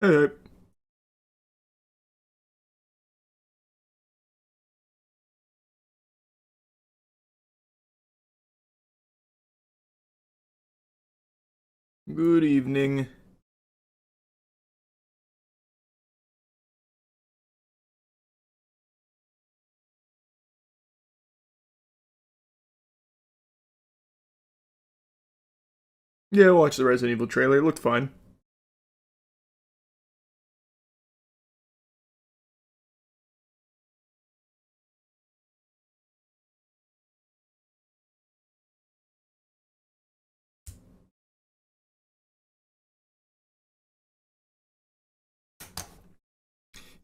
Alright. Good evening. Yeah, I watched the Resident Evil trailer. It looked fine.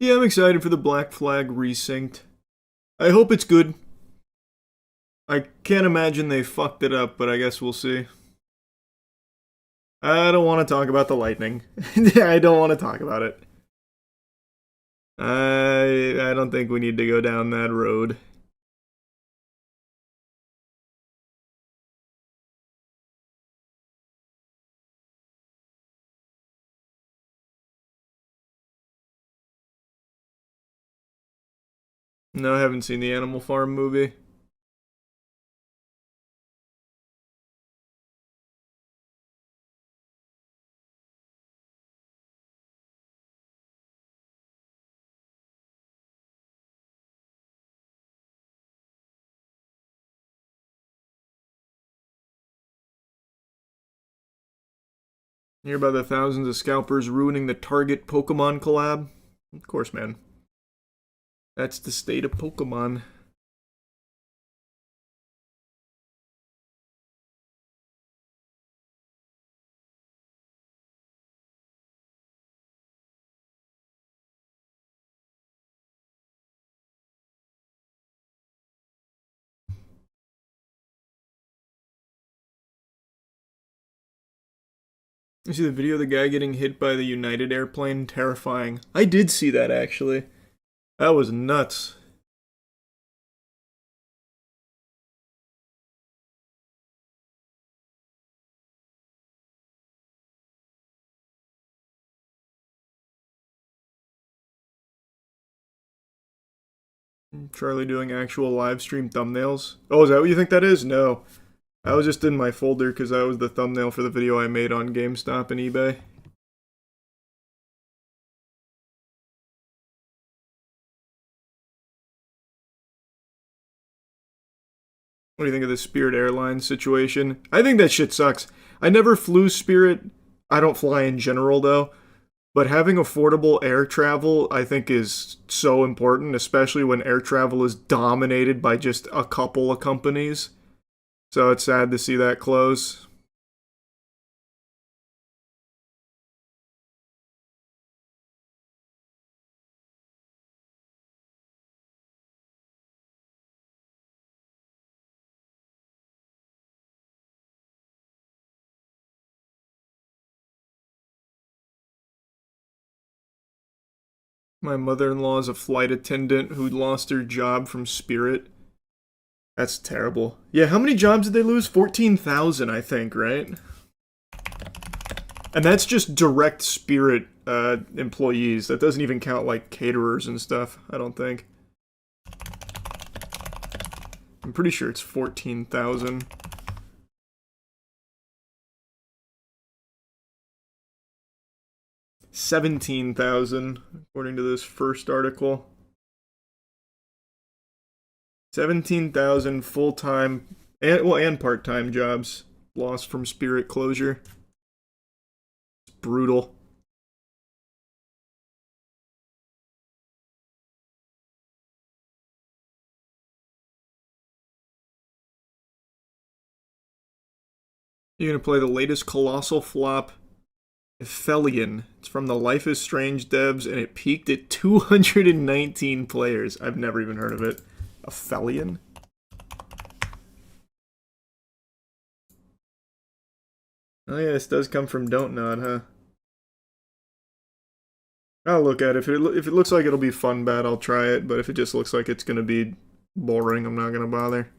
Yeah, I'm excited for the Black Flag resynced. I hope it's good. I can't imagine they fucked it up, but I guess we'll see. I don't want to talk about the lightning. Yeah, I don't want to talk about it. I don't think we need to go down that road. No, I haven't seen the Animal Farm movie. You hear about the thousands of scalpers ruining the Target Pokemon collab? Of course, man. That's the state of Pokemon. You see the video of the guy getting hit by the United airplane? Terrifying. I did see that, actually. That was nuts. Charlie doing actual live stream thumbnails. Oh, is that what you think that is? No. I was just in my folder because that was the thumbnail for the video I made on GameStop and eBay. What do you think of the Spirit Airlines situation? I think that shit sucks. I never flew Spirit. I don't fly in general, though. But having affordable air travel, I think, is so important, especially when air travel is dominated by just a couple of companies. So it's sad to see that close. My mother in law is a flight attendant who lost her job from Spirit. That's terrible. Yeah, how many jobs did they lose? 14,000, I think, right? And that's just direct Spirit employees. That doesn't even count like caterers and stuff, I don't think. I'm pretty sure it's 14,000. 17,000, according to this first article. 17,000 full-time and part-time jobs lost from Spirit closure. It's brutal. You're gonna play the latest colossal flop, Aphelion. It's from the Life is Strange devs, and it peaked at 219 players. I've never even heard of it. Aphelion? Oh yeah, this does come from Don't Nod, huh? I'll look at it. If it looks like it'll be fun bad, I'll try it. But if it just looks like it's gonna be boring, I'm not gonna bother.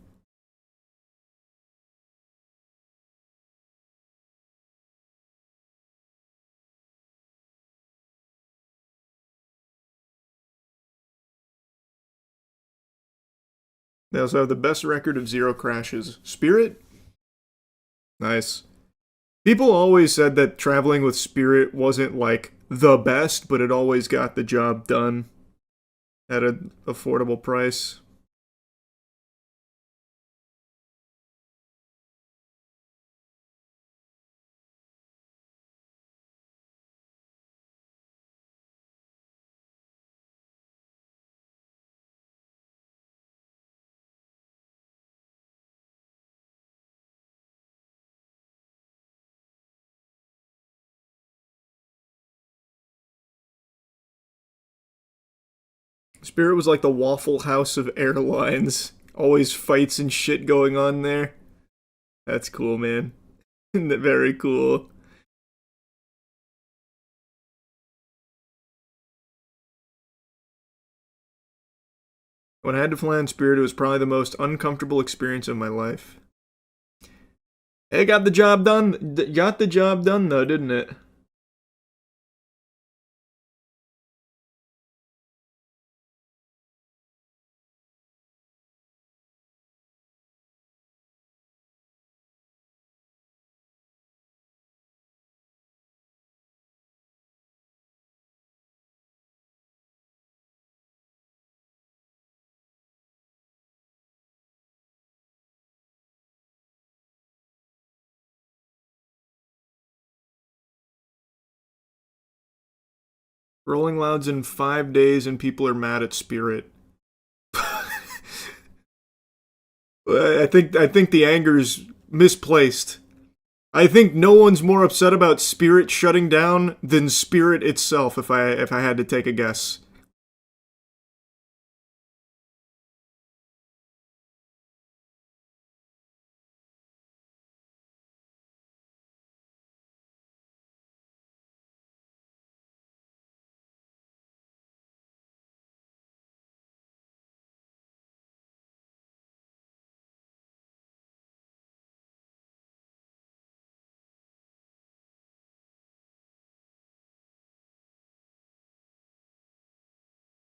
They also have the best record of zero crashes. Spirit? Nice. People always said that traveling with Spirit wasn't like the best, but it always got the job done at an affordable price. Spirit was like the Waffle House of airlines. Always fights and shit going on there. That's cool, man. Very cool. When I had to fly on Spirit, it was probably the most uncomfortable experience of my life. It got the job done. Got the job done, though, didn't it? Rolling Loud's in 5 days, and people are mad at Spirit. I think the anger's misplaced. I think no one's more upset about Spirit shutting down than Spirit itself. If I had to take a guess.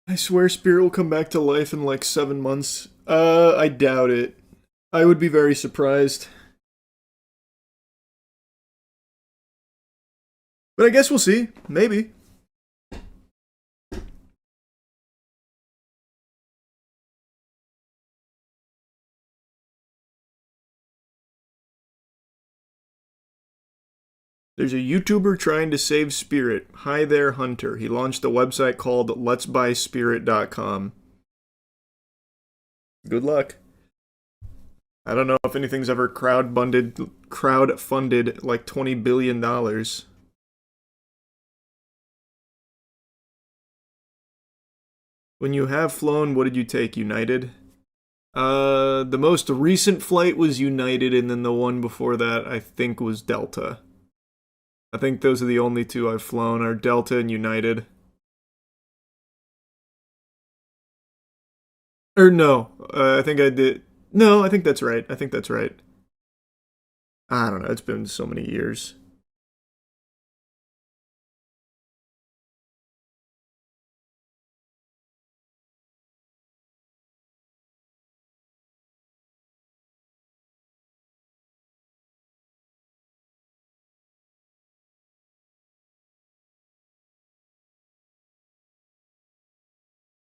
I swear Spirit will come back to life in like 7 months. I doubt it. I would be very surprised. But I guess we'll see. Maybe. There's a YouTuber trying to save Spirit. Hi there, Hunter. He launched a website called letsbuyspirit.com. Good luck. I don't know if anything's ever crowd funded like $20 billion. When you have flown, what did you take? United? The most recent flight was United, and then the one before that I think was Delta. I think those are the only two I've flown are Delta and United. Or no, I think I did. No, I think that's right. I think that's right. I don't know. It's been so many years.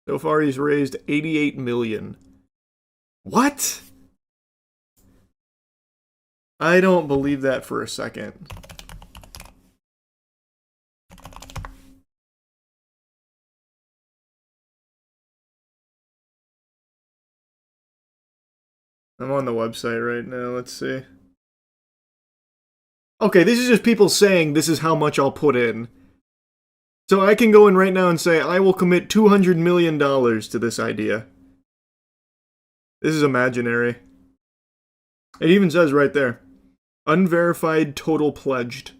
So far, he's raised 88 million. What? I don't believe that for a second. I'm on the website right now. Let's see. Okay, this is just people saying this is how much I'll put in. So I can go in right now and say I will commit $200 million to this idea. This is imaginary. It even says right there, unverified total pledged.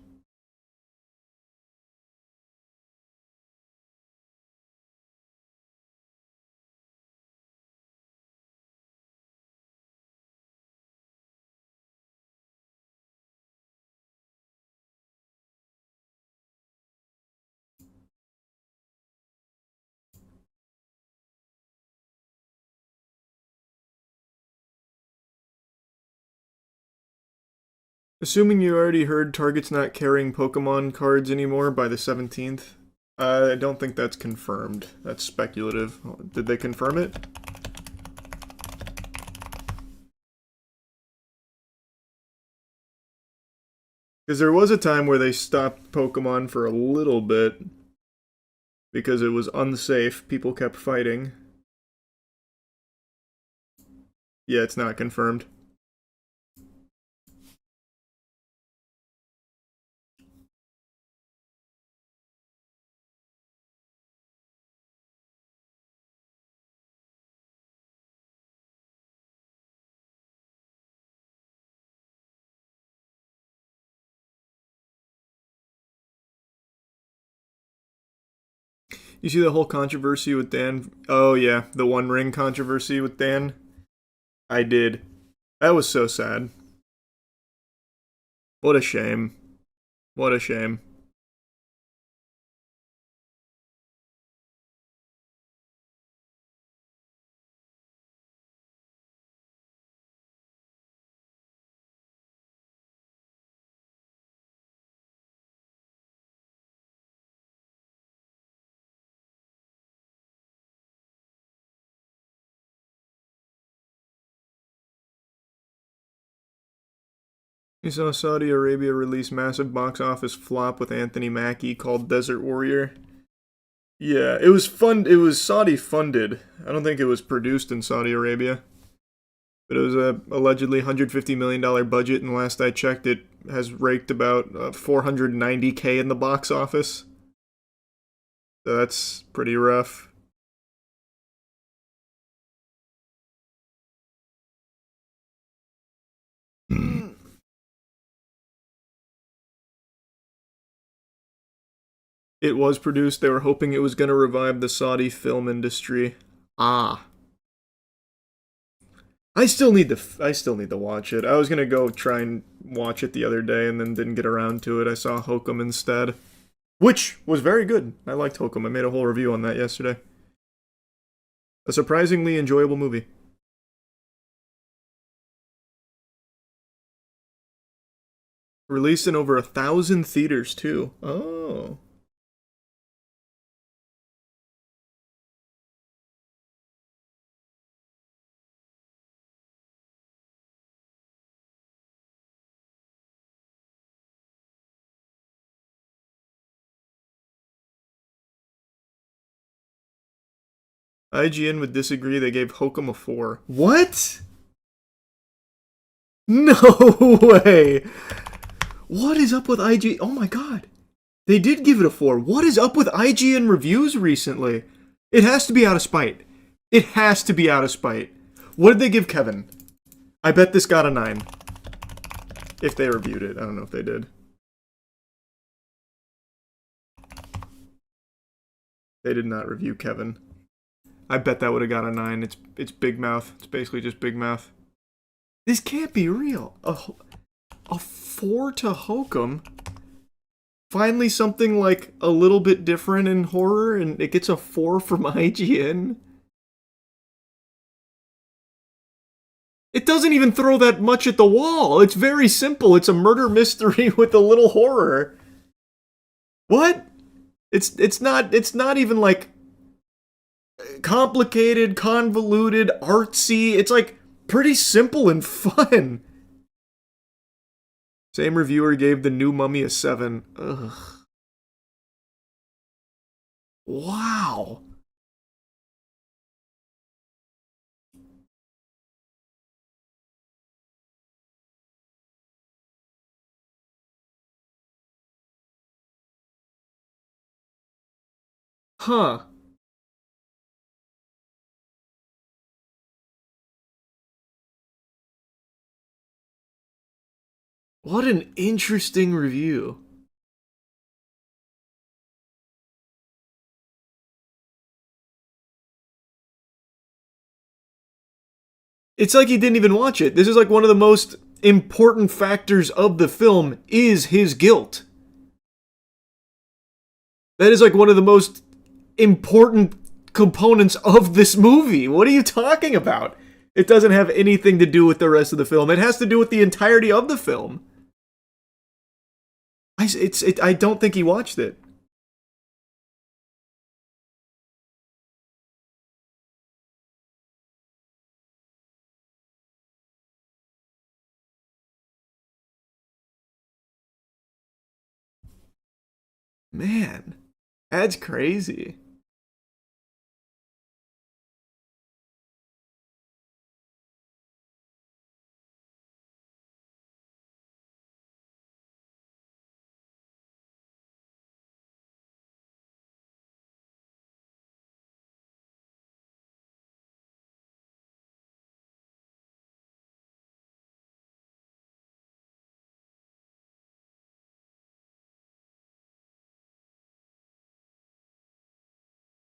Assuming you already heard Target's not carrying Pokemon cards anymore by the 17th, I don't think that's confirmed. That's speculative. Did they confirm it? Because there was a time where they stopped Pokemon for a little bit because it was unsafe. People kept fighting. Yeah, it's not confirmed. You see the whole controversy with Dan? Oh, yeah, the One Ring controversy with Dan? I did. That was so sad. What a shame. What a shame. You saw Saudi Arabia release massive box office flop with Anthony Mackie called Desert Warrior. Yeah, it was fun. It was Saudi funded. I don't think it was produced in Saudi Arabia. But it was a allegedly $150 million budget, and last I checked, it has raked about $490K in the box office. So that's pretty rough. It was produced. They were hoping it was going to revive the Saudi film industry. Ah. I still need to watch it. I was gonna go try and watch it the other day and then didn't get around to it. I saw Hokum instead, which was very good. I liked Hokum. I made a whole review on that yesterday. A surprisingly enjoyable movie. Released in over 1,000 theaters too. Oh. IGN would disagree. They gave Hokum a 4. What? No way. What is up with IGN? Oh my god. They did give it a 4. What is up with IGN reviews recently? It has to be out of spite. It has to be out of spite. What did they give Kevin? I bet this got a 9. If they reviewed it. I don't know if they did. They did not review Kevin. I bet that would have got a 9. It's Big Mouth. It's basically just Big Mouth. This can't be real. A 4 to Hokum? Finally something like a little bit different in horror and it gets a 4 from IGN? It doesn't even throw that much at the wall. It's very simple. It's a murder mystery with a little horror. What? It's not even like complicated, convoluted, artsy. It's like pretty simple and fun. Same reviewer gave The New Mummy a 7. Ugh. Wow. Huh. What an interesting review. It's like he didn't even watch it. This is like one of the most important factors of the film is his guilt. That is like one of the most important components of this movie. What are you talking about? It doesn't have anything to do with the rest of the film. It has to do with the entirety of the film. I don't think he watched it. Man, that's crazy.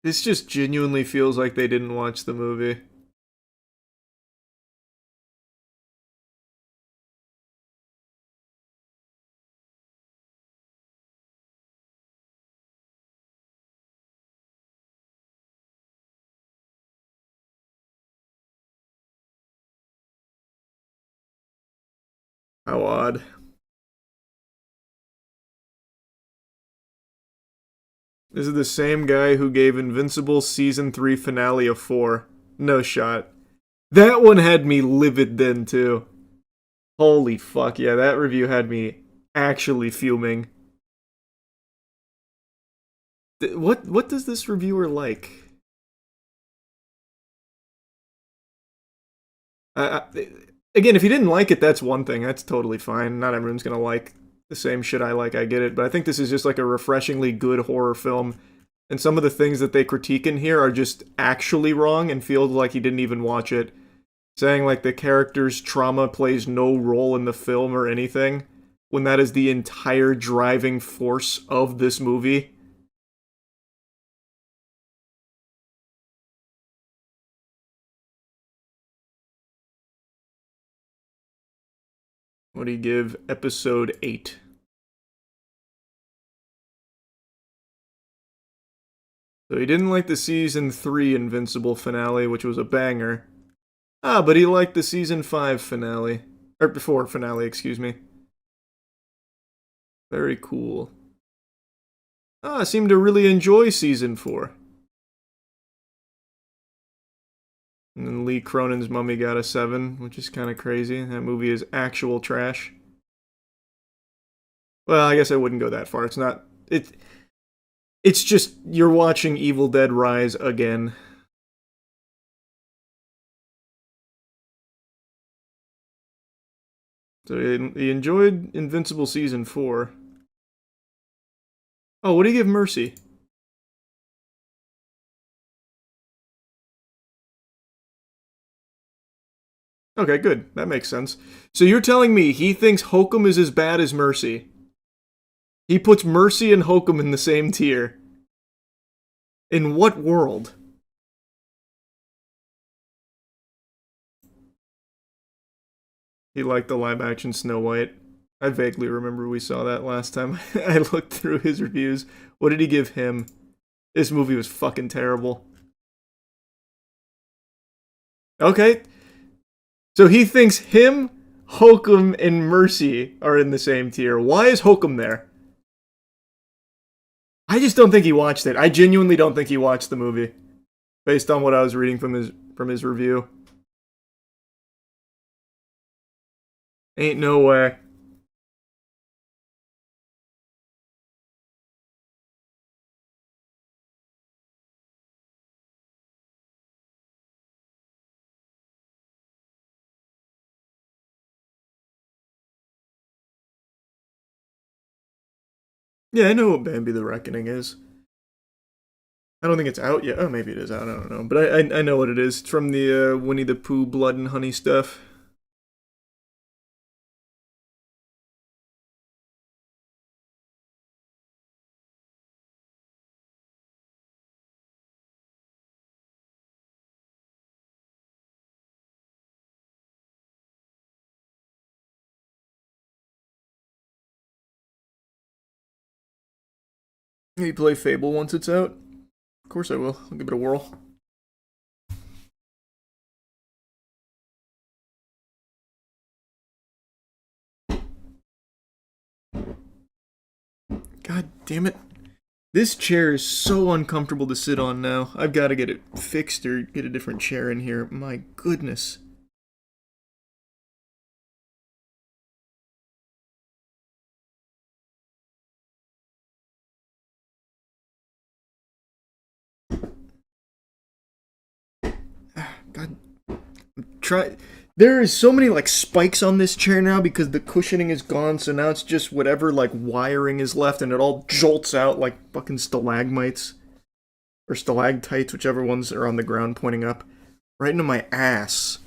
This just genuinely feels like they didn't watch the movie. How odd. This is the same guy who gave Invincible season 3 finale a 4. No shot. That one had me livid then too. Holy fuck, yeah, that review had me actually fuming. What does this reviewer like? Again, if he didn't like it, that's one thing. That's totally fine. Not everyone's gonna like the same shit I like. I get it, but I think this is just like a refreshingly good horror film. And some of the things that they critique in here are just actually wrong and feels like he didn't even watch it. Saying like the character's trauma plays no role in the film or anything, when that is the entire driving force of this movie. What do you give episode 8? So he didn't like the season 3 Invincible finale, which was a banger. Ah, but he liked the season 5 finale. Or before finale, excuse me. Very cool. Ah, seemed to really enjoy season 4. And then Lee Cronin's Mummy got a 7, which is kind of crazy. That movie is actual trash. Well, I guess I wouldn't go that far. It's not. It's just you're watching Evil Dead Rise again. So he enjoyed Invincible season 4. Oh, what do you give Mercy? Okay, good. That makes sense. So you're telling me he thinks Hokum is as bad as Mercy? He puts Mercy and Hokum in the same tier. In what world? He liked the live action Snow White. I vaguely remember we saw that last time I looked through his reviews. What did he give him? This movie was fucking terrible. Okay, so he thinks him, Hokum, and Mercy are in the same tier. Why is Hokum there? I just don't think he watched it. I genuinely don't think he watched the movie, based on what I was reading from his review. Ain't no way. Yeah, I know what Bambi the Reckoning is. I don't think it's out yet. Oh, maybe it is out. I don't know. But I know what it is. It's from the Winnie the Pooh Blood and Honey stuff. Maybe play Fable once it's out. Of course I will. I'll give it a whirl. God damn it. This chair is so uncomfortable to sit on now. I've got to get it fixed or get a different chair in here. My goodness. God. Try. There is so many like spikes on this chair now because the cushioning is gone, so now it's just whatever like wiring is left and it all jolts out like fucking stalagmites. Or stalactites, whichever ones are on the ground pointing up. Right into my ass.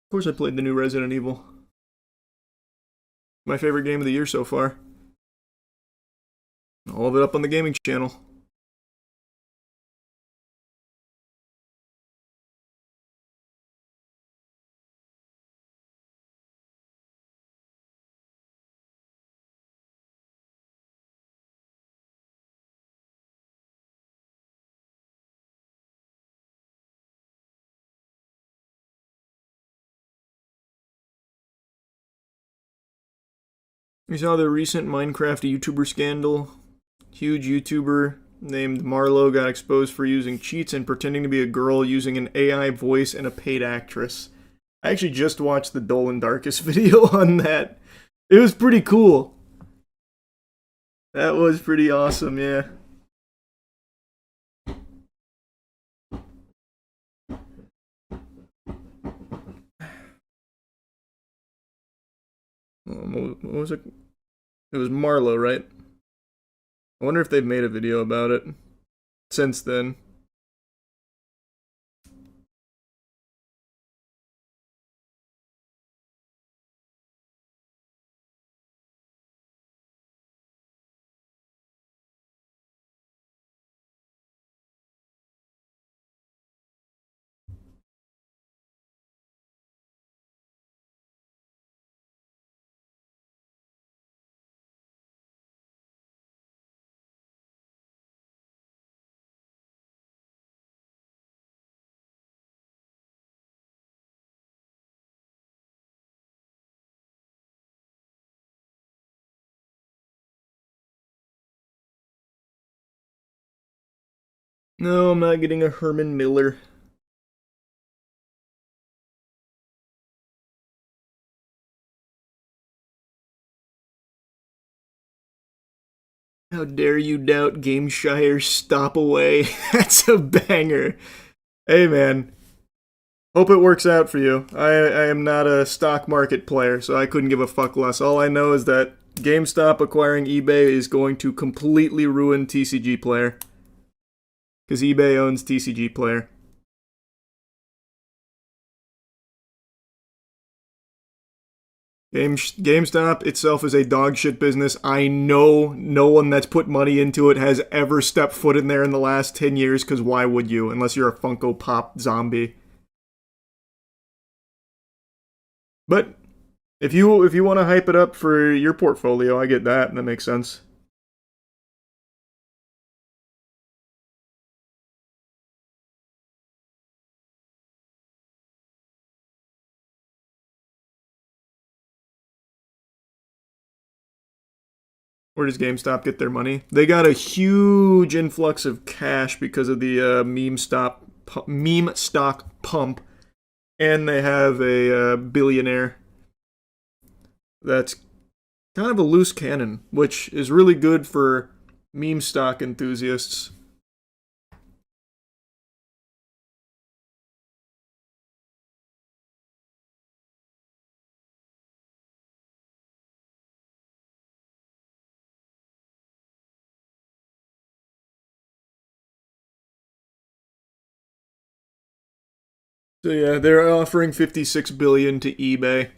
Of course I played the new Resident Evil. My favorite game of the year so far. All of it up on the gaming channel. You saw the recent Minecraft YouTuber scandal? Huge YouTuber named Marlo got exposed for using cheats and pretending to be a girl using an AI voice and a paid actress. I actually just watched the Dolan Darkus video on that. It was pretty cool. That was pretty awesome, yeah. What was it? It was Marlo, right? I wonder if they've made a video about it since then. No, I'm not getting a Herman Miller. How dare you doubt Gameshire's Stop Away? That's a banger. Hey man, hope it works out for you. I am not a stock market player, so I couldn't give a fuck less. All I know is that GameStop acquiring eBay is going to completely ruin TCG Player. Because eBay owns TCG Player. GameStop itself is a dog shit business. I know no one that's put money into it has ever stepped foot in there in the last 10 years, because why would you? Unless you're a Funko Pop zombie. But if you want to hype it up for your portfolio, I get that. That makes sense. Where does GameStop get their money? They got a huge influx of cash because of the meme stock pump, and they have a billionaire that's Kind of a loose cannon, which is really good for meme stock enthusiasts. So yeah, they're offering 56 billion to eBay.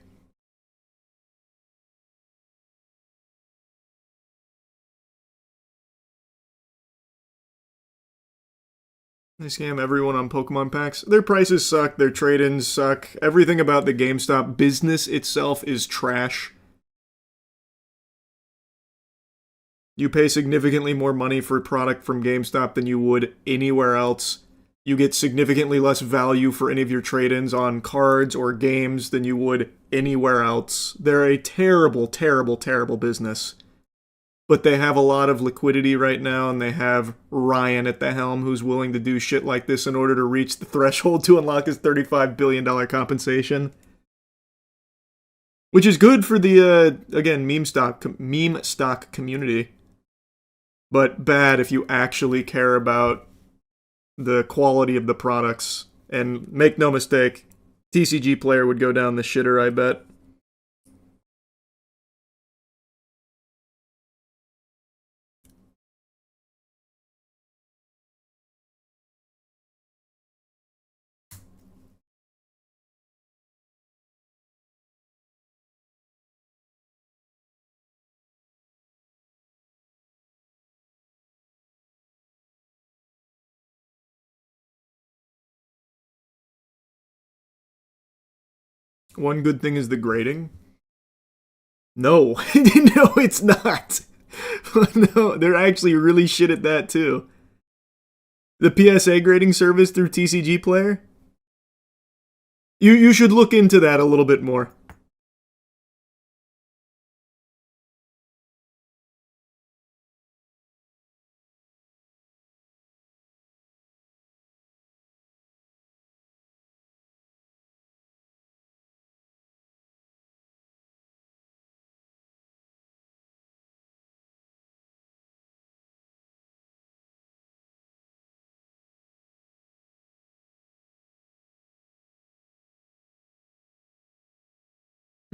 They scam everyone on Pokemon packs. Their prices suck, their trade-ins suck. Everything about the GameStop business itself is trash. You pay significantly more money for a product from GameStop than you would anywhere else. You get significantly less value for any of your trade-ins on cards or games than you would anywhere else. They're a terrible, terrible, terrible business. But they have a lot of liquidity right now, and they have Ryan at the helm who's willing to do shit like this in order to reach the threshold to unlock his $35 billion compensation. Which is good for the, again, meme stock community. But bad if you actually care about the quality of the products. And make no mistake, TCG Player would go down the shitter, I bet. One good thing is the grading. No, no, it's not. No, they're actually really shit at that too. The PSA grading service through TCG Player? You should look into that a little bit more.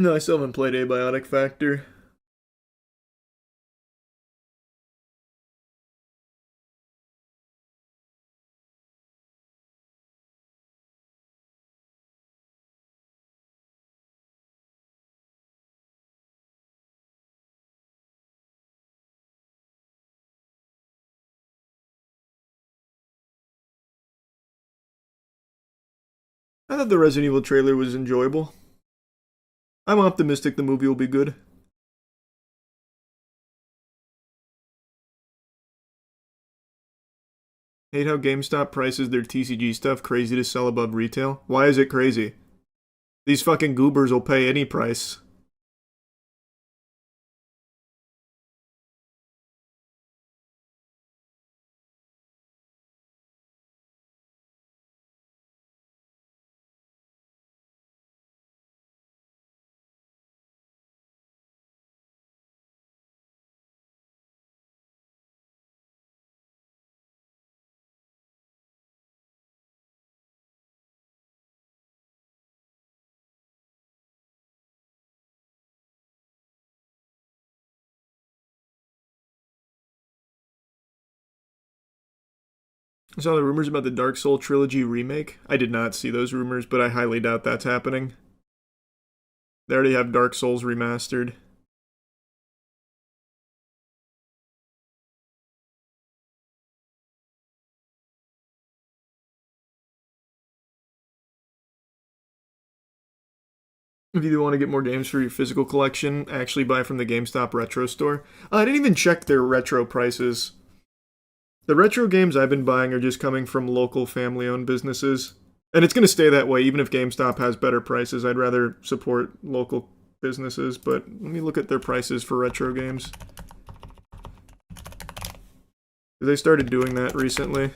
No, I still haven't played Abiotic Factor. I thought the Resident Evil trailer was enjoyable. I'm optimistic the movie will be good. Hate how GameStop prices their TCG stuff crazy to sell above retail. Why is it crazy? These fucking goobers will pay any price. I saw the rumors about the Dark Souls trilogy remake. I did not see those rumors, but I highly doubt that's happening. They already have Dark Souls remastered. If you do want to get more games for your physical collection, actually buy from the GameStop Retro store. I didn't even check their retro prices. The retro games I've been buying are just coming from local family-owned businesses. And it's going to stay that way, even if GameStop has better prices. I'd rather support local businesses, but let me look at their prices for retro games. They started doing that recently.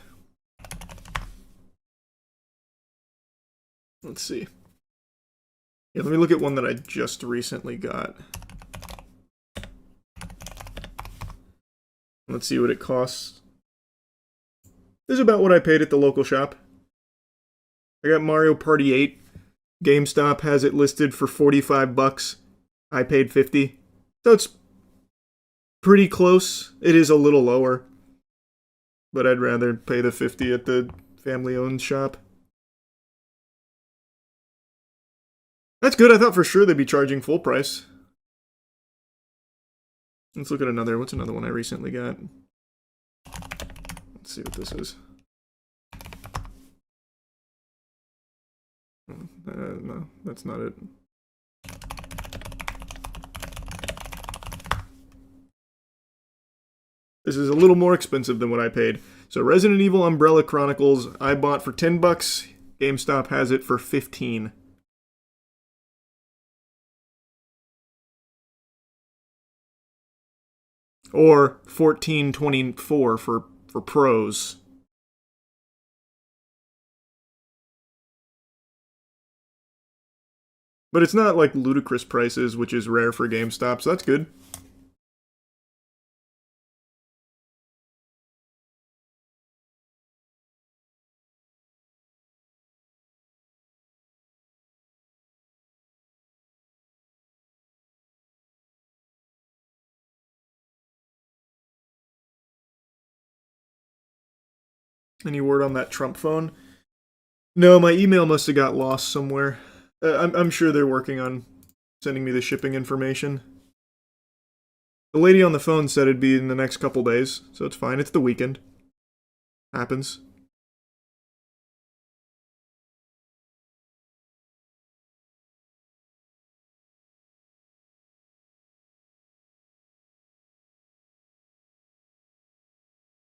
Let's see. Yeah, let me look at one that I just recently got. Let's see what it costs. This is about what I paid at the local shop. I got Mario Party 8. GameStop has it listed for $45. I paid $50. So it's pretty close. It is a little lower. But I'd rather pay the $50 at the family-owned shop. That's good. I thought for sure they'd be charging full price. Let's look at another. What's another one I recently got? Let's see what this is. No, that's not it. This is a little more expensive than what I paid. So Resident Evil Umbrella Chronicles I bought for $10. GameStop has it for $15. Or $14.24 for pros. But it's not like ludicrous prices, which is rare for GameStop, so that's good. Any word on that Trump phone? No, my email must have got lost somewhere. I'm sure they're working on sending me the shipping information. The lady on the phone said it'd be in the next couple days, so it's fine. It's the weekend. Happens.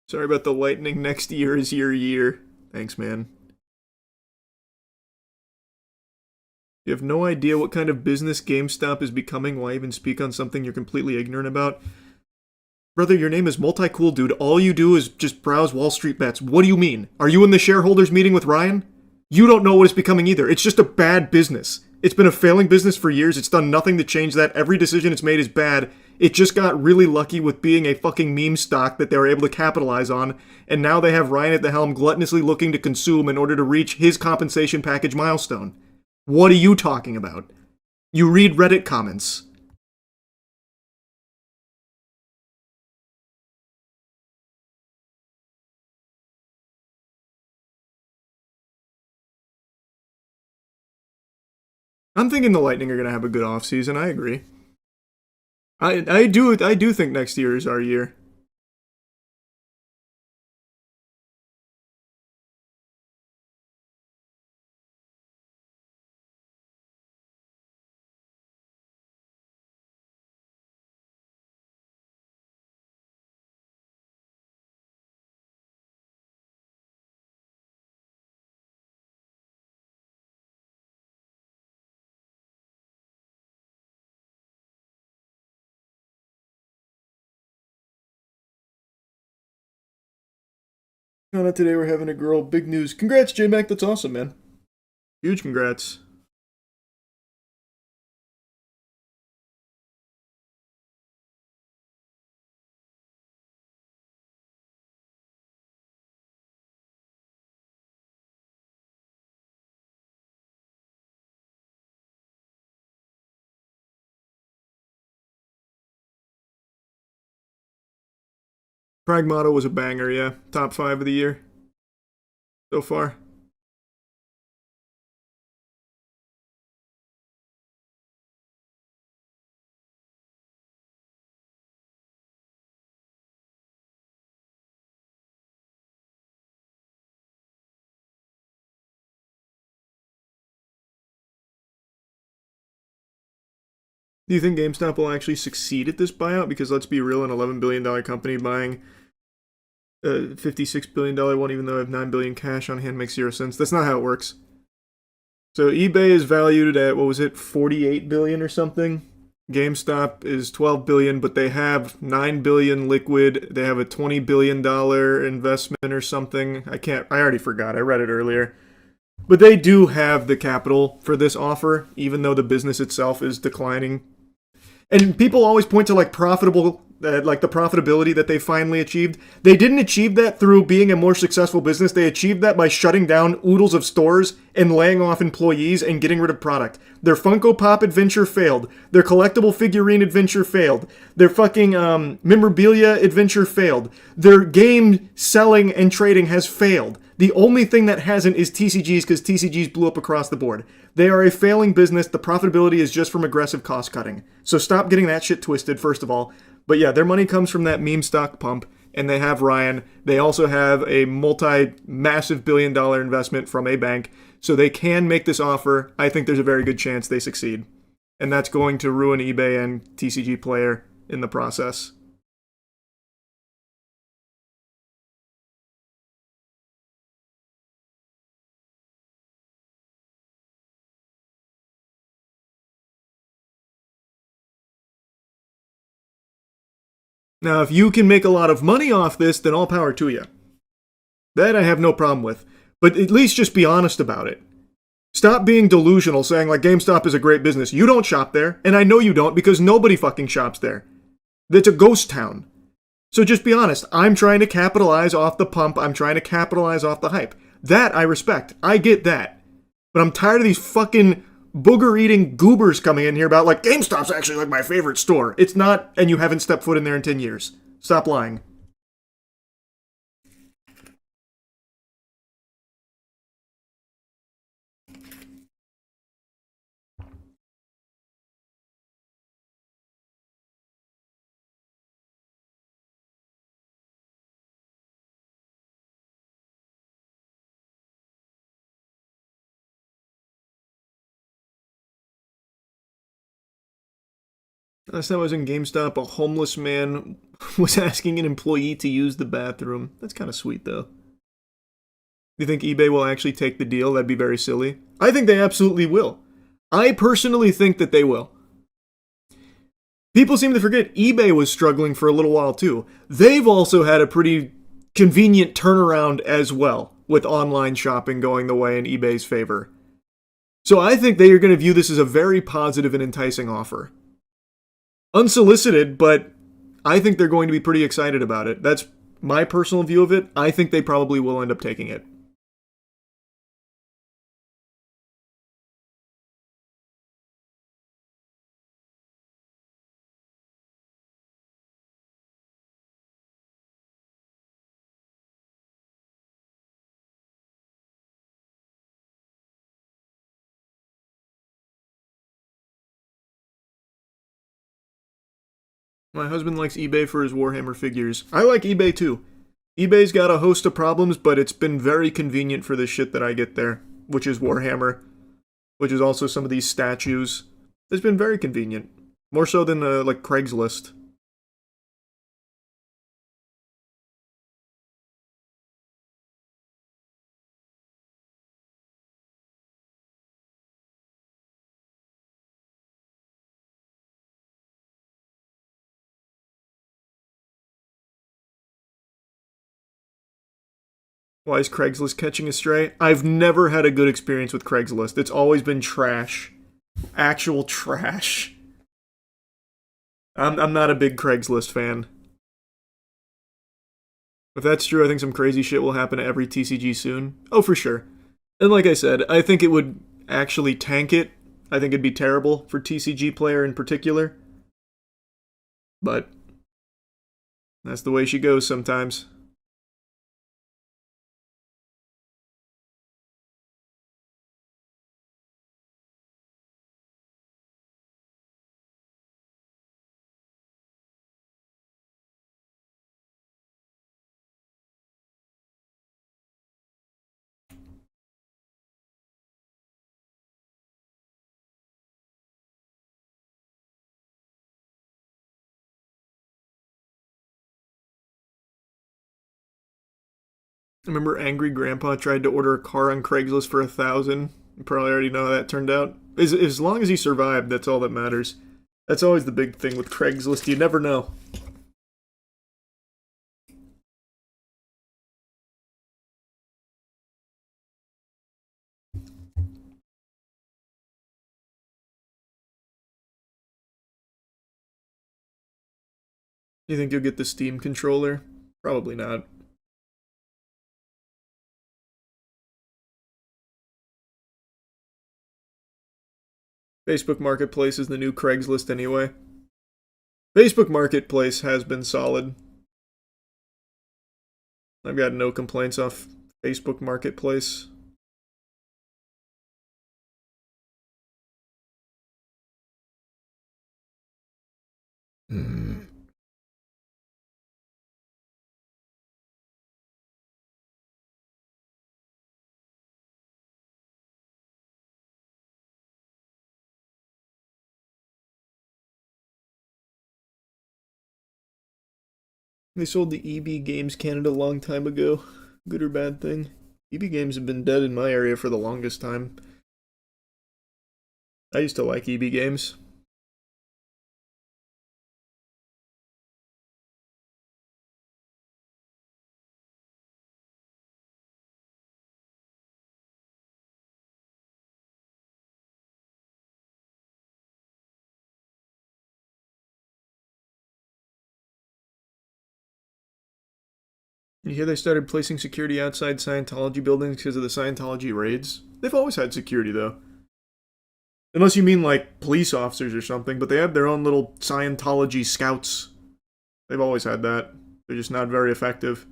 Sorry about the lightning. Next year is your year. Thanks, man. You have no idea what kind of business GameStop is becoming. Why even speak on something you're completely ignorant about? Brother, your name is Multi-Cool Dude. All you do is just browse Wall Street bets. What do you mean? Are you in the shareholders meeting with Ryan? You don't know what it's becoming either. It's just a bad business. It's been a failing business for years. It's done nothing to change that. Every decision it's made is bad. It just got really lucky with being a fucking meme stock that they were able to capitalize on. And now they have Ryan at the helm gluttonously looking to consume in order to reach his compensation package milestone. What are you talking about? You read Reddit comments. I'm thinking the Lightning are going to have a good offseason. I agree. I do think next year is our year. No, not today. We're having a girl. Big news. Congrats, J-Mac. That's awesome, man. Huge congrats. Pragmato was a banger, yeah. Top 5 of the year so far. Do you think GameStop will actually succeed at this buyout? Because let's be real, an $11 billion company buying a $56 billion one, even though I have $9 billion cash on hand, makes 0 sense. That's not how it works. So eBay is valued at, what was it, $48 billion or something? GameStop is $12 billion, but they have $9 billion liquid. They have a $20 billion investment or something. I already forgot. I read it earlier. But they do have the capital for this offer, even though the business itself is declining. And people always point to like profitable like the profitability that they finally achieved. They didn't achieve that through being a more successful business. They achieved that by shutting down oodles of stores and laying off employees and getting rid of product. Their Funko Pop adventure failed. Their collectible figurine adventure failed. Their fucking memorabilia adventure failed. Their game selling and trading has failed. The only thing that hasn't is TCGs, because TCGs blew up across the board. They are a failing business. The profitability is just from aggressive cost cutting. So stop getting that shit twisted, first of all. But yeah, their money comes from that meme stock pump, and they have Ryan. They also have a multi-massive billion-dollar investment from a bank, so they can make this offer. I think there's a very good chance they succeed. And that's going to ruin eBay and TCG Player in the process. Now, if you can make a lot of money off this, then all power to you. That I have no problem with. But at least just be honest about it. Stop being delusional, saying like GameStop is a great business. You don't shop there, and I know you don't because nobody fucking shops there. That's a ghost town. So just be honest. I'm trying to capitalize off the pump. I'm trying to capitalize off the hype. That I respect. I get that. But I'm tired of these fucking booger-eating goobers coming in here about like GameStop's actually like my favorite store. It's not, and you haven't stepped foot in there in 10 years. Stop lying. Last time I was in GameStop, a homeless man was asking an employee to use the bathroom. That's kind of sweet, though. Do you think eBay will actually take the deal? That'd be very silly. I think they absolutely will. I personally think that they will. People seem to forget eBay was struggling for a little while, too. They've also had a pretty convenient turnaround as well, with online shopping going the way in eBay's favor. So I think they are going to view this as a very positive and enticing offer. Unsolicited, but I think they're going to be pretty excited about it. That's my personal view of it. I think they probably will end up taking it. My husband likes eBay for his Warhammer figures. I like eBay too. eBay's got a host of problems, but it's been very convenient for the shit that I get there, which is Warhammer, which is also some of these statues. It's been very convenient. More so than like Craigslist. Why is Craigslist catching a stray? I've never had a good experience with Craigslist. It's always been trash. Actual trash. I'm not a big Craigslist fan. If that's true, I think some crazy shit will happen to every TCG soon. Oh, for sure. And like I said, I think it would actually tank it. I think it'd be terrible for TCG Player in particular. But that's the way she goes sometimes. I remember Angry Grandpa tried to order a car on Craigslist for 1,000. You probably already know how that turned out. As long as he survived, that's all that matters. That's always the big thing with Craigslist. You never know. You think you'll get the Steam controller? Probably not. Facebook Marketplace is the new Craigslist anyway. Facebook Marketplace has been solid. I've got no complaints off Facebook Marketplace. Mm. They sold the EB Games Canada a long time ago. Good or bad thing? EB Games have been dead in my area for the longest time. I used to like EB Games. You hear they started placing security outside Scientology buildings because of the Scientology raids? They've always had security, though. Unless you mean like police officers or something, but they have their own little Scientology scouts. They've always had that. They're just not very effective.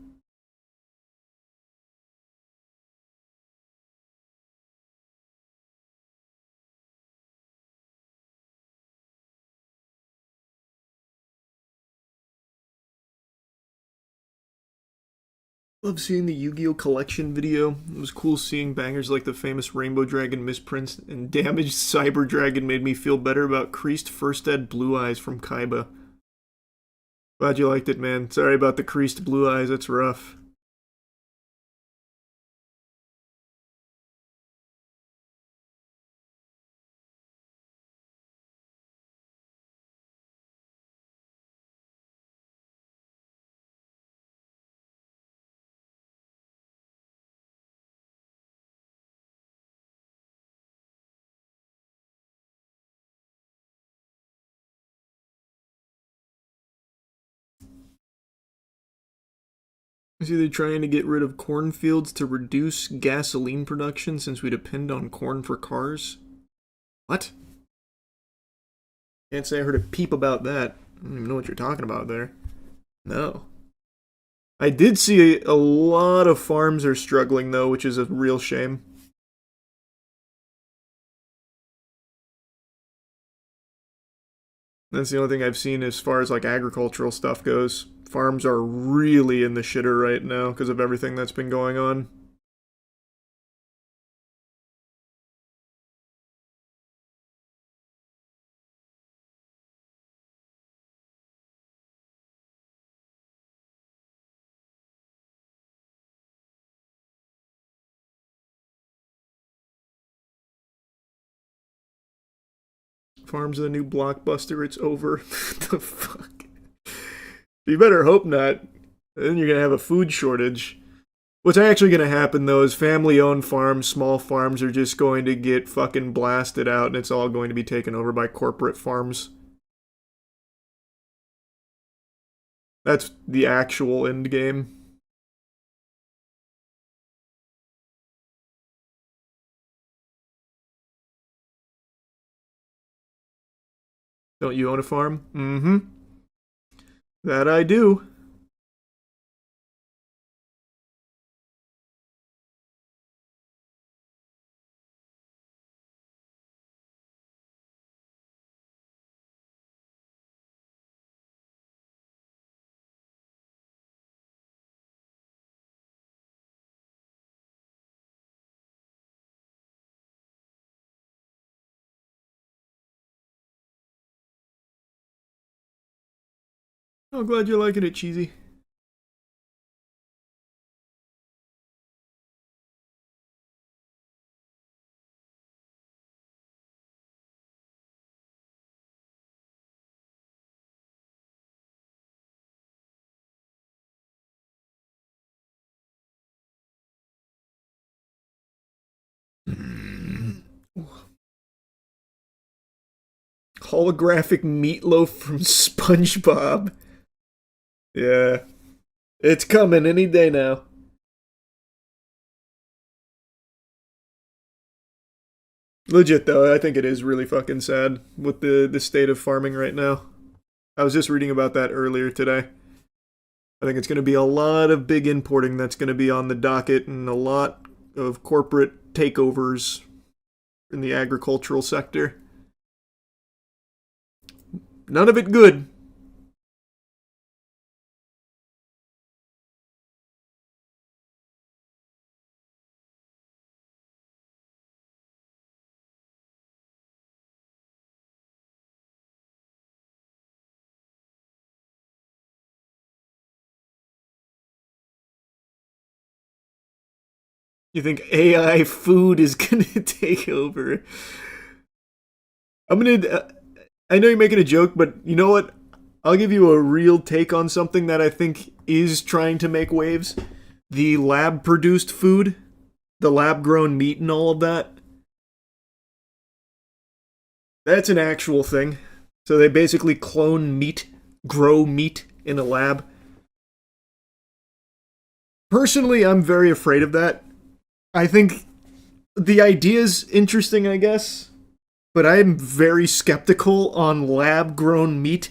Love seeing the Yu-Gi-Oh! Collection video. It was cool seeing bangers like the famous Rainbow Dragon misprints and Damaged Cyber Dragon made me feel better about creased First Ed Blue Eyes from Kaiba. Glad you liked it, man. Sorry about the creased blue eyes, that's rough. Is either trying to get rid of cornfields to reduce gasoline production since we depend on corn for cars? What? Can't say I heard a peep about that. I don't even know what you're talking about there. No. I did see a lot of farms are struggling though, which is a real shame. That's the only thing I've seen as far as like agricultural stuff goes. Farms are really in the shitter right now because of everything that's been going on. Farms are the new blockbuster. It's over. The fuck? You better hope not. Then you're gonna have a food shortage. What's actually gonna happen though is family-owned farms, small farms, are just going to get fucking blasted out, and it's all going to be taken over by corporate farms. That's the actual end game. Don't you own a farm? Mm-hmm. That I do. Oh, glad you're liking it, Cheesy. Holographic meatloaf from SpongeBob. Yeah. It's coming any day now. Legit though, I think it is really fucking sad with the state of farming right now. I was just reading about that earlier today. I think it's going to be a lot of big importing that's going to be on the docket and a lot of corporate takeovers in the agricultural sector. None of it good. You think AI food is going to take over? I'm going to. I know you're making a joke, but you know what? I'll give you a real take on something that I think is trying to make waves. The lab produced food, the lab grown meat, and all of that. That's an actual thing. So they basically clone meat, grow meat in a lab. Personally, I'm very afraid of that. I think the idea's interesting, I guess, but I'm very skeptical on lab grown meat.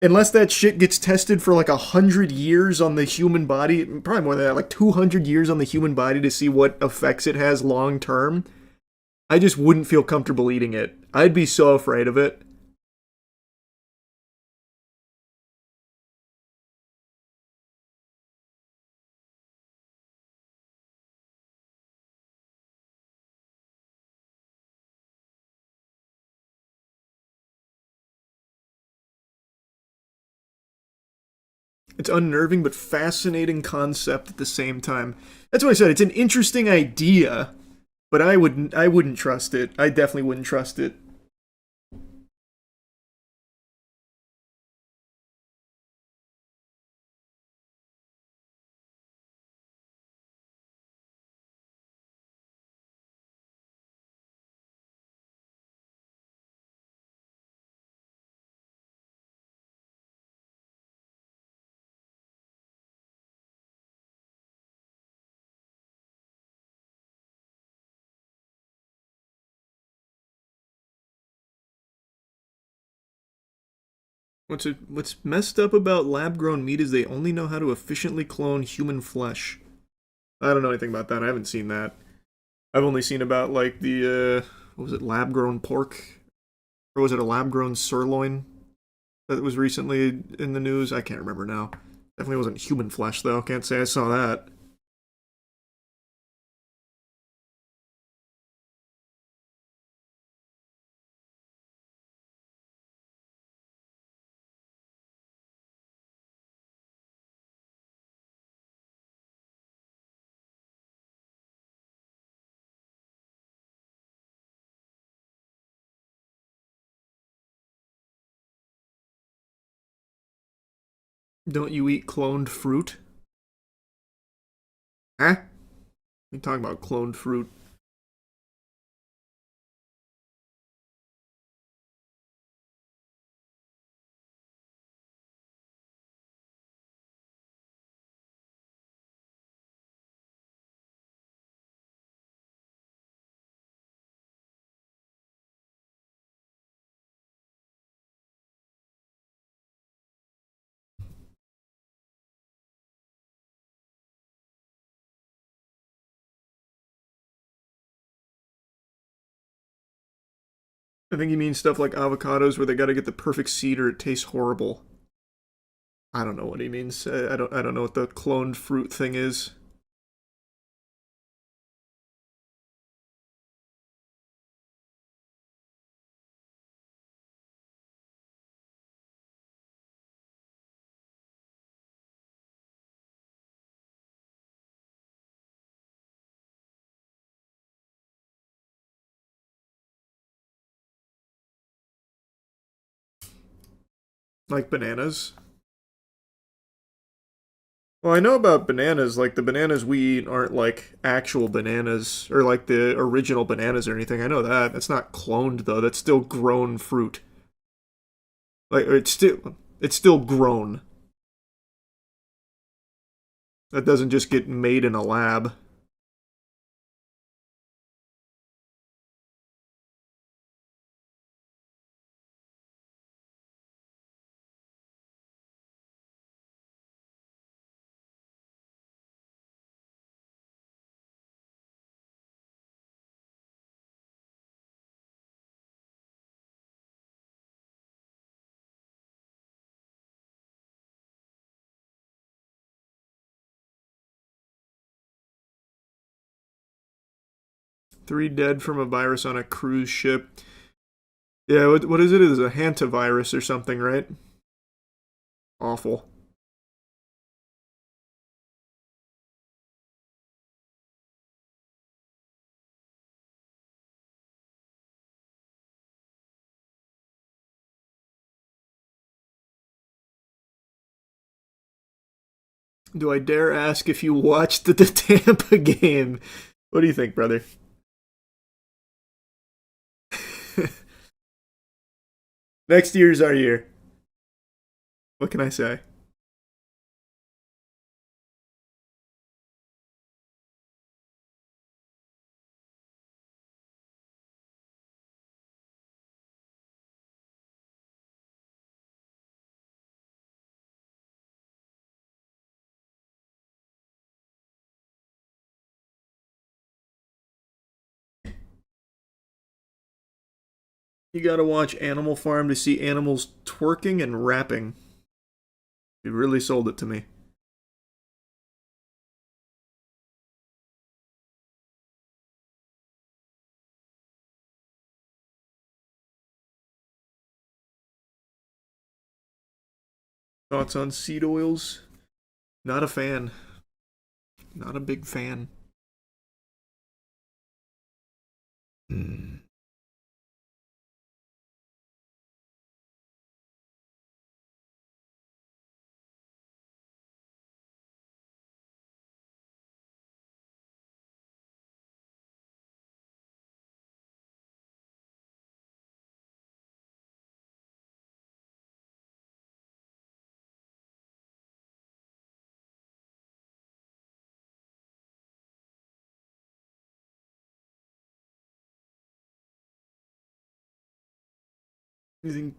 Unless that shit gets tested for like 100 years on the human body, probably more than that, like 200 years on the human body to see what effects it has long term, I just wouldn't feel comfortable eating it. I'd be so afraid of it. It's unnerving but fascinating concept at the same time. That's what I said. It's an interesting idea, but I wouldn't trust it. I definitely wouldn't trust it. What's messed up about lab grown meat is they only know how to efficiently clone human flesh. I don't know anything about that. I haven't seen that. I've only seen about like the what was it, lab grown pork, or was it a lab grown sirloin that was recently in the news? I can't remember now. Definitely wasn't human flesh though. Can't say I saw that. Don't you eat cloned fruit? Huh? You talking about cloned fruit? I think you mean stuff like avocados where they got to get the perfect seed or it tastes horrible. I don't know what he means. I don't know what the cloned fruit thing is. Like bananas. Well, I know about bananas. Like the bananas we eat aren't like actual bananas or like the original bananas or anything. I know that. That's not cloned though. That's still grown fruit. Like it's still grown. That doesn't just get made in a lab. Three dead from a virus on a cruise ship. Yeah, what is it? It is a hantavirus or something, right? Awful. Do I dare ask if you watched the Tampa game? What do you think, brother? Next year's our year. What can I say? You gotta watch Animal Farm to see animals twerking and rapping. You really sold it to me. Thoughts on seed oils? Not a fan. Not a big fan. Hmm. You think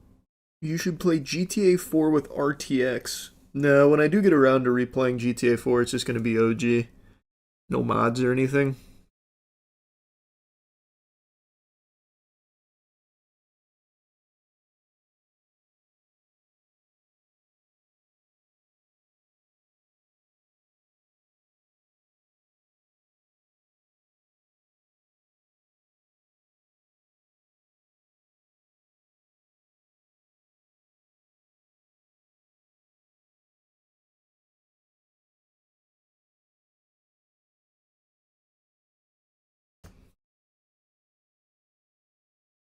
you should play GTA 4 with RTX? No, when I do get around to replaying GTA 4, it's just gonna be OG. No mods or anything.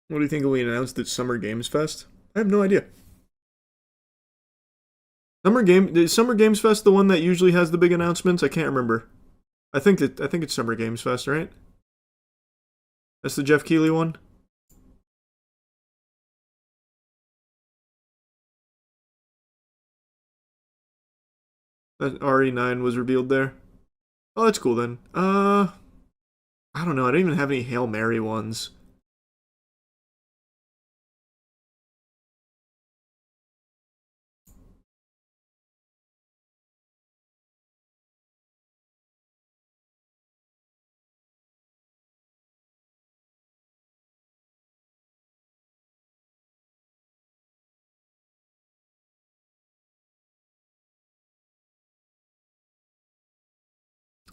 What do you think when we announced at Summer Games Fest? I have no idea. Is Summer Games Fest the one that usually has the big announcements? I can't remember. I think it's Summer Games Fest, right? That's the Jeff Keighley one. That RE9 was revealed there. Oh, that's cool then. I don't know. I don't even have any Hail Mary ones.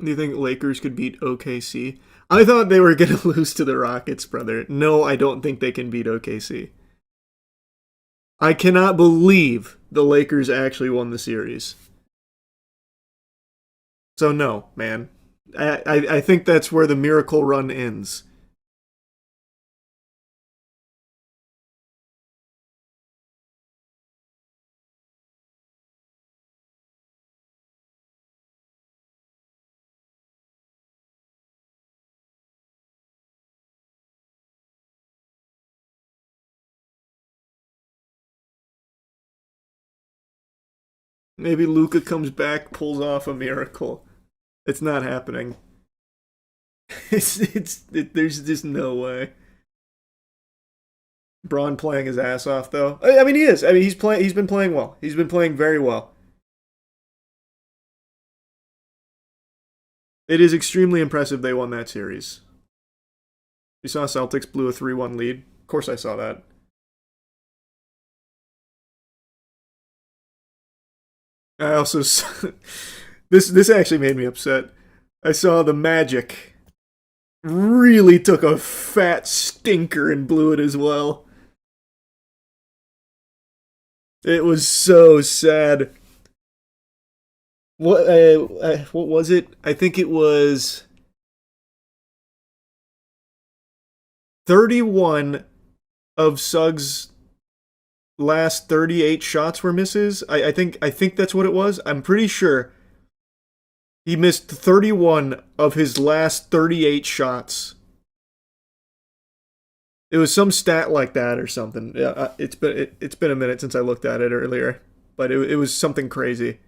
Do you think Lakers could beat OKC? I thought they were going to lose to the Rockets, brother. No, I don't think they can beat OKC. I cannot believe the Lakers actually won the series. So no, man. I think that's where the miracle run ends. Maybe Luca comes back, pulls off a miracle. It's not happening. There's just no way. Braun playing his ass off though. I mean, he is. I mean, he's been playing well. He's been playing very well. It is extremely impressive they won that series. You saw Celtics blew a 3-1 lead. Of course I saw that. I also saw, this actually made me upset. I saw the Magic really took a fat stinker and blew it as well. It was so sad. What was it? I think it was 31 of Suggs' last 38 shots were misses. I think that's what it was. I'm pretty sure he missed 31 of his last 38 shots. It was some stat like that or something. Yeah, it's been a minute since I looked at it earlier, but it was something crazy.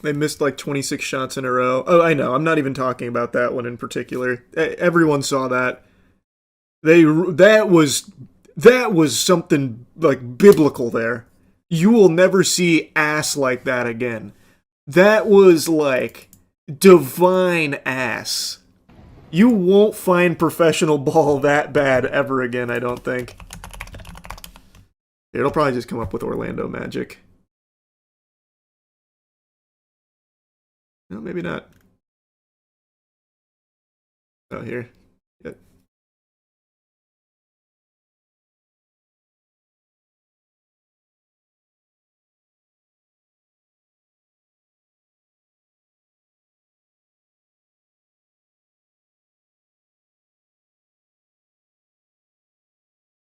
They missed like 26 shots in a row. Oh, I know. I'm not even talking about that one in particular. Everyone saw that. They that was something like biblical there. You will never see ass like that again. That was like divine ass. You won't find professional ball that bad ever again, I don't think. It'll probably just come up with Orlando Magic. No, maybe not. Oh, here. Yeah.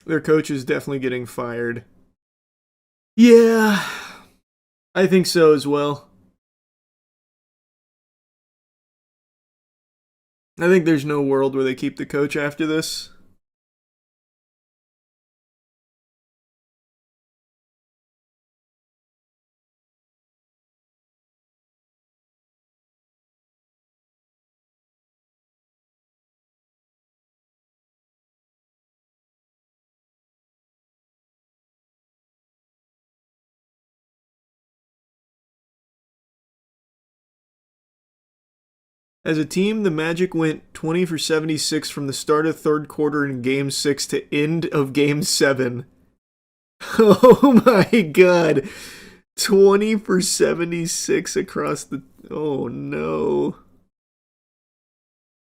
Their coach is definitely getting fired. Yeah, I think so as well. I think there's no world where they keep the coach after this. As a team, the Magic went 20 for 76 from the start of third quarter in Game 6 to end of Game 7. Oh my god. 20 for 76 across the... Oh no.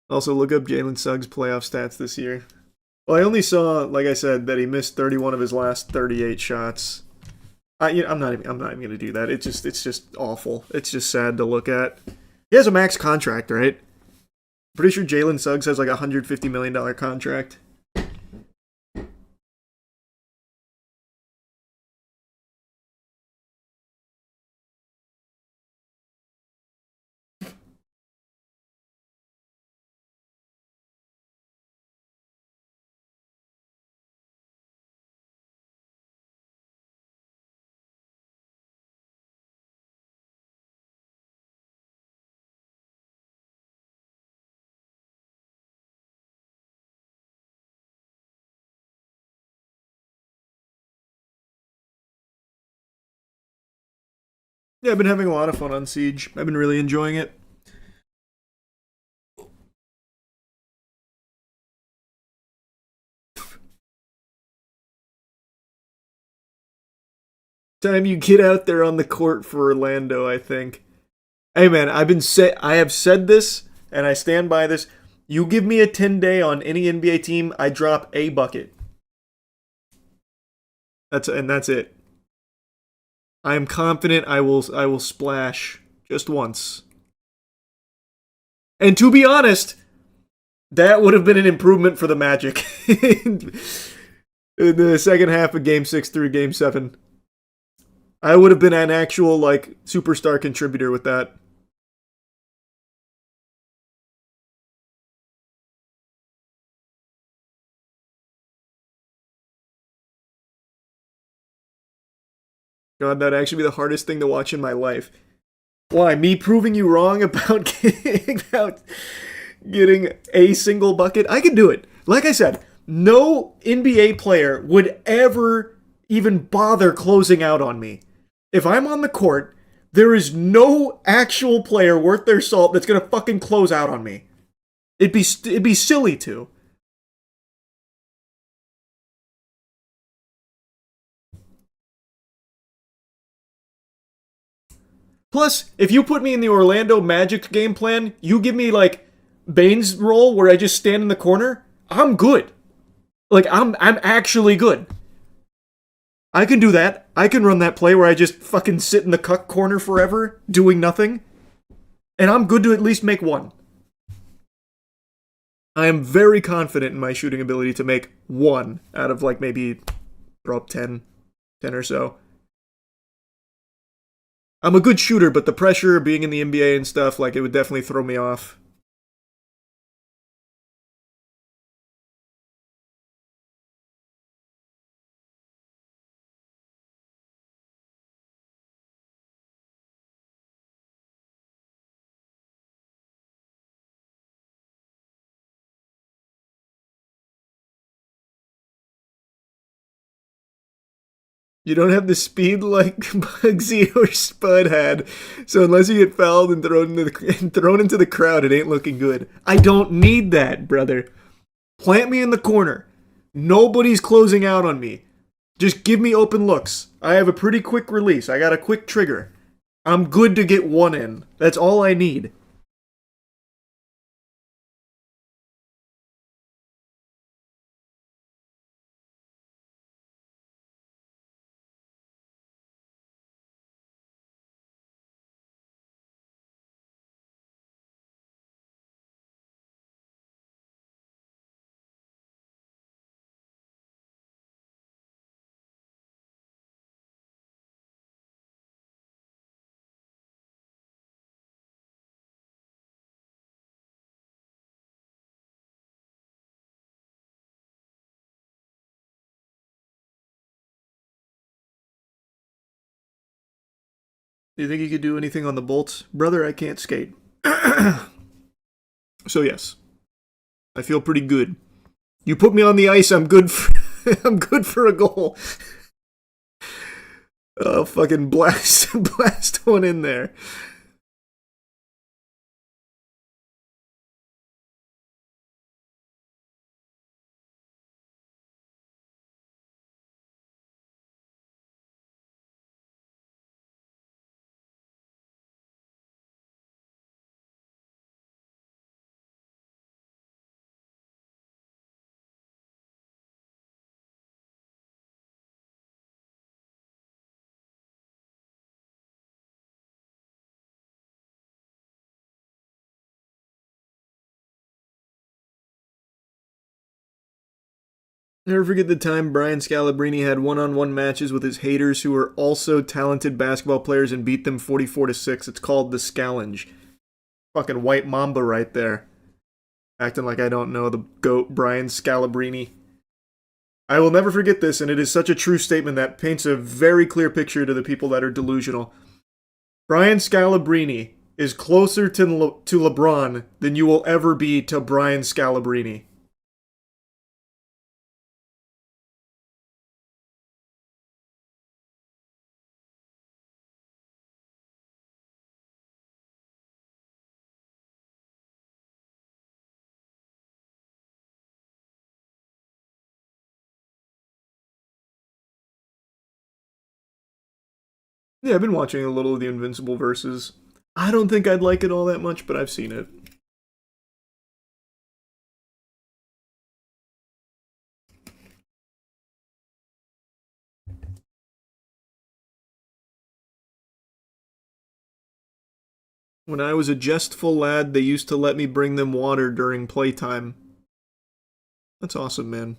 Also, look up Jalen Suggs' playoff stats this year. Well, I only saw, like I said, that he missed 31 of his last 38 shots. I'm not even gonna do that. It's just awful. It's just sad to look at. He has a max contract, right? Pretty sure Jalen Suggs has like a $150 million contract. Yeah, I've been having a lot of fun on Siege. I've been really enjoying it. Time you get out there on the court for Orlando, I think. Hey man, I have said this and I stand by this. You give me a 10-day on any NBA team, I drop a bucket. That's it. I am confident I will splash just once. And to be honest, that would have been an improvement for the Magic. In the second half of Game 6 through Game 7. I would have been an actual like superstar contributor with that. God, that'd actually be the hardest thing to watch in my life. Why? Me proving you wrong about about getting a single bucket? I can do it. Like I said, no NBA player would ever even bother closing out on me. If I'm on the court, there is no actual player worth their salt that's gonna fucking close out on me. It'd be silly to. Plus, if you put me in the Orlando Magic game plan, you give me like Bane's role where I just stand in the corner, I'm good. Like I'm actually good. I can do that. I can run that play where I just fucking sit in the cuck corner forever, doing nothing. And I'm good to at least make one. I am very confident in my shooting ability to make one out of like maybe throw up 10 or so. I'm a good shooter, but the pressure being in the NBA and stuff, like it would definitely throw me off. You don't have the speed like Bugsy or Spud had, so unless you get fouled and thrown into the crowd, it ain't looking good. I don't need that, brother. Plant me in the corner. Nobody's closing out on me. Just give me open looks. I have a pretty quick release. I got a quick trigger. I'm good to get one in. That's all I need. Do you think you could do anything on the bolts? Brother, I can't skate. So yes, I feel pretty good. You put me on the ice, I'm good for I'm good for a goal. Oh, fucking blast blast one in there. Never forget the time Brian Scalabrine had one-on-one matches with his haters who were also talented basketball players and beat them 44-6. It's called the Scallenge. Fucking white mamba right there. Acting like I don't know the GOAT Brian Scalabrine. I will never forget this, and it is such a true statement that paints a very clear picture to the people that are delusional. Brian Scalabrine is closer to LeBron than you will ever be to Brian Scalabrine. Yeah, I've been watching a little of the Invincible verses. I don't think I'd like it all that much, but I've seen it. When I was a jestful lad, they used to let me bring them water during playtime. That's awesome, man.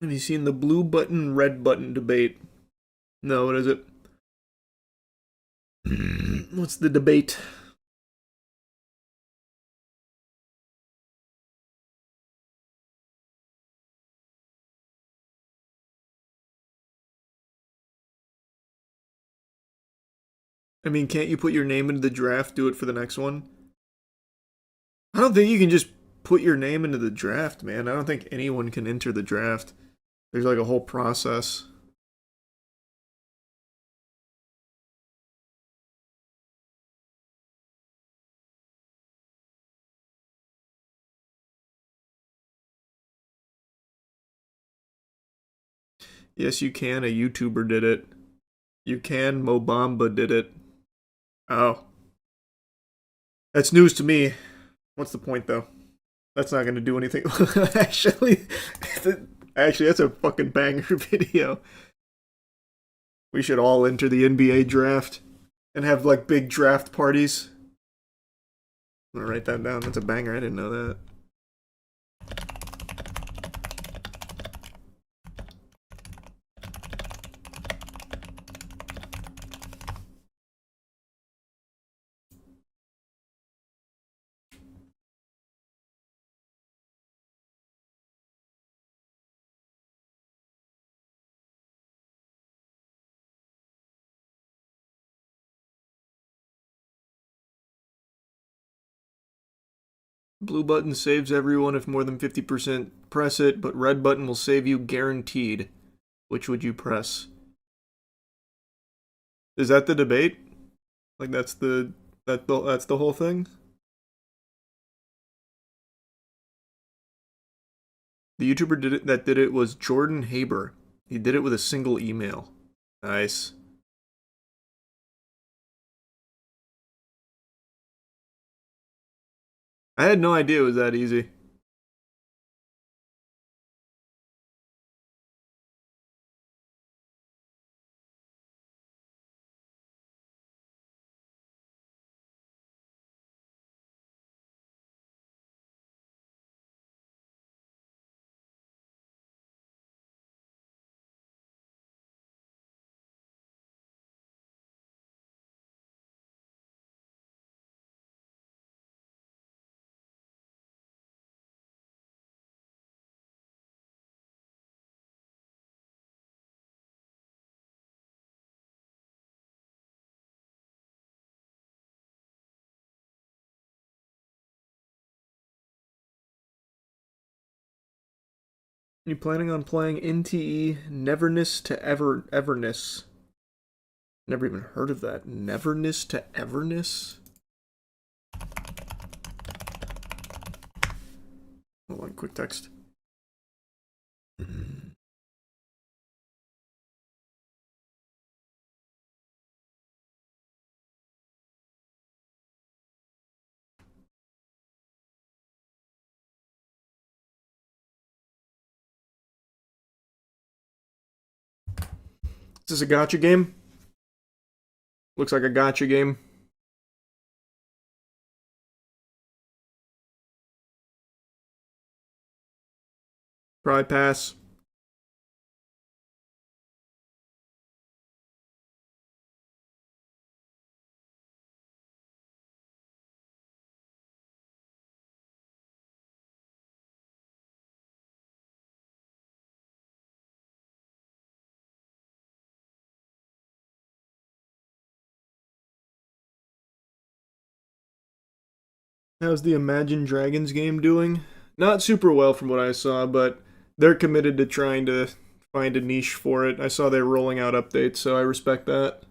Have you seen the blue button, red button debate? No, what is it? What's the debate? I mean, can't you put your name into the draft, do it for the next one? I don't think you can just put your name into the draft, man. I don't think anyone can enter the draft. There's like a whole process. Yes, you can. A YouTuber did it. You can. Mobamba did it. Oh. That's news to me. What's the point, though? That's not going to do anything. Actually, that's a fucking banger video. We should all enter the NBA draft and have, like, big draft parties. I'm gonna write that down. That's a banger. I didn't know that. Blue button saves everyone if more than 50% press it, but red button will save you guaranteed. Which would you press? Is that the debate? Like that's the whole thing? The YouTuber that did it was Jordan Haber. He did it with a single email. Nice. I had no idea it was that easy. You planning on playing NTE Neverness to Everness? Never even heard of that. Neverness to Everness? Hold on, quick text. Is this a gacha game? Looks like a gacha game. Probably pass. How's the Imagine Dragons game doing? Not super well from what I saw, but they're committed to trying to find a niche for it. I saw they're rolling out updates, so I respect that.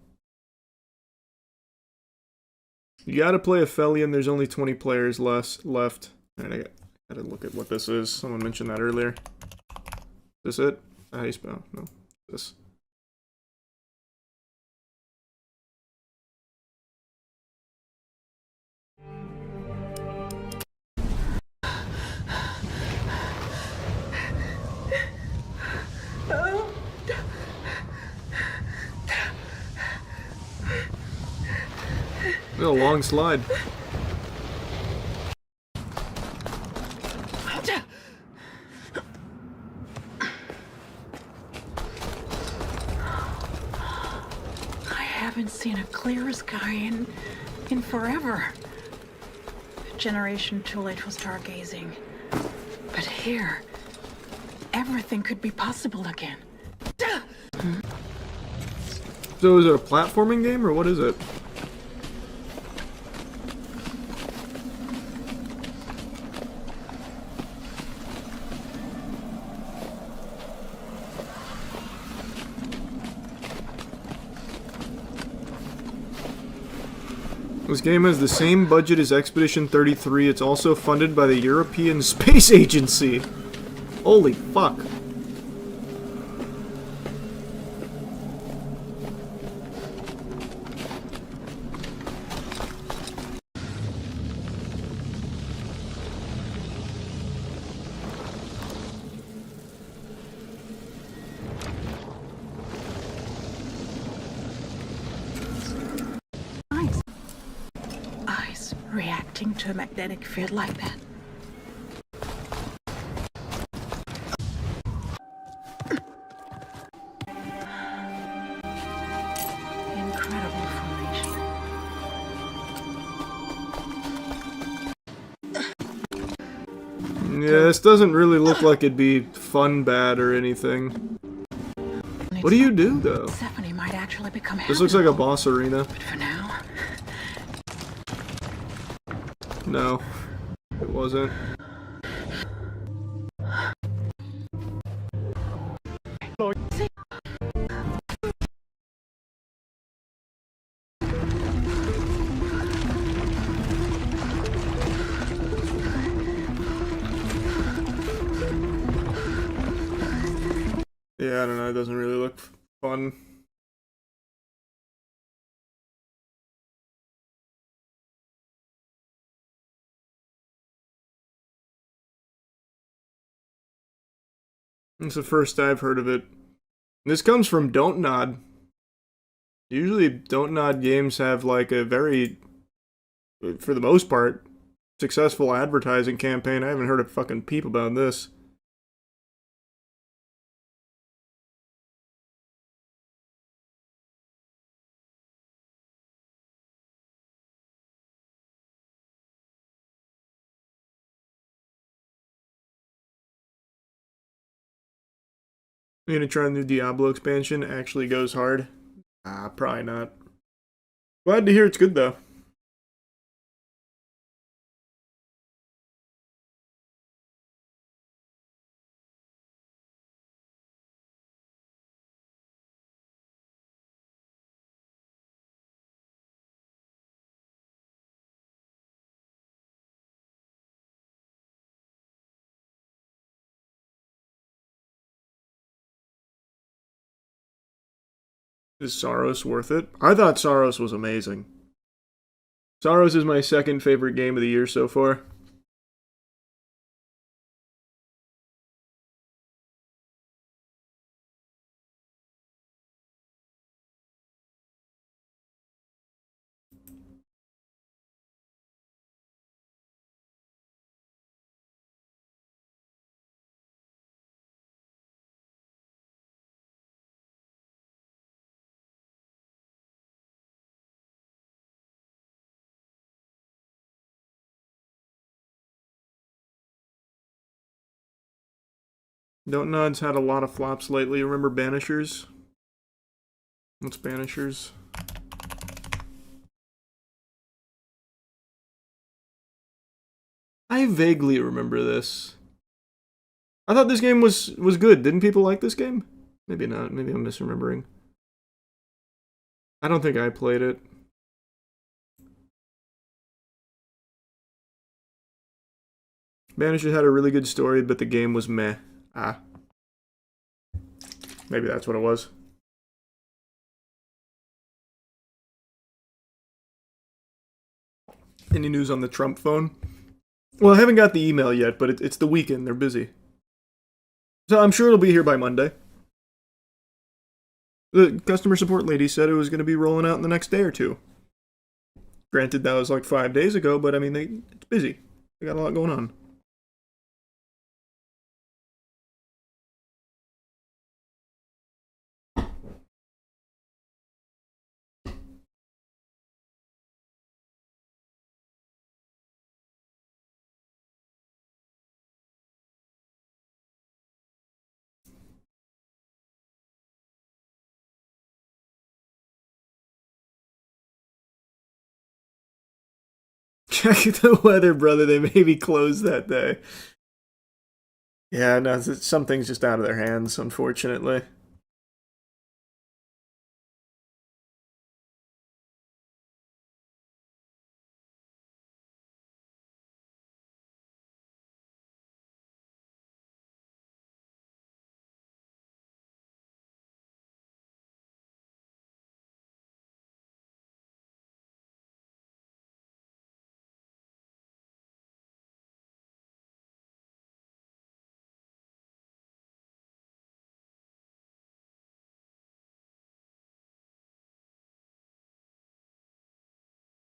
You gotta play Aphelion, there's only 20 players left. Alright, I gotta look at what this is. Someone mentioned that earlier. Is this it? How do you spell? No. This. A long slide. haven't seen a clear sky in forever. A generation too late for stargazing. But here, everything could be possible again. So is it a platforming game, or what is it? This game has the same budget as Expedition 33. It's also funded by the European Space Agency. Holy fuck. Eyes reacting to a magnetic field like that. Incredible formation. Yeah, this doesn't really look like it'd be fun bad or anything. What do you do, though? Stephanie might actually become This looks like a boss arena. But for now, No, it wasn't. Yeah, I don't know, it doesn't really look fun. It's the first I've heard of it. This comes from Don't Nod. Usually Don't Nod games have like a very, for the most part, successful advertising campaign. I haven't heard a fucking peep about this. You gonna try the new Diablo expansion? Actually goes hard? Probably not. Glad to hear it's good though. Is Saros worth it? I thought Saros was amazing. Saros is my second favorite game of the year so far. Don't Nod's had a lot of flops lately. Remember Banishers? What's Banishers? I vaguely remember this. I thought this game was good. Didn't people like this game? Maybe not. Maybe I'm misremembering. I don't think I played it. Banishers had a really good story, but the game was meh. Maybe that's what it was. Any news on the Trump phone? Well, I haven't got the email yet, but it's the weekend. They're busy. So I'm sure it'll be here by Monday. The customer support lady said it was going to be rolling out in the next day or two. Granted, that was like 5 days ago, but I mean, it's busy. They got a lot going on. Check the weather, brother. They may be closed that day. Yeah, no, something's just out of their hands, unfortunately.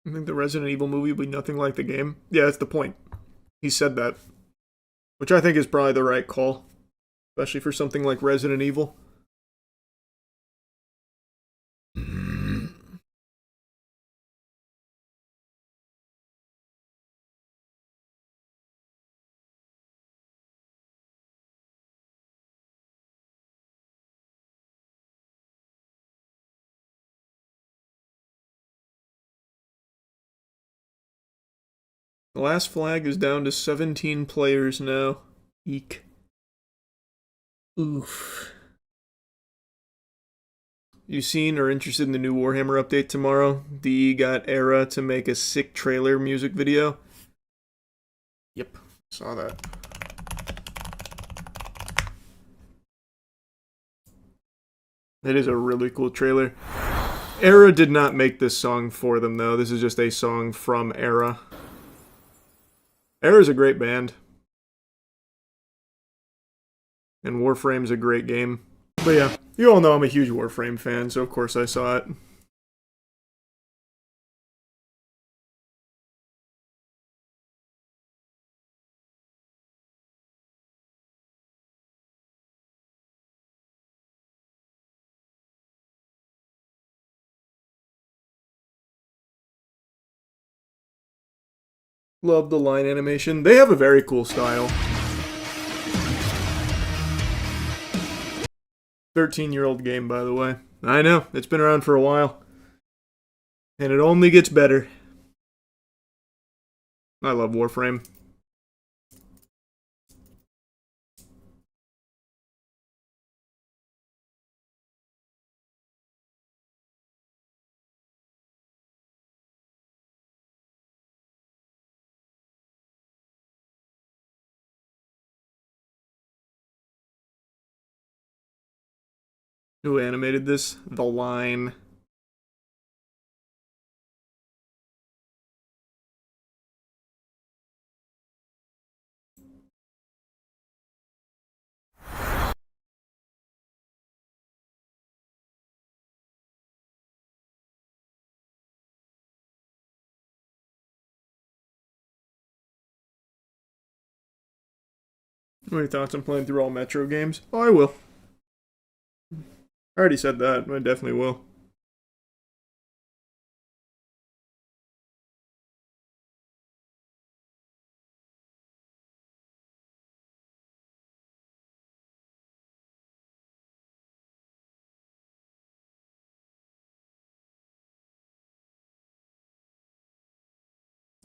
I think the Resident Evil movie will be nothing like the game. Yeah, that's the point. He said that. Which I think is probably the right call. Especially for something like Resident Evil. The last flag is down to 17 players now. Eek. Oof. You seen or interested in the new Warhammer update tomorrow? DE got Era to make a sick trailer music video. Yep, saw that. It is a really cool trailer. Era did not make this song for them, though. This is just a song from Era. Era's a great band. And Warframe's a great game. But yeah, you all know I'm a huge Warframe fan, so of course I saw it. Love the line animation. They have a very cool style. 13-year-old game, by the way. I know, it's been around for a while. And it only gets better. I love Warframe. Who animated this? The Line. What are your thoughts on playing through all Metro games? Oh, I will. I already said that. I definitely will.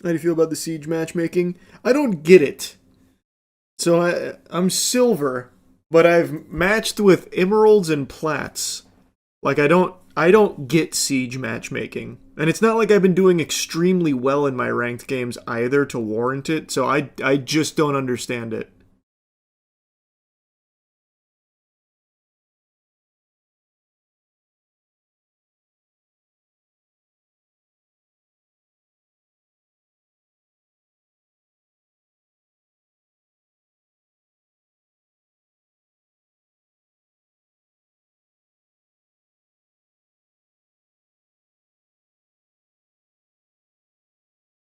How do you feel about the Siege matchmaking? I don't get it. So I'm silver, but I've matched with emeralds and plats. Like I don't get Siege matchmaking. And it's not like I've been doing extremely well in my ranked games either to warrant it, so I just don't understand it.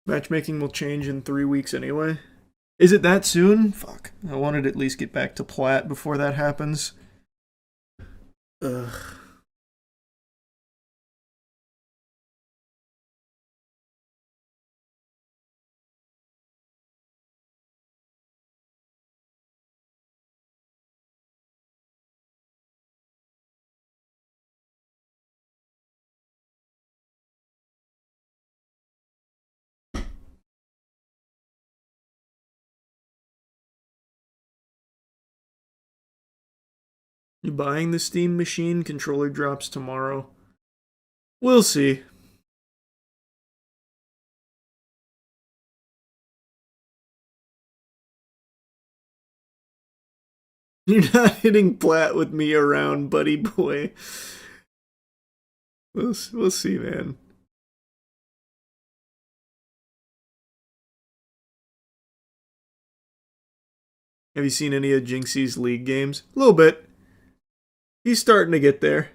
Matchmaking will change in 3 weeks anyway. Is it that soon? Fuck. I wanted to at least get back to plat before that happens. Ugh. You buying the Steam machine? Controller drops tomorrow. We'll see. You're not hitting plat with me around, buddy boy. We'll see, man. Have you seen any of Jinxie's League games? A little bit. He's starting to get there.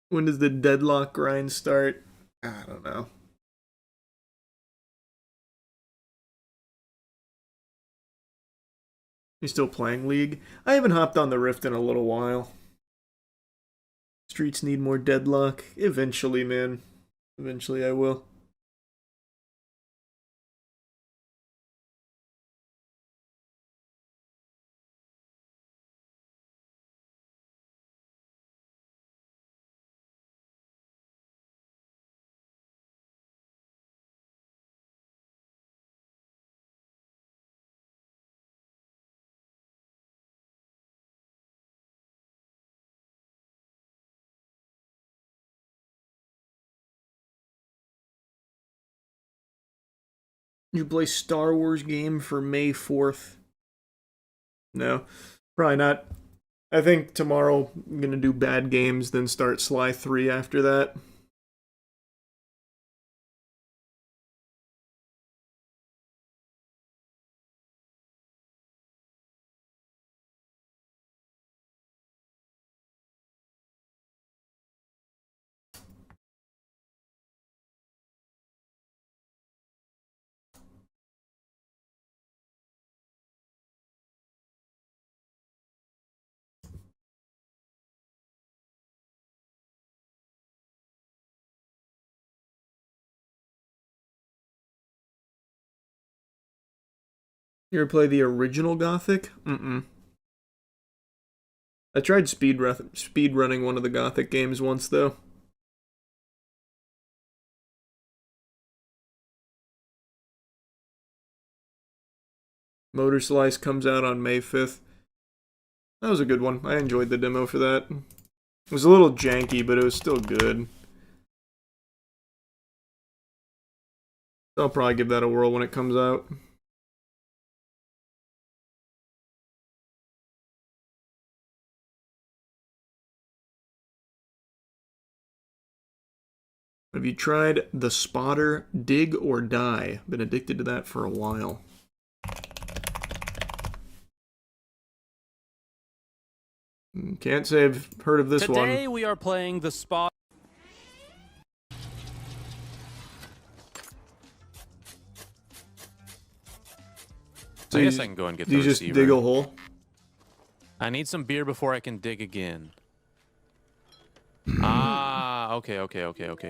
When does the deadlock grind start? I don't know. You still playing League? I haven't hopped on the Rift in a little while. Streets need more deadlock. Eventually, man. Eventually I will. You play Star Wars game for May 4th? No, probably not. I think tomorrow I'm gonna do bad games, then start Sly 3 after that. You ever play the original Gothic? Mm-mm. I tried speed running one of the Gothic games once, though. Motor Slice comes out on May 5th. That was a good one. I enjoyed the demo for that. It was a little janky, but it was still good. I'll probably give that a whirl when it comes out. Have you tried The Spotter Dig or Die? Been addicted to that for a while. Can't say I've heard of this one. Today we are playing The Spotter. So I guess I can go and get the receiver. You just dig a hole? I need some beer before I can dig again. Okay.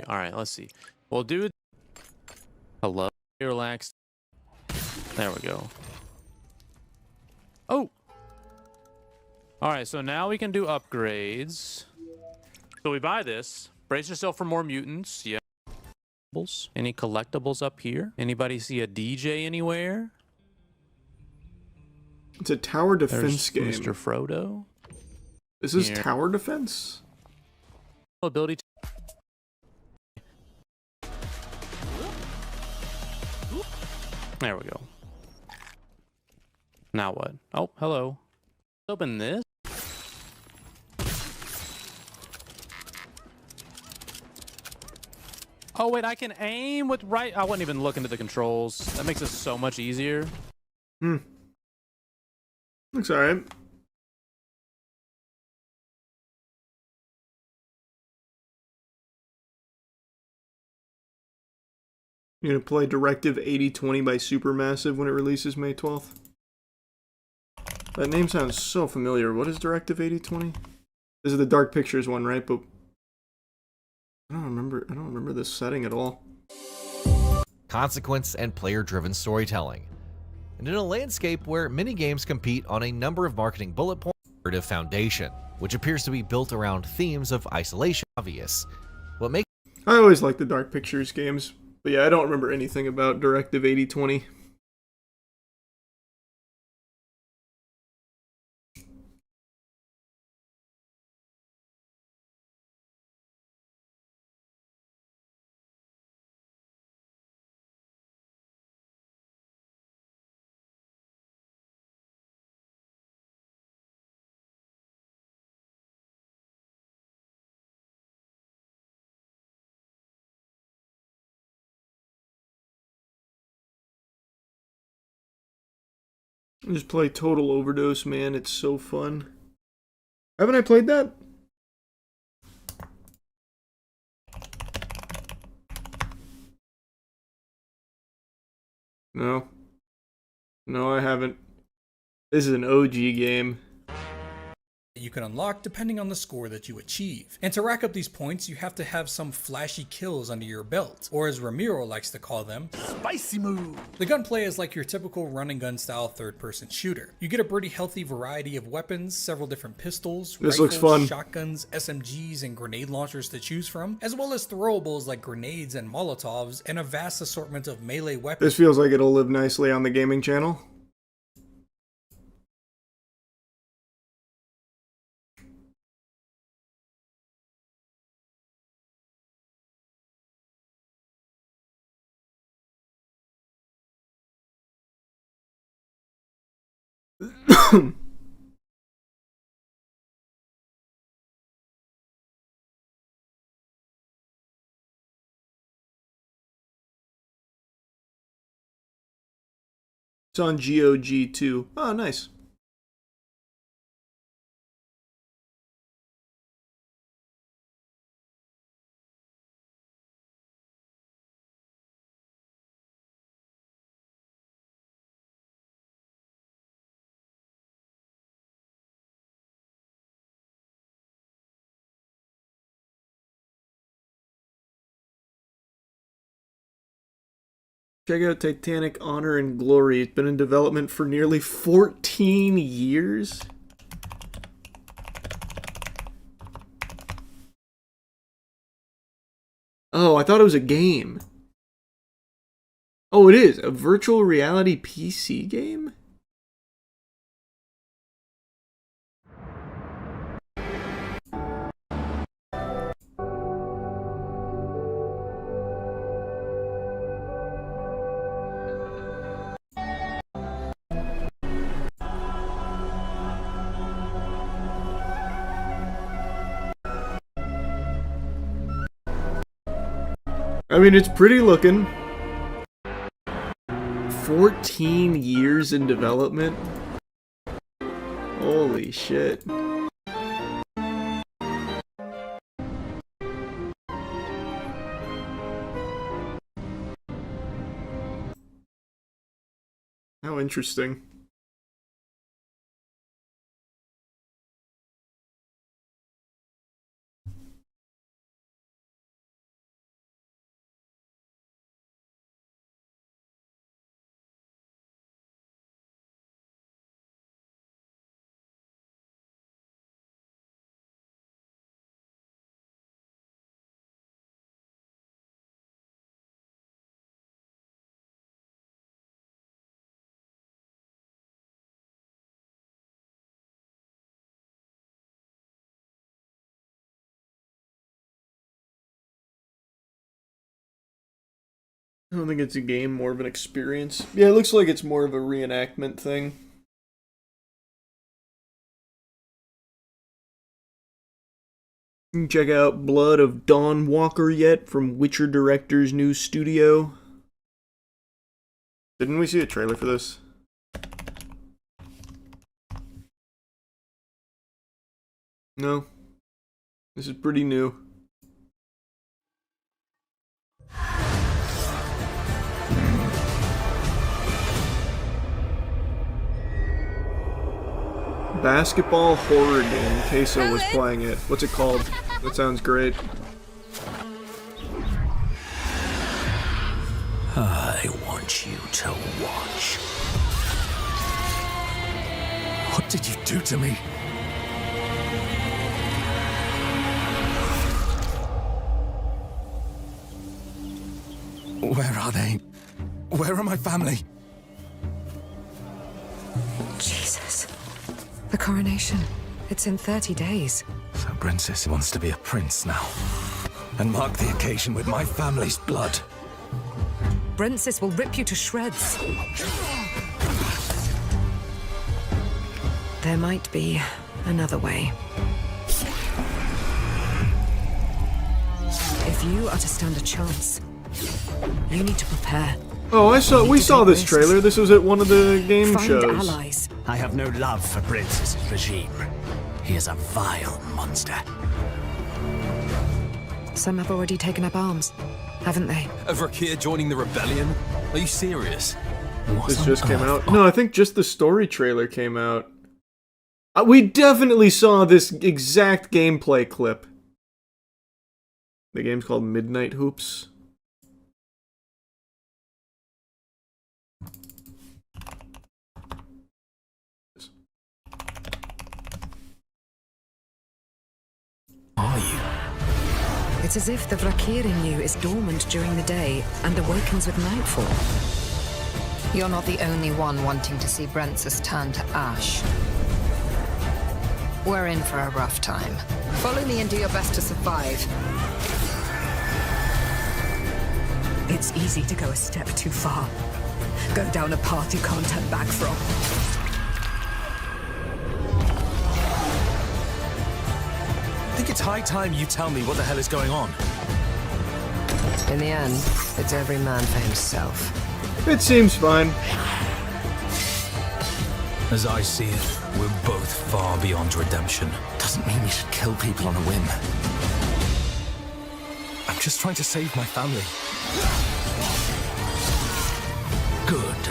All right, let's see. Well, dude. Hello. Relax. There we go. Oh. All right, so now we can do upgrades. So we buy this. Brace yourself for more mutants. Yeah. Any collectibles up here? Anybody see a DJ anywhere? It's a tower defense game. Mr. Frodo. This is tower defense? Ability. There we go. Now what? Oh, hello. Let's open this. Oh wait, I can aim with right. I wasn't even looking at the controls. That makes it so much easier. Looks alright. You're gonna play Directive 8020 by Supermassive when it releases May 12th? That name sounds so familiar. What is Directive 8020? This is the Dark Pictures one, right? But I don't remember this setting at all. Consequence and player-driven storytelling. And in a landscape where many games compete on a number of marketing bullet points, narrative foundation. which appears to be built around themes of isolation. Obvious. What makes I always like the Dark Pictures games, but yeah, I don't remember anything about Directive 8020. Just play Total Overdose, man. It's so fun. Haven't I played that? No. No, I haven't. This is an OG game. You can unlock depending on the score that you achieve. And to rack up these points, you have to have some flashy kills under your belt, or as Ramiro likes to call them, spicy move. The gunplay is like your typical run and gun style third-person shooter. You get a pretty healthy variety of weapons, several different pistols, This rifles, looks fun. shotguns, SMGs, and grenade launchers to choose from, as well as throwables like grenades and molotovs, and a vast assortment of melee weapons. This feels like it'll live nicely on the gaming channel. It's on GOG too. Oh, nice. Check out Titanic Honor and Glory. It's been in development for nearly 14 years. Oh, I thought it was a game. Oh, it is. A virtual reality PC game? I mean, it's pretty looking. 14 years in development? Holy shit. How interesting. I don't think it's a game, more of an experience. Yeah, it looks like it's more of a reenactment thing. You can check out Blood of Dawn Walker yet from Witcher Director's new studio. Didn't we see a trailer for this? No. This is pretty new. Basketball horror game. Queso was playing it. What's it called? That sounds great. I want you to watch. What did you do to me? Where are they? Where are my family? Jesus. The coronation. It's in 30 days. So Princess wants to be a prince now. And mark the occasion with my family's blood. Brentsis will rip you to shreds. There might be another way. If you are to stand a chance, you need to prepare. Oh, we saw this trailer. This was at one of the game Find shows. allies. I have no love for Princess's regime. He is a vile monster. Some have already taken up arms, haven't they? Vrakir joining the rebellion? Are you serious? This just came out. No, I think just the story trailer came out. We definitely saw this exact gameplay clip. The game's called Midnight Hoops. Are you? It's as if the Vrakir in you is dormant during the day and awakens with nightfall. You're not the only one wanting to see Brentsis turn to ash. We're in for a rough time. Follow me and do your best to survive. It's easy to go a step too far. Go down a path you can't turn back from. I think it's high time you tell me what the hell is going on. In the end, it's every man for himself. It seems fine. As I see it, we're both far beyond redemption. Doesn't mean we should kill people on a whim. I'm just trying to save my family. Good.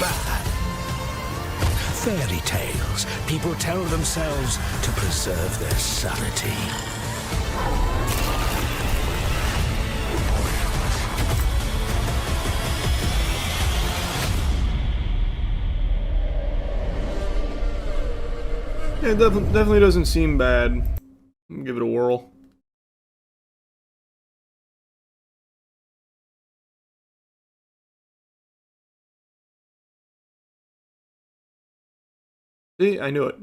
Bad. Fairy tales people tell themselves to preserve their sanity. Yeah, it definitely doesn't seem bad. Give it a whirl. See, I knew it.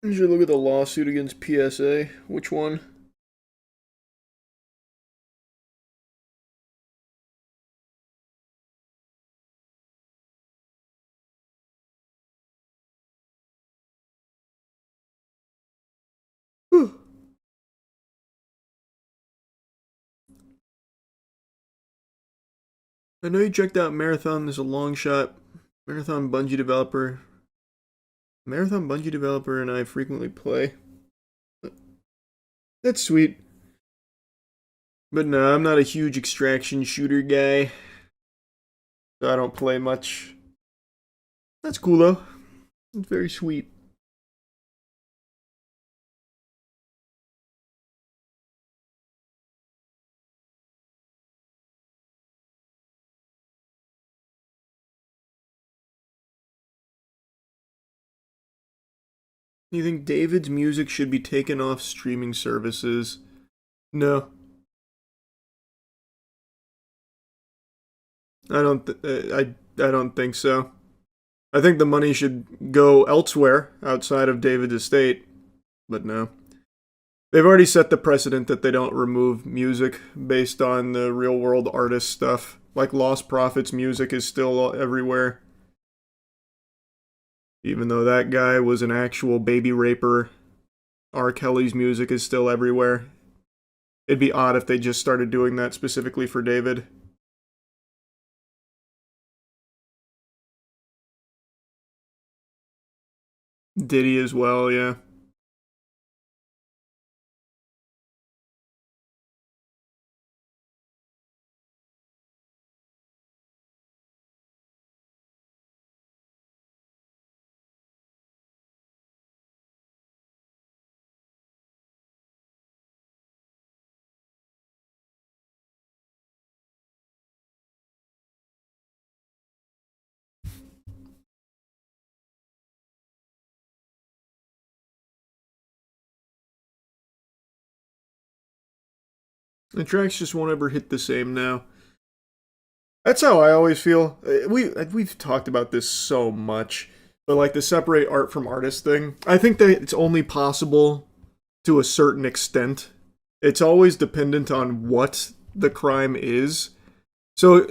You should look at the lawsuit against PSA. Which one? Whew. I know you checked out Marathon. There's a long shot. Marathon Bungie developer. Marathon Bungie developer and I frequently play. That's sweet. But no, I'm not a huge extraction shooter guy. So I don't play much. That's cool though. It's very sweet. You think David's music should be taken off streaming services? No. I don't think so. I think the money should go elsewhere outside of David's estate, but no. They've already set the precedent that they don't remove music based on the real world artist stuff. Like Lost Prophets music is still everywhere. Even though that guy was an actual baby raper, R. Kelly's music is still everywhere. It'd be odd if they just started doing that specifically for David. Diddy as well, yeah. The tracks just won't ever hit the same now. That's how I always feel. We've talked about this so much, but like the separate art from artist thing, I think that it's only possible to a certain extent. It's always dependent on what the crime is. So,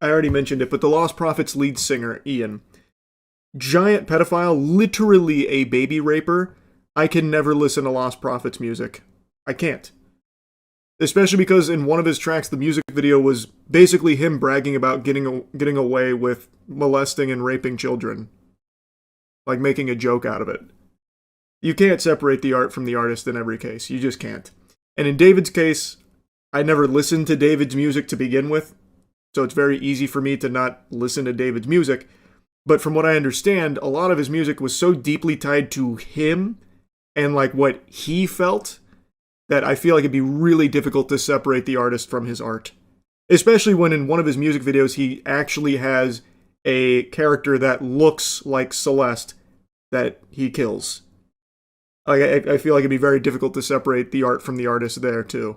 I already mentioned it, but the Lost Prophets lead singer, Ian, giant pedophile, literally a baby raper. I can never listen to Lost Prophets music. I can't. Especially because in one of his tracks, the music video was basically him bragging about getting away with molesting and raping children. Like making a joke out of it. You can't separate the art from the artist in every case. You just can't. And in David's case, I never listened to David's music to begin with. So it's very easy for me to not listen to David's music. But from what I understand, a lot of his music was so deeply tied to him and like what he felt that I feel like it'd be really difficult to separate the artist from his art. Especially when in one of his music videos, he actually has a character that looks like Celeste that he kills. Like, I feel like it'd be very difficult to separate the art from the artist there, too.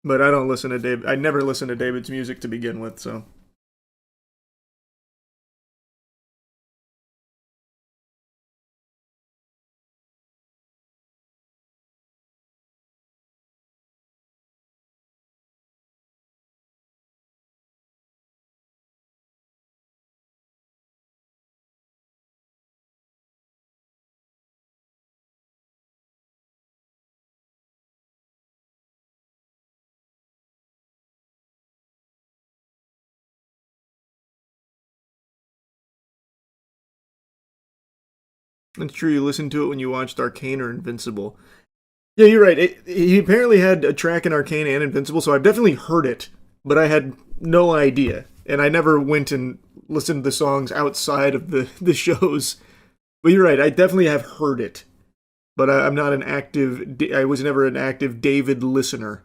But I don't listen to David. I never listen to David's music to begin with, so... It's true, you listened to it when you watched Arcane or Invincible. Yeah, you're right. He apparently had a track in Arcane and Invincible, so I've definitely heard it, but I had no idea. And I never went and listened to the songs outside of the shows. But you're right, I definitely have heard it. But I'm not an active... I was never an active David listener.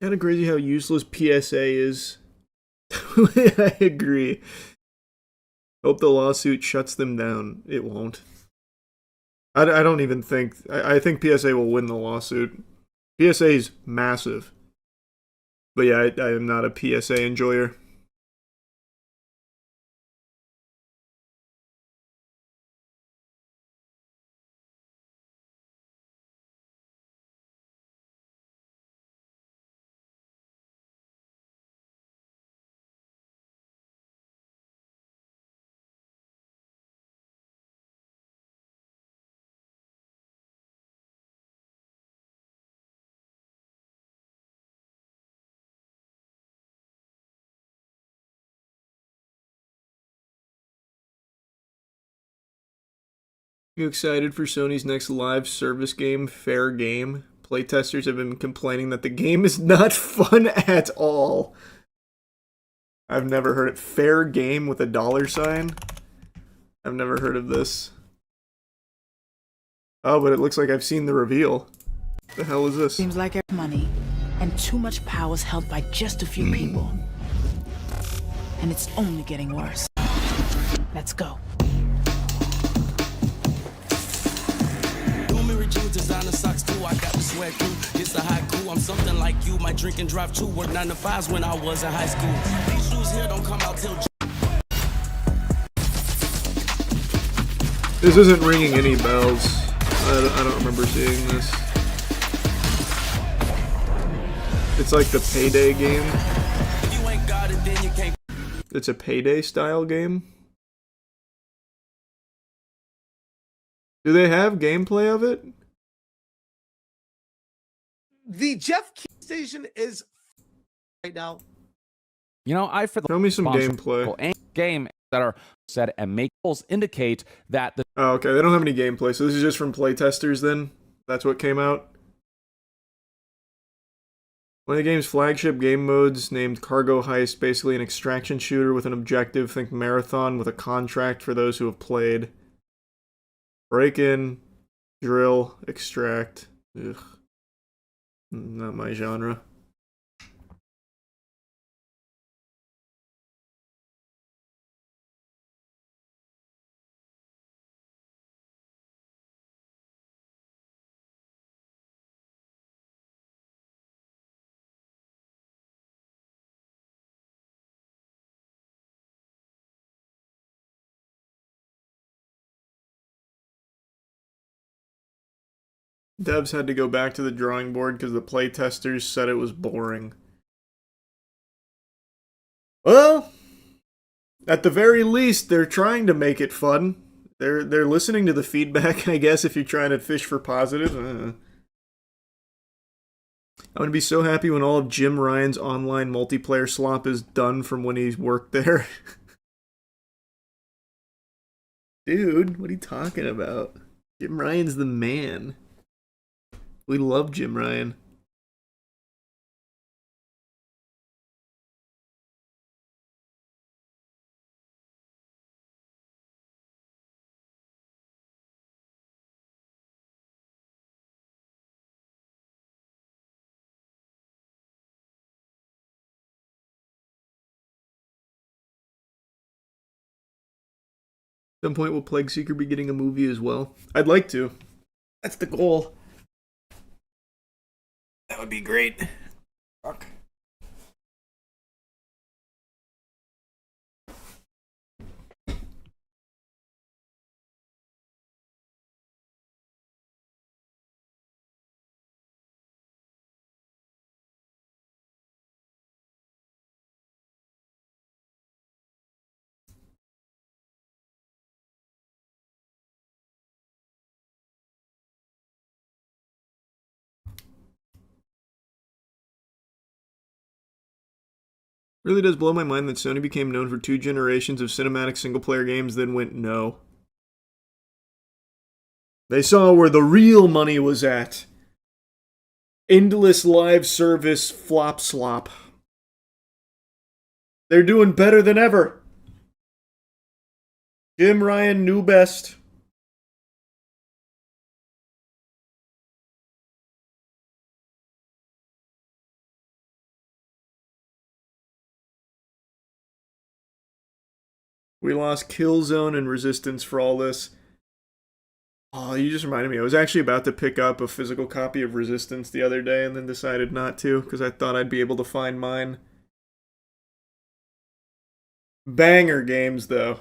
Kind of crazy how useless PSA is. I agree. Hope the lawsuit shuts them down. It won't. I don't even think... I think PSA will win the lawsuit. PSA is massive. But yeah, I am not a PSA enjoyer. You excited for Sony's next live service game, Fair Game? Playtesters have been complaining that the game is not fun at all. I've never heard it. Fair Game with a $sign? I've never heard of this. Oh, but it looks like I've seen the reveal. The hell is this? Seems like money and too much power is held by just a few people. And it's only getting worse. Let's go. Designer socks too, I got the sweat too. It's a haiku, I'm something like you. Might drink and drive too. Work 9 to 5s when I was in high school. These shoes here don't come out till... This isn't ringing any bells. I don't remember seeing this. It's like the Payday game. If you ain't got it, then you can't. It's a Payday style game. Do they have gameplay of it? The Jeff Key station is right now. You know, I for the Show me some gameplay. Game that are set and make polls indicate that the Oh, okay. They don't have any gameplay, so this is just from playtesters then? That's what came out? One of the game's flagship game modes, named Cargo Heist, basically an extraction shooter with an objective. Think Marathon with a contract for those who have played. Break in, drill, extract. Ugh. Not my genre. Devs had to go back to the drawing board because the playtesters said it was boring. Well, at the very least, they're trying to make it fun. They're listening to the feedback, I guess, if you're trying to fish for positive. I'm going to be so happy when all of Jim Ryan's online multiplayer slop is done from when he's worked there. Dude, what are you talking about? Jim Ryan's the man. We love Jim Ryan. At some point, will Plague Seeker be getting a movie as well? I'd like to. That's the goal. That would be great. Fuck. Really does blow my mind that Sony became known for 2 generations of cinematic single-player games, then went no. They saw where the real money was at. Endless live service flop slop. They're doing better than ever. Jim Ryan knew best. We lost Killzone and Resistance for all this. Oh, you just reminded me. I was actually about to pick up a physical copy of Resistance the other day and then decided not to because I thought I'd be able to find mine. Banger games, though.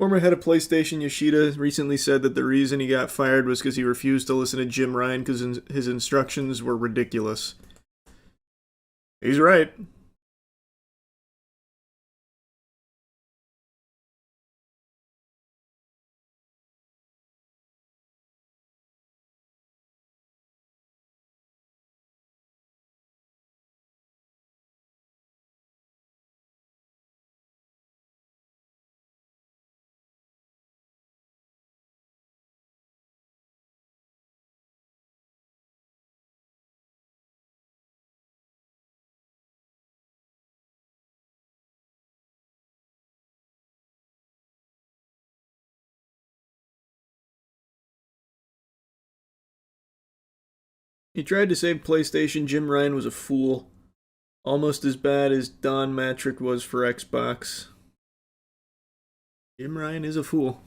Former head of PlayStation Yoshida recently said that the reason he got fired was because he refused to listen to Jim Ryan because his instructions were ridiculous. He's right. He tried to save PlayStation. Jim Ryan was a fool. Almost as bad as Don Matrick was for Xbox. Jim Ryan is a fool.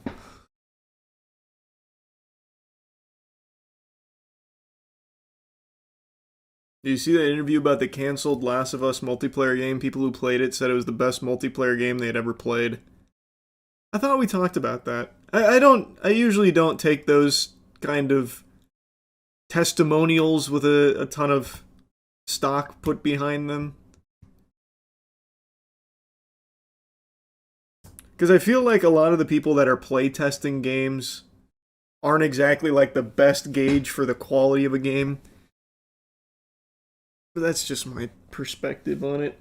Do you see that interview about the canceled Last of Us multiplayer game? People who played it said it was the best multiplayer game they had ever played. I thought we talked about that. I usually don't take those kind of testimonials with a ton of stock put behind them. Because I feel like a lot of the people that are playtesting games aren't exactly like the best gauge for the quality of a game. But that's just my perspective on it.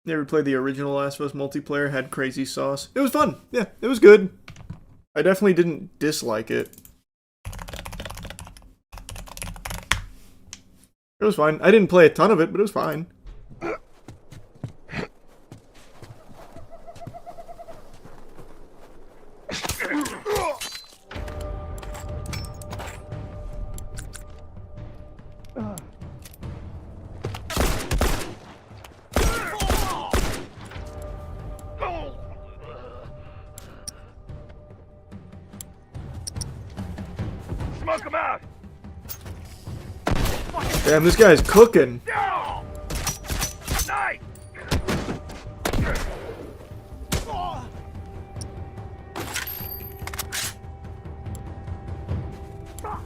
You ever played the original Last of Us multiplayer? Had crazy sauce. It was fun. Yeah, it was good. I definitely didn't dislike it. It was fine. I didn't play a ton of it, but it was fine. Smoke him out! Damn, this guy's cooking. Nice!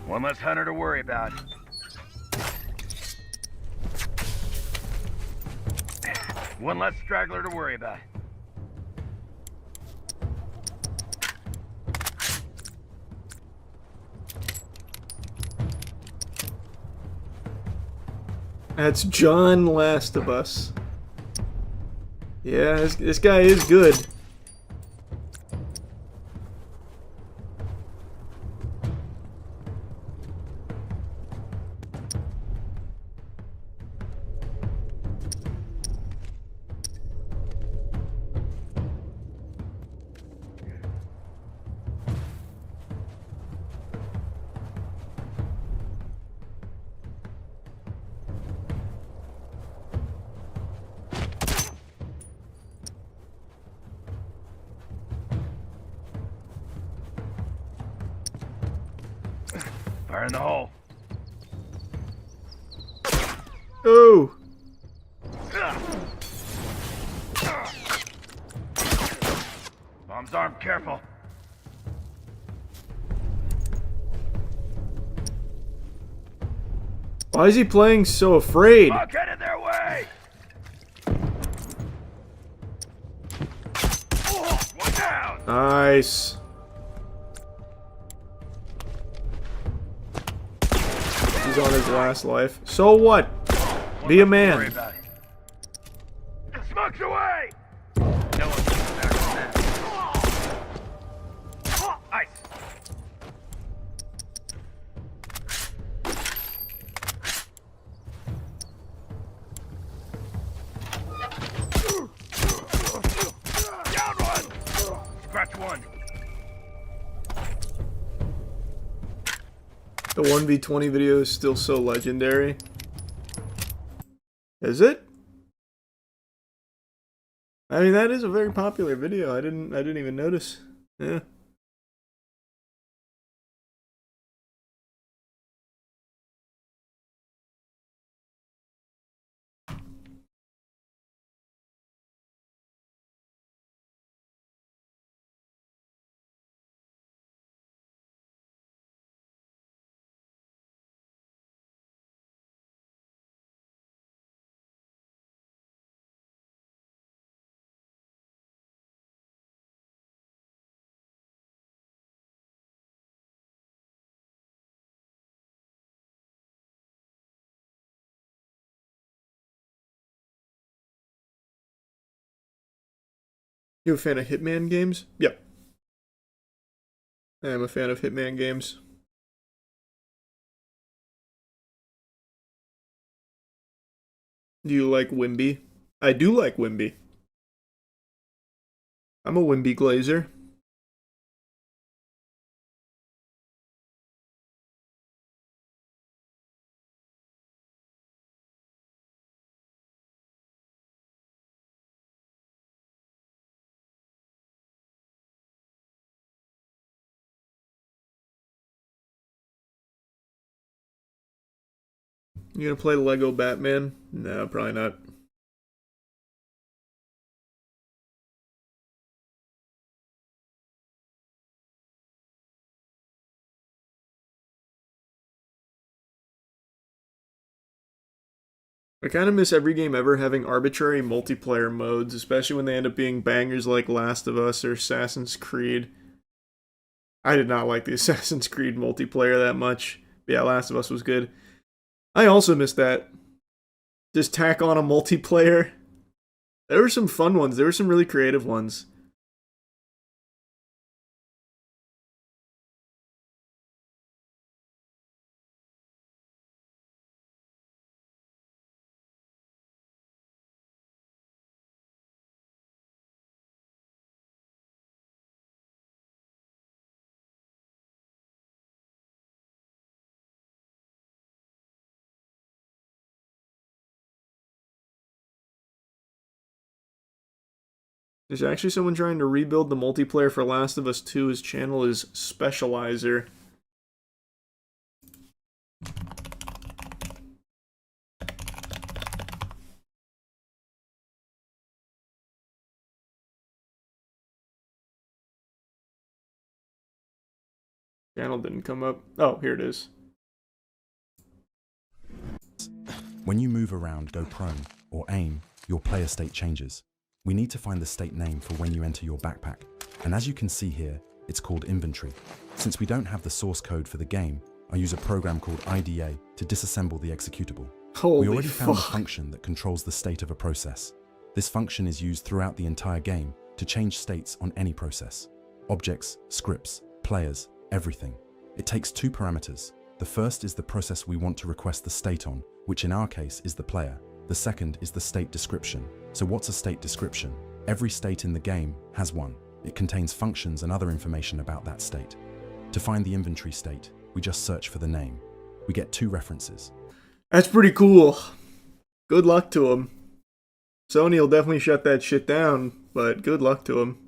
One less hunter to worry about. One less straggler to worry about. That's John Last of Us. Yeah, this guy is good. Fire in the hole. Oh! Bomb's armed, careful. Why is he playing so afraid? Fuck, headed their way! One down! Nice. He's on his last life. So what? Be a man. Smokes away! No one's back from that. Ice! Down one! Scratch one. The 1v20 video is still so legendary. Is it? I mean, that is a very popular video. I didn't even notice. Yeah. You a fan of Hitman games? Yep. I am a fan of Hitman games. Do you like Wimby? I do like Wimby. I'm a Wimby glazer. You gonna play Lego Batman? No, probably not. I kind of miss every game ever having arbitrary multiplayer modes, especially when they end up being bangers like Last of Us or Assassin's Creed. I did not like the Assassin's Creed multiplayer that much. But yeah, Last of Us was good. I also miss that. Just tack on a multiplayer. There were some fun ones. There were some really creative ones. There's actually someone trying to rebuild the multiplayer for Last of Us 2. His channel is Specializer. Channel didn't come up. Oh, here it is. When you move around, go prone, or aim, your player state changes. We need to find the state name for when you enter your backpack. And as you can see here, it's called inventory. Since we don't have the source code for the game, I use a program called IDA to disassemble the executable. Holy we already found fuck. a function that controls the state of a process. This function is used throughout the entire game to change states on any process. Objects, scripts, players, everything. It takes two parameters. The first is the process we want to request the state on, which in our case is the player. The second is the state description. So what's a state description? Every state in the game has one. It contains functions and other information about that state. To find the inventory state, we just search for the name. We get two references. That's pretty cool. Good luck to him. Sony will definitely shut that shit down, but good luck to him.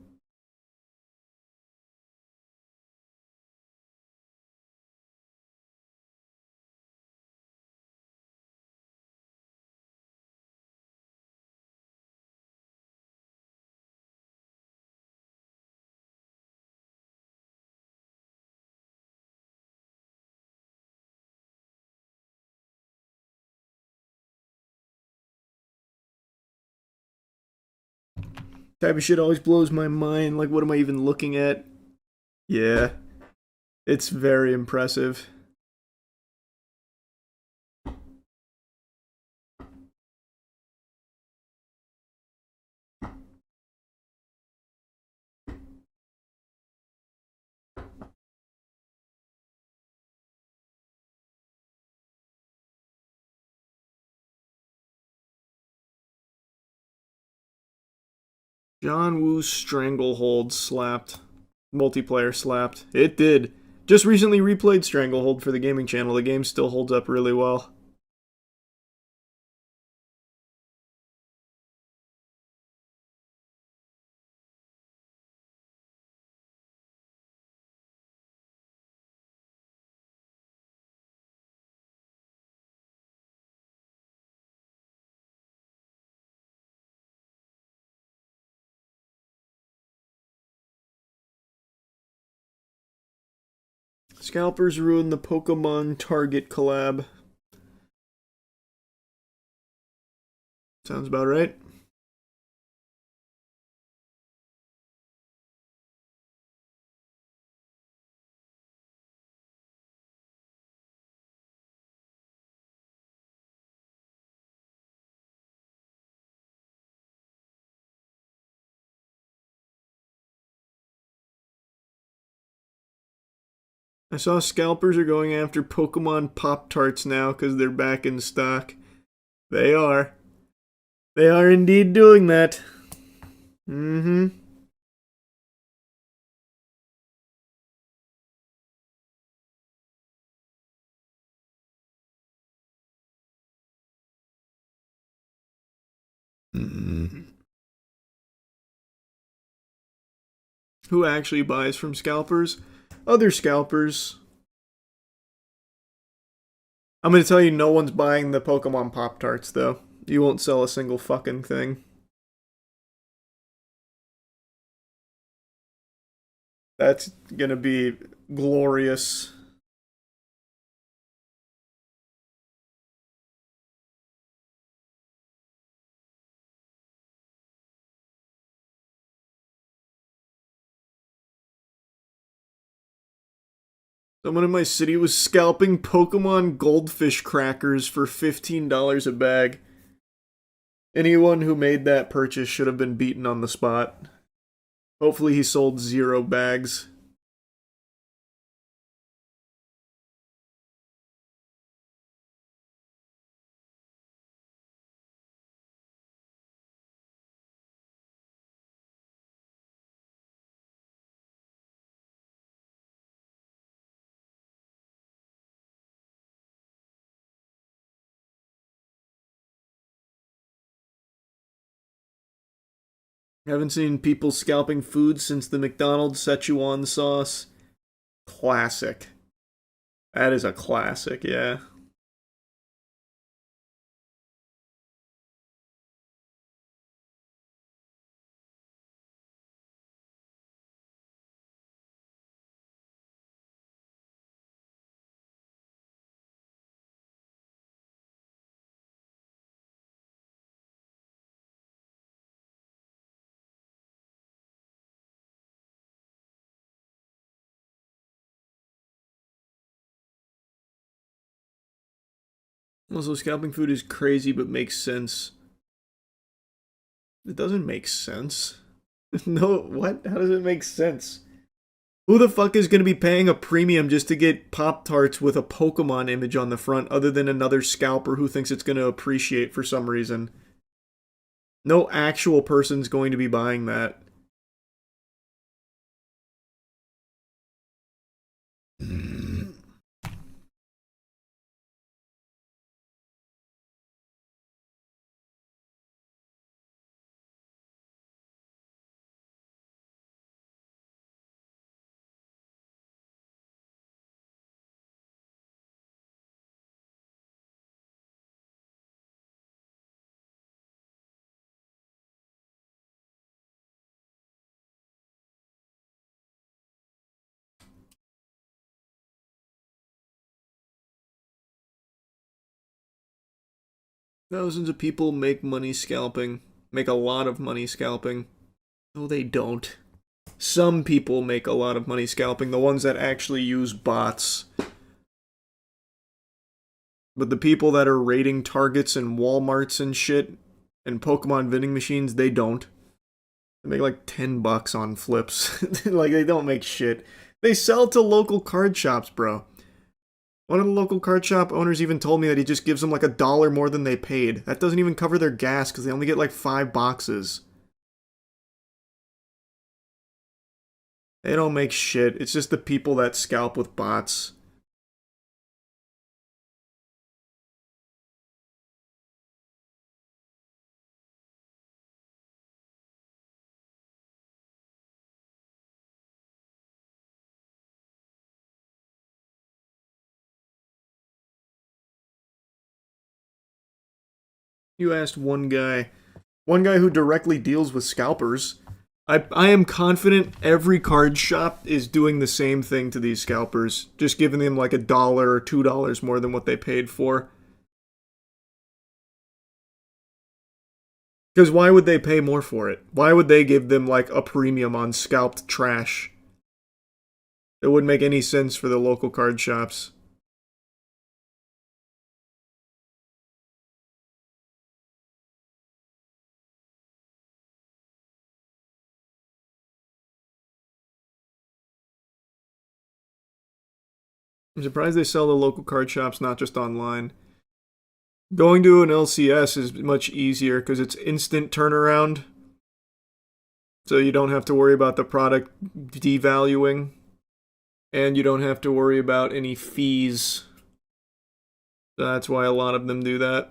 Type of shit always blows my mind. Like, what am I even looking at? Yeah. It's very impressive. John Woo's Stranglehold slapped. Multiplayer slapped. It did. Just recently replayed Stranglehold for the gaming channel. The game still holds up really well. Scalpers ruined the Pokemon Target collab. Sounds about right. I saw scalpers are going after Pokemon Pop-Tarts now because they're back in stock. They are. They are indeed doing that. Mm-hmm. Who actually buys from scalpers? Other scalpers. I'm gonna tell you, no one's buying the Pokemon Pop-Tarts, though. You won't sell a single fucking thing. That's gonna be glorious. Someone in my city was scalping Pokemon goldfish crackers for $15 a bag. Anyone who made that purchase should have been beaten on the spot. Hopefully he sold 0 bags. Haven't seen people scalping food since the McDonald's Szechuan sauce. Classic. That is a classic, yeah. Also, scalping food is crazy but makes sense. It doesn't make sense. No, what? How does it make sense? Who the fuck is going to be paying a premium just to get Pop-Tarts with a Pokemon image on the front other than another scalper who thinks it's going to appreciate for some reason? No actual person's going to be buying that. Thousands of people make money scalping. Make a lot of money scalping. No, they don't. Some people make a lot of money scalping, the ones that actually use bots. But the people that are raiding Targets and Walmarts and shit, and Pokemon vending machines, they don't. They make like $10 on flips. Like, they don't make shit. They sell to local card shops, bro. One of the local card shop owners even told me that he just gives them like $1 more than they paid. That doesn't even cover their gas because they only get like 5 boxes. They don't make shit. It's just the people that scalp with bots. You asked one guy who directly deals with scalpers. I am confident every card shop is doing the same thing to these scalpers, just giving them like $1 or $2 more than what they paid for. Because why would they pay more for it? Why would they give them like a premium on scalped trash? It wouldn't make any sense for the local card shops. I'm surprised they sell to local card shops, not just online. Going to an LCS is much easier because it's instant turnaround. So you don't have to worry about the product devaluing. And you don't have to worry about any fees. So that's why a lot of them do that.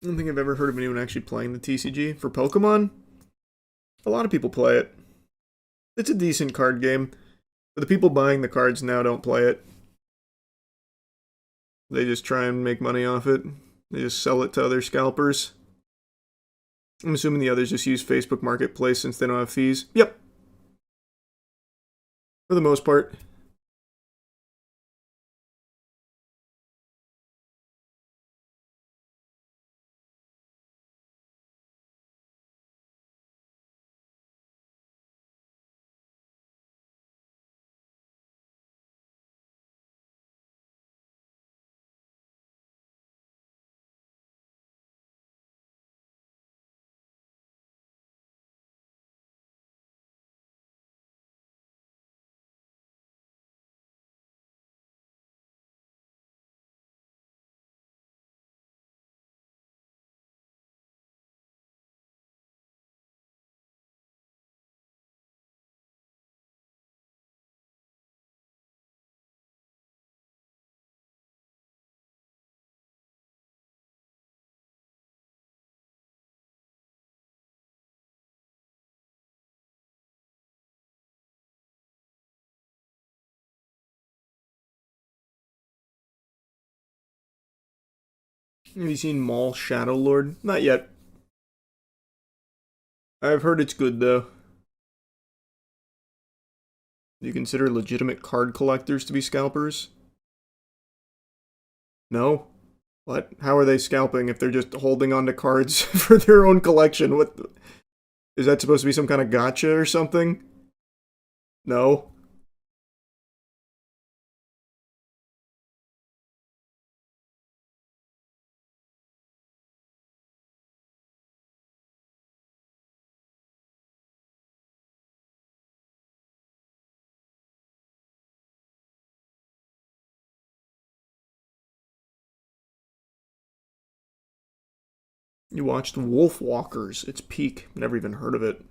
I don't think I've ever heard of anyone actually playing the TCG. For Pokemon, a lot of people play it. It's a decent card game, but the people buying the cards now don't play it. They just try and make money off it. They just sell it to other scalpers. I'm assuming the others just use Facebook Marketplace since they don't have fees. Yep. For the most part. Have you seen Mall Shadow Lord? Not yet. I've heard it's good, though. Do you consider legitimate card collectors to be scalpers? No? What? How are they scalping if they're just holding on to cards for their own collection? What? Is that supposed to be some kind of gotcha or something? No? You watched Wolf Walkers. It's peak. Never even heard of it.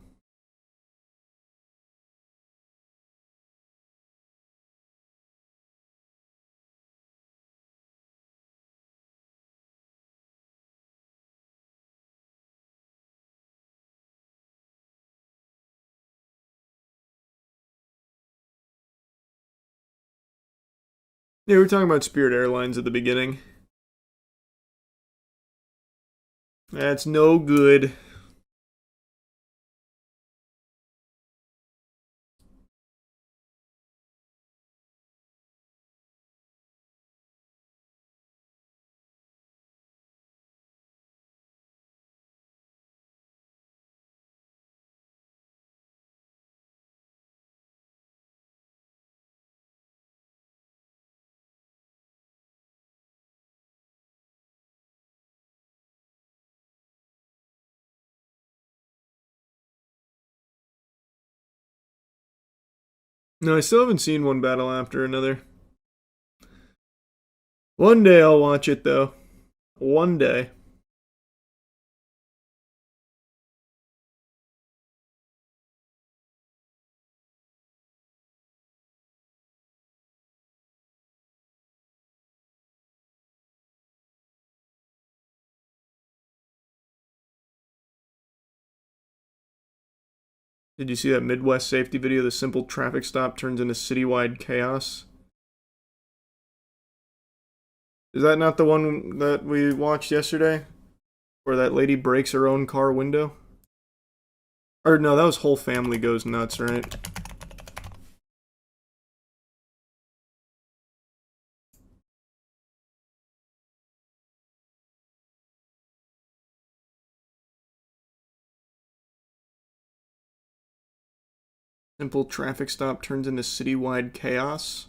Yeah, we were talking about Spirit Airlines at the beginning. That's no good. No, I still haven't seen one battle after another. One day I'll watch it, though. One day. Did you see that Midwest safety video? The simple traffic stop turns into citywide chaos. Is that not the one that we watched yesterday? Where that lady breaks her own car window? Or no, that was Whole Family Goes Nuts, right? Simple traffic stop turns into citywide chaos.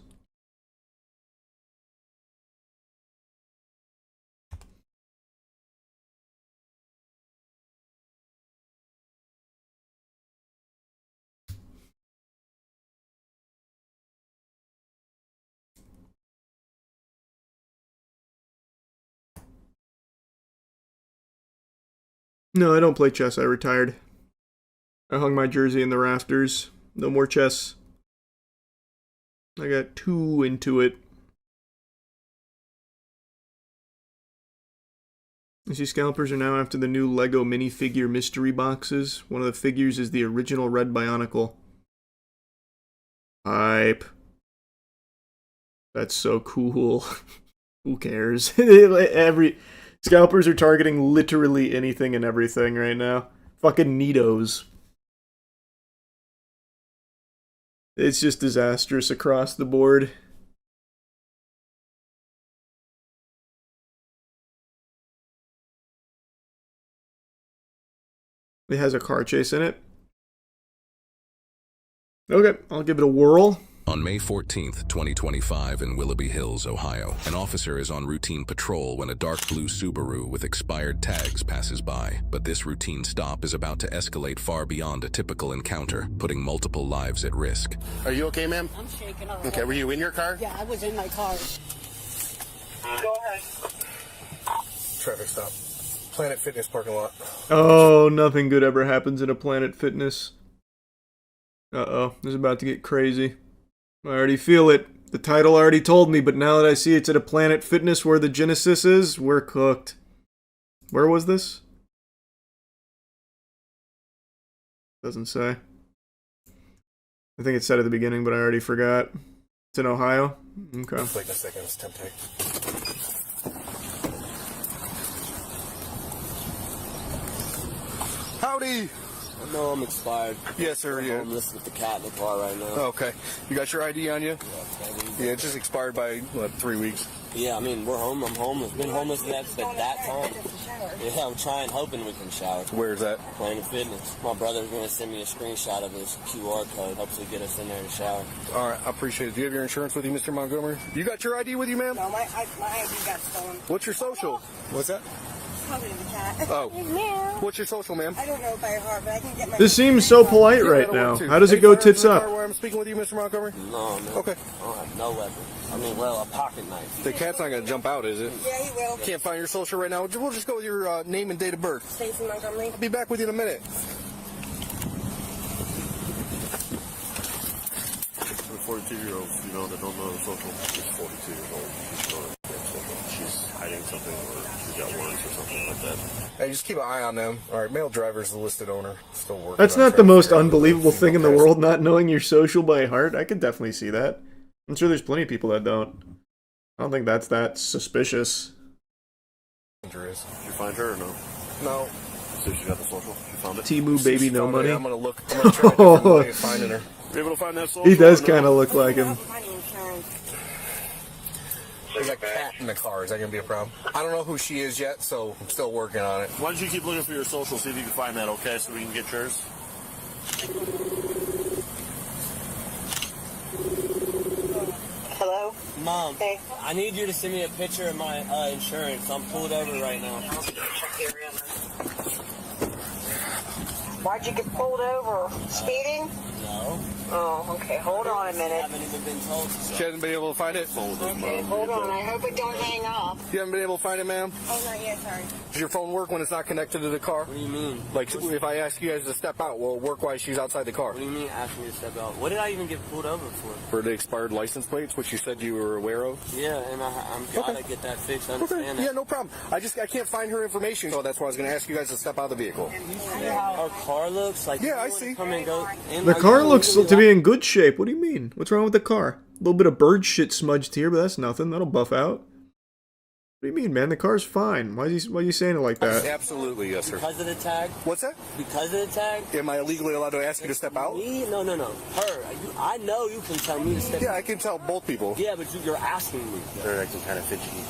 No, I don't play chess. I retired. I hung my jersey in the rafters. No more chess. I got too into it. You see, scalpers are now after the new Lego minifigure mystery boxes. One of the figures is the original Red Bionicle. Hype. That's so cool. Who cares? Scalpers are targeting literally anything and everything right now. Fucking neatos. It's just disastrous across the board. It has a car chase in it. Okay, I'll give it a whirl. On May 14th, 2025, in Willoughby Hills, Ohio, an officer is on routine patrol when a dark blue Subaru with expired tags passes by. But this routine stop is about to escalate far beyond a typical encounter, putting multiple lives at risk. Are you okay, ma'am? I'm shaking already. Okay, were you in your car? Yeah, I was in my car. Go ahead. Traffic stop. Planet Fitness parking lot. Oh, nothing good ever happens in a Planet Fitness. Uh-oh, this is about to get crazy. I already feel it. The title already told me, but now that I see it's at a Planet Fitness where the Genesis is, we're cooked. Where was this? Doesn't say. I think it said at the beginning, but I already forgot. It's in Ohio? Okay. Wait a second, it's tempting. Howdy! I know I'm expired. Yes, sir. Yeah. I'm listening with the cat in the car right now. Okay. You got your ID on you? Yeah, Yeah, it just expired by, what, 3 weeks? Yeah, I mean, we're home. I'm homeless. Been homeless at that time. Yeah, I'm trying, hoping we can shower. Where's that? Planet Fitness. My brother's going to send me a screenshot of his QR code. Hopefully get us in there to shower. All right, I appreciate it. Do you have your insurance with you, Mr. Montgomery? You got your ID with you, ma'am? No, my ID got stolen. What's your social? What's that? Probably the cat. Oh. What's your social, ma'am? I don't know by heart, but I can get my... This seems so polite right now. How does it go tits up? Where I'm speaking with you, Mr. Montgomery? No, man. Okay. I don't have no weapon. I mean, well, a pocket knife. The cat's not going to jump out, is it? Yeah, he will. Can't find your social right now. We'll just go with your name and date of birth. Stacy Montgomery. I'll be back with you in a minute. 42-year-olds, you know, that don't know the social. She's 42 years old. She's not She's hiding something, or she's got words or something like that. Hey, just keep an eye on them. All right, male driver's the listed owner. Still working. That's not the most unbelievable thing in the world, not knowing your social by heart. I could definitely see that. I'm sure there's plenty of people that don't. I don't think that's that suspicious. Did you find her or no? No. So she got the social? She found it? Timu baby no money. I'm going to look. I'm going to try a different way of finding her. You able to find that social? He does kind of look like him. There's a cat in the car. Is that going to be a problem? I don't know who she is yet, so I'm still working on it. Why don't you keep looking for your social, see if you can find that, okay? So we can get yours. Hello? Mom, hey. I need you to send me a picture of my insurance. I'm pulled over right now. Why'd you get pulled over? Speeding? No. Oh, okay. Hold on a minute. I haven't even been told. She hasn't been able to find it? Okay, hold on. I hope it don't hang up. You haven't been able to find it, ma'am? Oh, not yet, sorry. Does your phone work when it's not connected to the car? What do you mean? Like, if I ask you guys to step out, will it work while she's outside the car? What do you mean ask me to step out? What did I even get pulled over for? For the expired license plates, which you said you were aware of? Yeah, and I'm gotta get that fixed. I understand that. Yeah, no problem. I can't find her information, so that's why I was going to ask you guys to step out of the vehicle. You see how our car looks? Like, yeah, I see. Come and go. The car looks to be in good shape. What do you mean? What's wrong with the car? A little bit of bird shit smudged here, but that's nothing. That'll buff out. What do you mean, man? The car's fine. Why are you saying it like that? Absolutely, yes, sir. Because of the tag? What's that? Because of the tag? Am I illegally allowed to ask you to step out? Me? No. Her. I know you can tell me to step out. Yeah, I can tell both people. Yeah, but you're asking me. They're acting kind of fidgety.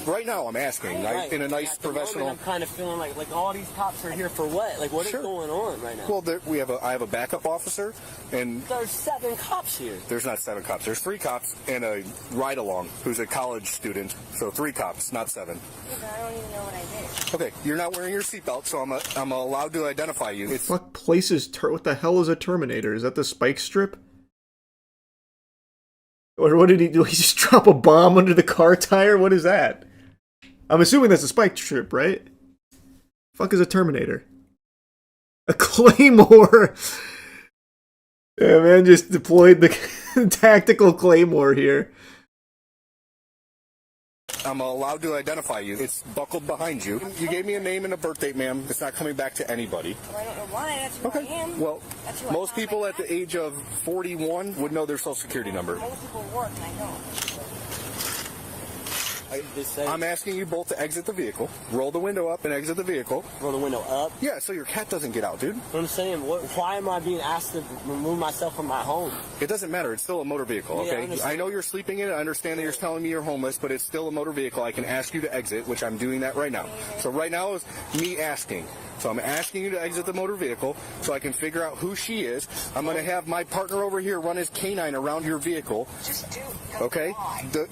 Right now, I'm asking, Right. in a nice, At the professional. moment, I'm kind of feeling like all these cops are here for what? Like, what is going on right now? Well, I have a backup officer, and there's 7 cops here. There's not 7 cops. There's 3 cops and a ride-along who's a college student. So 3 cops, not 7. Yeah, but I don't even know what I did. Okay, you're not wearing your seatbelt, so I'm allowed to identify you. Fuck places. What the hell is a Terminator? Is that the spike strip? Or what did he do? He just drop a bomb under the car tire? What is that? I'm assuming that's a spike strip, right? Fuck is a Terminator? A Claymore! Yeah, man, just deployed the tactical Claymore here. I'm allowed to identify you. It's buckled behind you. You gave me a name and a birth date, ma'am. It's not coming back to anybody. Well, I don't know why. That's who I am. Well, That's who I most am. people at the age of 41 would know their social security number. Most people work, and I don't. I'm asking you both to exit the vehicle. Roll the window up and exit the vehicle. Roll the window up? Yeah, so your cat doesn't get out, dude. I'm saying, why am I being asked to remove myself from my home? It doesn't matter. It's still a motor vehicle, Yeah, okay? I know you're sleeping in it. I understand that you're telling me you're homeless, but it's still a motor vehicle. I can ask you to exit, which I'm doing that right now. So right now is me asking. So I'm asking you to exit the motor vehicle so I can figure out who she is. I'm going to have my partner over here run his canine around your vehicle. Just do it. Okay?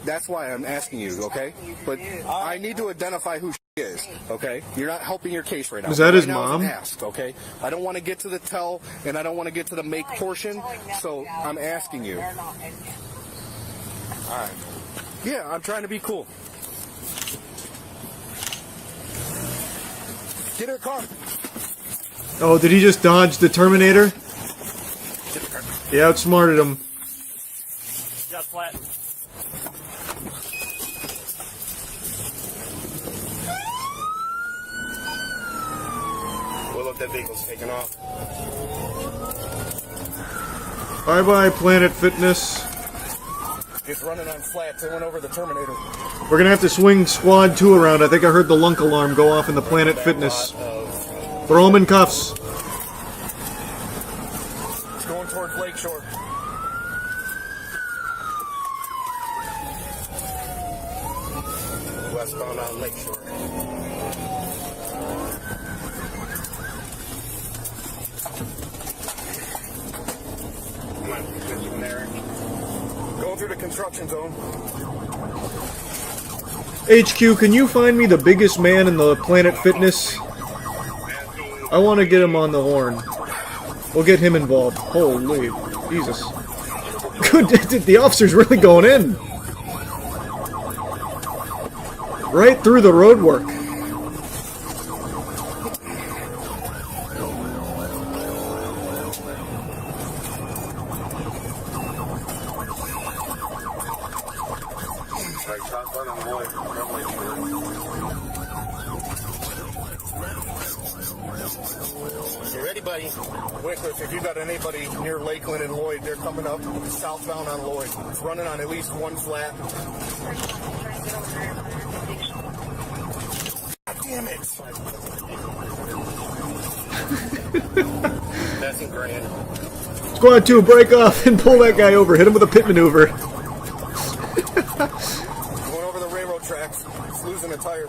That's why I'm asking you, okay? But I need to identify who she is, okay? You're not helping your case right now. Is that his Right now mom? is asked, okay? I don't want to get to the tell, and I don't want to get to the make portion, so I'm asking you. All right. Yeah, I'm trying to be cool. Get her car. Oh, did he just dodge the Terminator? He outsmarted him. Got flat. Well, look, that vehicle's taking off. Bye-bye, Planet Fitness. It's running on flats. It went over the Terminator. We're gonna have to swing Squad 2 around. I think I heard the lunk alarm go off in the Planet Fitness. Throw him in cuffs. It's going towards Lakeshore. Westbound on Lakeshore. Come on, get from there. Going through the construction zone. HQ, can you find me the biggest man in the Planet Fitness? I want to get him on the horn. We'll get him involved. Holy Jesus. Good, the officer's really going in. Right through the roadwork. You ready, buddy? Wycliffe, if you got anybody near Lakeland and Lloyd, they're coming up southbound on Lloyd. It's running on at least one flat. God damn it! That's in grand. Squad 2, break off and pull that guy over. Hit him with a pit maneuver. Going over the railroad tracks. It's losing a tire.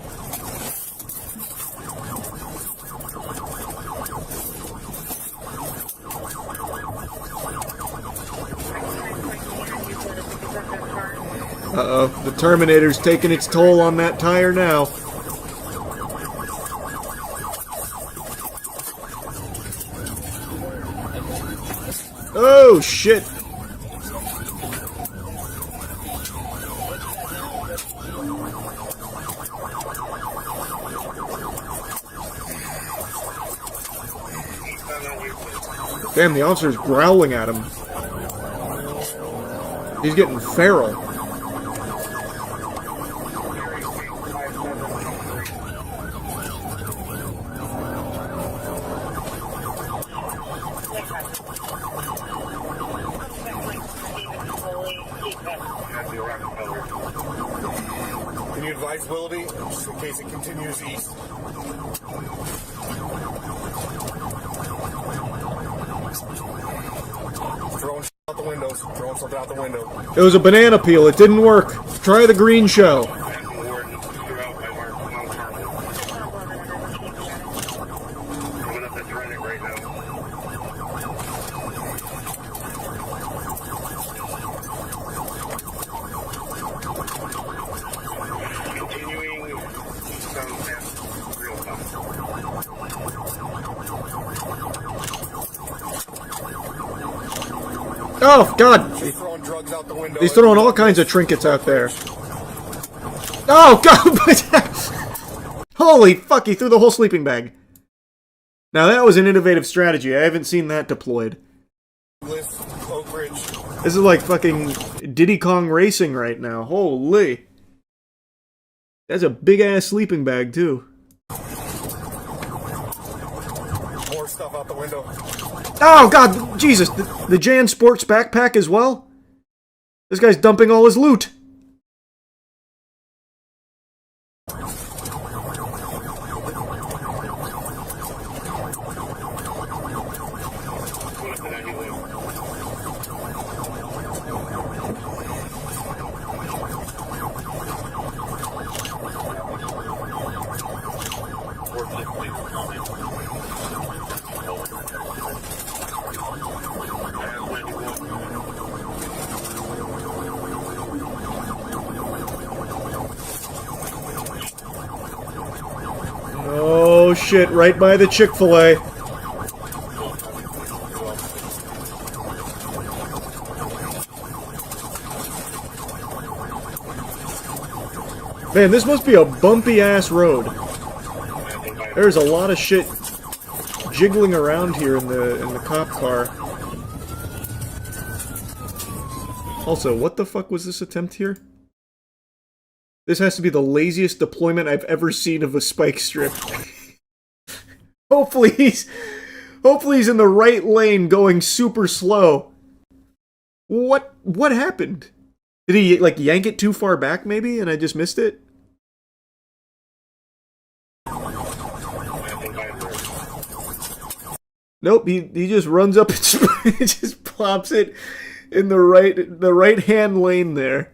Uh-oh, the Terminator's taking its toll on that tire now. Oh, shit! Damn, the officer's growling at him. He's getting feral. Can you advise Willoughby, just in case it continues east? Throwing shit out the windows. Throwing something out the window. It was a banana peel. It didn't work. Try the green show. Oh, God! He's throwing all kinds of trinkets out there. Oh, God! Holy fuck, he threw the whole sleeping bag. Now that was an innovative strategy. I haven't seen that deployed. This is like fucking Diddy Kong Racing right now. Holy. That's a big-ass sleeping bag, too. More stuff out the window. Oh, God! Jesus! The Jan Sports backpack as well? This guy's dumping all his loot! Oh shit, right by the Chick-fil-A. Man, this must be a bumpy ass road. There's a lot of shit jiggling around here in the cop car. Also, what the fuck was this attempt here? This has to be the laziest deployment I've ever seen of a spike strip. Hopefully he's in the right lane going super slow. What happened? Did he like yank it too far back maybe and I just missed it? Nope, he just runs up and just plops it in the right hand lane there.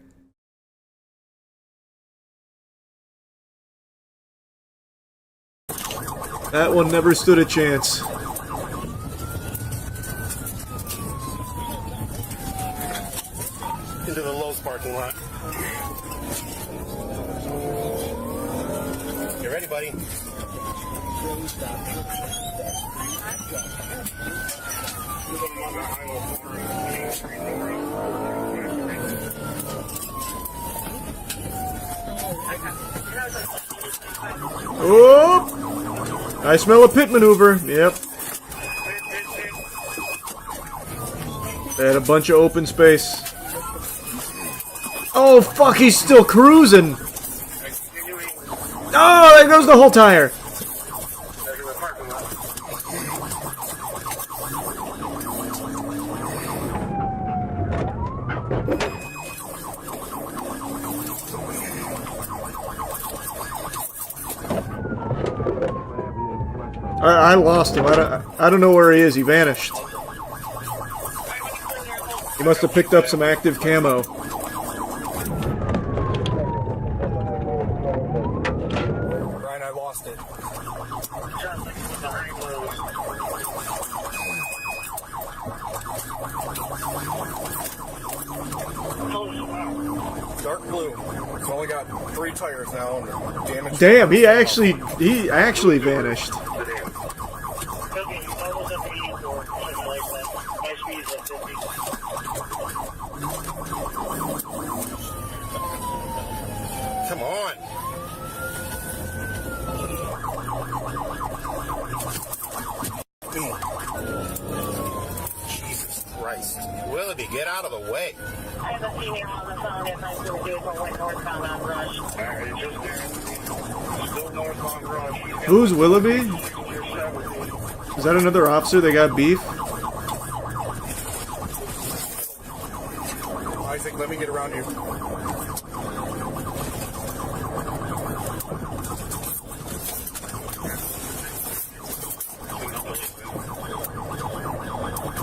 That one never stood a chance. Into the Lowe's parking lot. You ready, buddy? Oh! I smell a pit maneuver. Yep. They had a bunch of open space. Oh, fuck, he's still cruising. Oh, there goes the whole tire. I lost him. I don't know where he is. He vanished. He must have picked up some active camo. Ryan, I lost it. Dark blue. It's only got 3 tires now and damage. Damn, he actually vanished. Come on. Jesus Christ. Willoughby, get out of the way. I have a female on the phone if I'm going to do it, but went northbound on Rush. Alright, just still northbound Rush. Who's Willoughby? Is that another officer that got beef? Isaac, let me get around you.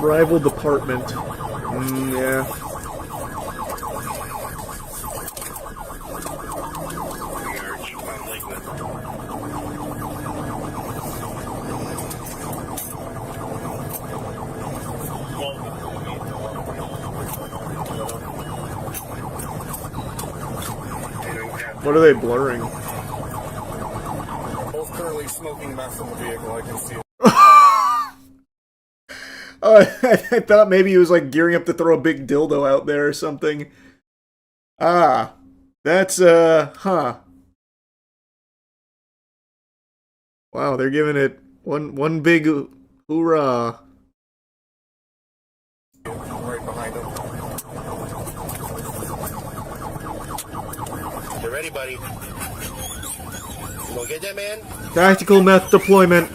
Rival department. Yeah. What are they blurring? Both currently smoking meth in the vehicle, I can see it. I thought maybe he was like gearing up to throw a big dildo out there or something. Ah, that's huh. Wow, they're giving it one big hoorah. Right behind him. You ready, buddy? Go get that man. Tactical meth deployment.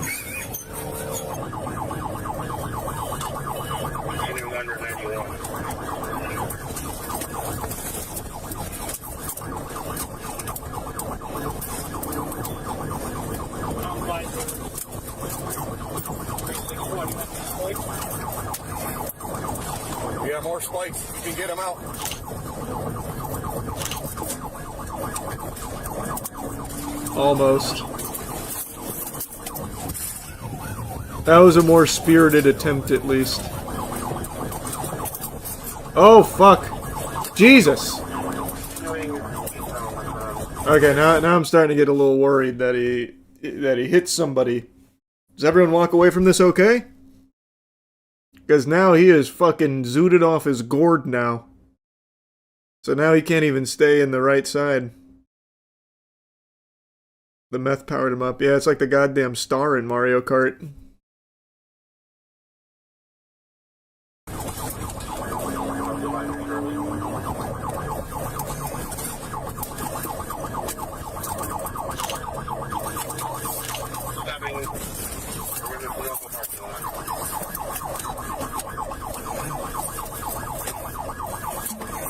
Yeah, more spikes. You can get them out. Almost. That was a more spirited attempt, at least. Oh, fuck. Jesus. Okay, now I'm starting to get a little worried that he hit somebody. Does everyone walk away from this okay? Because now he is fucking zooted off his gourd now. So now he can't even stay in the right side. The meth powered him up. Yeah, it's like the goddamn star in Mario Kart.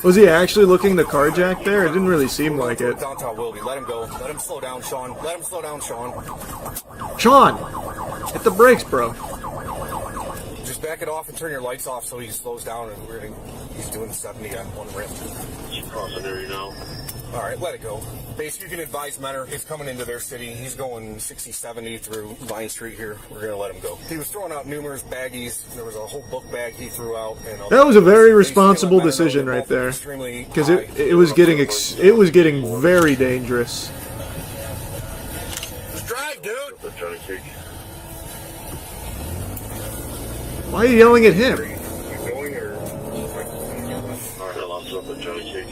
Was he actually looking to carjack there? It didn't really seem like it. Downtown Wilby. Let him go. Let him slow down, Sean. Let him slow down, Sean. Sean! Hit the brakes, bro. Just back it off and turn your lights off so he slows down, and he's doing 70 on one rim. Crossing there, you know. All right, let it go. Basically, you can advise Menor. He's coming into their city. He's going 60, 70 through Vine Street here. We're going to let him go. He was throwing out numerous baggies. There was a whole book bag he threw out. And that was a very responsible decision right there. Because it was getting very dangerous. Just drive, dude! Why are you yelling at him?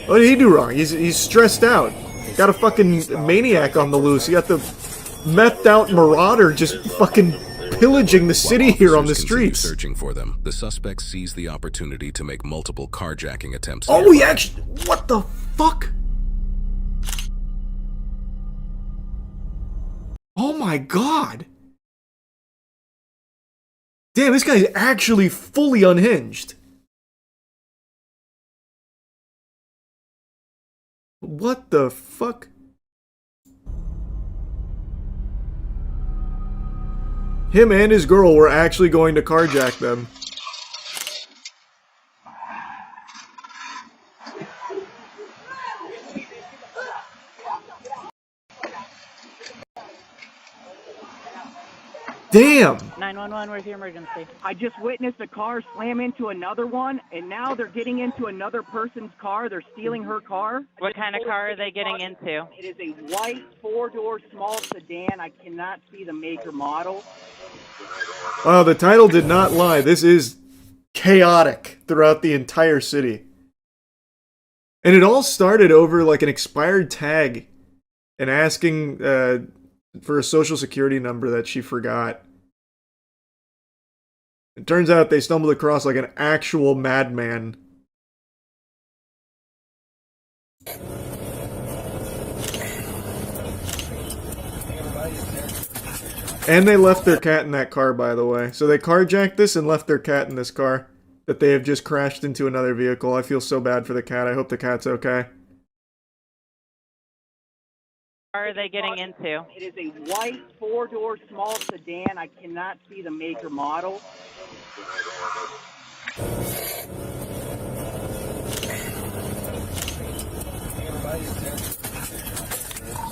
What did he do wrong? He's stressed out. Got a fucking maniac on the loose. You got the methed out marauder just fucking pillaging the city here on the streets. Searching for them, the suspect seized the opportunity to make multiple carjacking attempts. Oh, he actually... What the fuck? Oh my god. Damn, this guy's actually fully unhinged. What the fuck? Him and his girl were actually going to carjack them. Damn! 911, where's the emergency? I just witnessed a car slam into another one, and now they're getting into another person's car. They're stealing her car. What kind of car are they getting into? It is a white four-door small sedan. I cannot see the make or model. Oh, the title did not lie. This is chaotic throughout the entire city. And it all started over like an expired tag and asking for a social security number that she forgot. It turns out they stumbled across like an actual madman. And they left their cat in that car, by the way. So they carjacked this and left their cat in this car that they have just crashed into another vehicle. I feel so bad for the cat. I hope the cat's okay. What car are they getting into? It is a white four-door small sedan. I cannot see the make or model.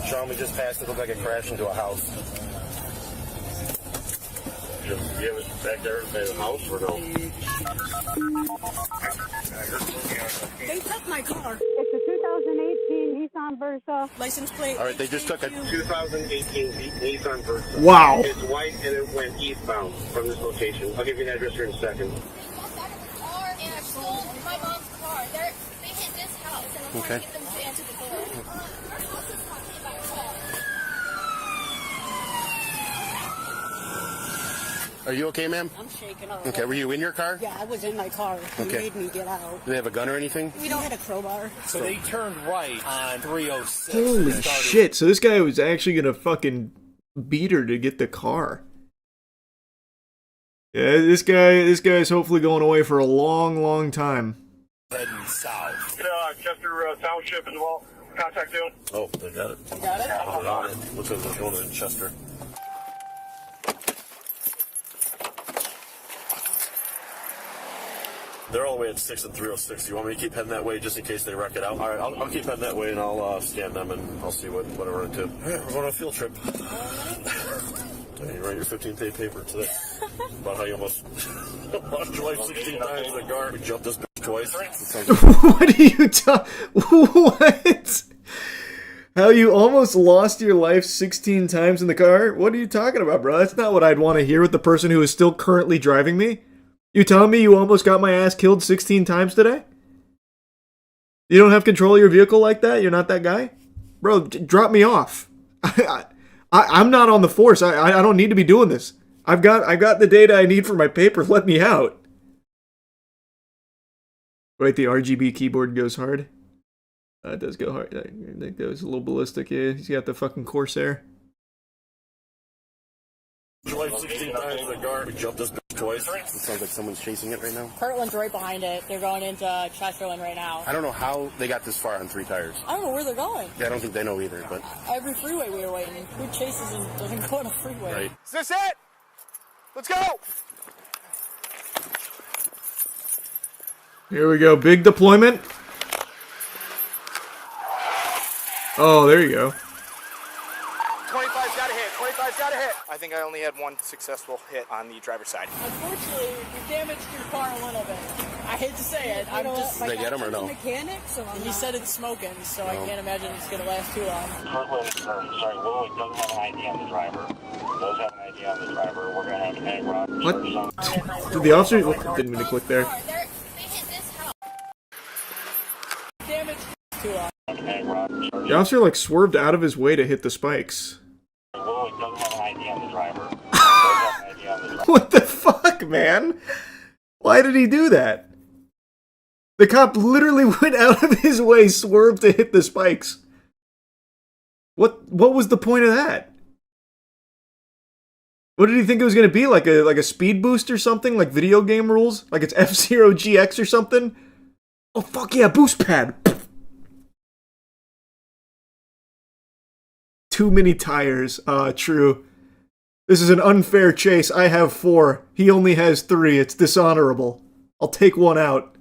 Sean, we just passed it. Looked like it crashed into a house. You have it back there by the house or no? They took my car. It's a 2018 Nissan Versa. License plate. All right, they just took a 2018 Nissan Versa. Wow. It's white and it went eastbound from this location. I'll give you an address here in a second. And I stole my mom's car. They hit this house and I'm trying to get them to answer the door. Our house is talking about car. Are you okay, ma'am? I'm shaking up. Okay, were you in your car? Yeah, I was in my car. He Okay. made me get out. Do they have a gun or anything? We don't have a crowbar. So they turned right on 306. Holy shit! So this guy was actually gonna fucking beat her to get the car. Yeah, this guy's hopefully going away for a long, long time. Heading south. Chester Township as well. Contact you. Oh, they got it. You got it? Put it on it. Looks like they're going in Chester. They're all the way at 6 and 306. You want me to keep heading that way just in case they wreck it out? All right, I'll keep heading that way and I'll scan them and I'll see what I run into. All right, we're going on a field trip. Yeah, you write your 15th paper today about how you almost lost your life 16 times in the car. We jumped this bitch twice. What are you What? How you almost lost your life 16 times in the car? What are you talking about, bro? That's not what I'd want to hear with the person who is still currently driving me. You telling me you almost got my ass killed 16 times today? You don't have control of your vehicle like that? You're not that guy? Bro, drop me off. I'm not on the force. I don't need to be doing this. I've got the data I need for my paper. Let me out. Wait, the RGB keyboard goes hard? It does go hard. I think that was a little ballistic. Yeah, he's got the fucking Corsair. Your life 16 times in the car. We jumped this bitch twice. It sounds like someone's chasing it right now. Kirtland's right behind it. They're going into Chesterland right now. I don't know how they got this far on 3 tires. I don't know where they're going. Yeah, I don't think they know either, but... Every freeway we were waiting. Who chases and doesn't go on a freeway? Right. Is this it? Let's go! Here we go. Big deployment. Oh, there you go. 25's got a hit. 25's got a hit. I think I only had one successful hit on the driver's side. Unfortunately, you damaged your car a little bit. I hate to say it. I'm just. Did they get him or no? Mechanic, so he said it's smoking, so I can't imagine it's going to last too long. Willow doesn't have an ID on the driver. Does have an ID on the driver. We're going to have an egg rock. What? Did the officer... Didn't mean to click there. They hit this house. Damaged too long. The officer, like, swerved out of his way to hit the spikes. Willow doesn't have an ID on the driver. Does have an ID on the driver. What the fuck, man? Why did he do that? The cop literally went out of his way, swerved to hit the spikes. What was the point of that? What did he think it was going to be? Like a speed boost or something? Like video game rules? Like it's F-Zero GX or something? Oh, fuck yeah, boost pad. Too many tires. True. This is an unfair chase. I have 4. He only has 3. It's dishonorable. I'll take one out.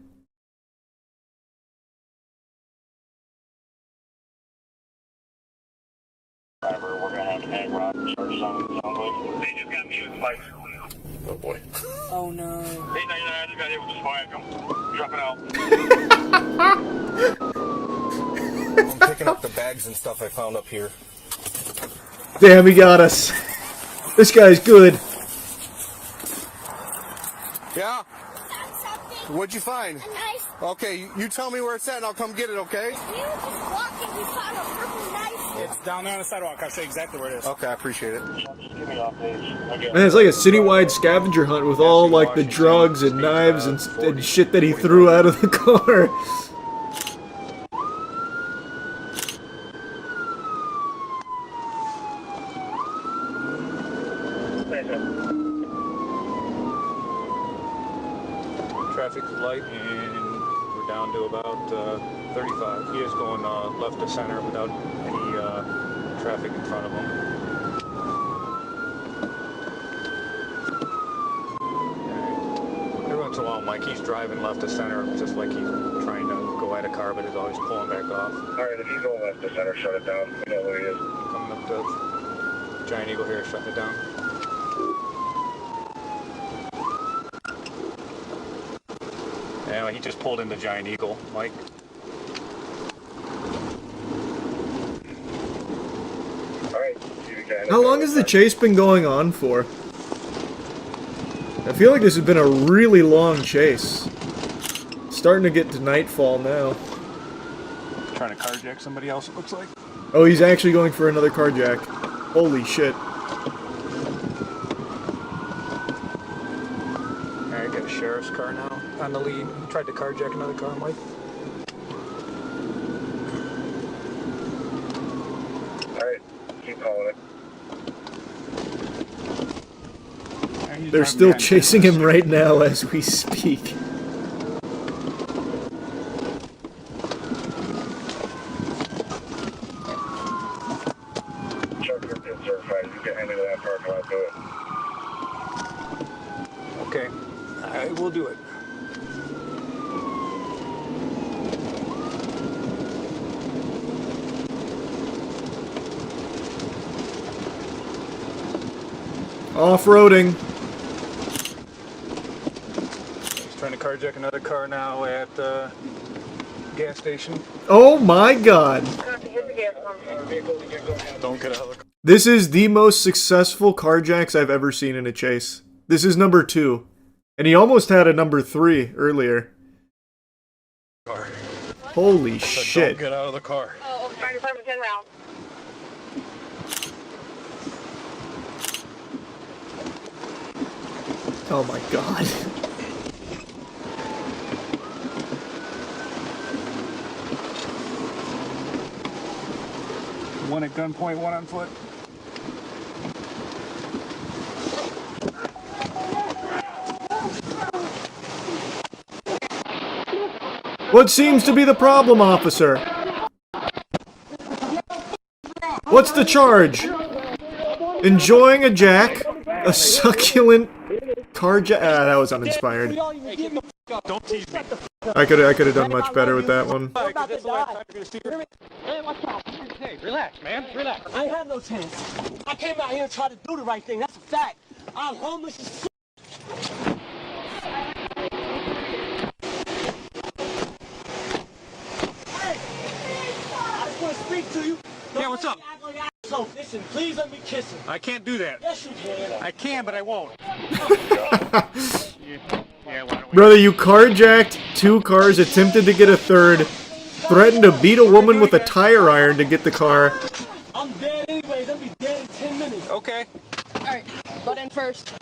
Driver, we're going to have an egg rock. Charge someplace. They just got me with spikes. Oh boy. Oh no. 899, I just got hit with a spike. I'm dropping out. I'm picking up the bags and stuff I found up here. Damn, he got us. This guy's good. Yeah? What'd you find? Okay, you tell me where it's at and I'll come get it, okay? We were just walking. We found a purple knife. It's down there on the sidewalk. I'll show you exactly where it is. Okay, I appreciate it. Man, it's like a citywide scavenger hunt with all, like, the drugs and knives and shit that he threw out of the car. Traffic light, and we're down to about 35. He is going left to center without any traffic in front of him. Every once in a while, Mike, he's driving left to center, just like he's trying to go at a car, but he's always pulling back off. Alright, if he's going left to center, shut it down. We know who he is. Coming up to Giant Eagle here, shutting it down. Yeah, he just pulled into Giant Eagle, Mike. How long has the chase been going on for? I feel like this has been a really long chase. It's starting to get to nightfall now. Trying to carjack somebody else, it looks like. Oh, he's actually going for another carjack. Holy shit. sheriff's car now on the lead. He tried to carjack another car, Mike. Alright, keep calling it. They're still chasing him right now as we speak. Check your pin certified. You can hand me that parking lot, do it. Okay, I will do it. Off-roading. He's trying to carjack another car now at the gas station. Oh my god. Don't get out of the car. This is the most successful carjacks I've ever seen in a chase. This is number 2. And he almost had a number 3 earlier. Holy shit. Don't get out of the car. Oh, fire department 10 round. Oh my god. One at gunpoint, one on foot. What seems to be the problem, officer? What's the charge? Enjoying a jack? A succulent carjack? Ah, that was uninspired. Don't tease me. I could have done much better with that one. We're about to die. Hey, watch out. Hey, relax, man. Relax. I ain't have no chance. I came out here and tried to do the right thing. That's a fact. I'm homeless as shit. Hey! I just want to speak to you. Yeah, what's up? So, listen, please let me kiss him. I can't do that. Yes, you can. I can, but I won't. Yeah, why don't we? Brother, you carjacked 2 cars, attempted to get a 3rd, threatened to beat a woman with a tire iron to get the car. I'm dead anyways. I'll be dead in 10 minutes. Okay. Alright, butt in first.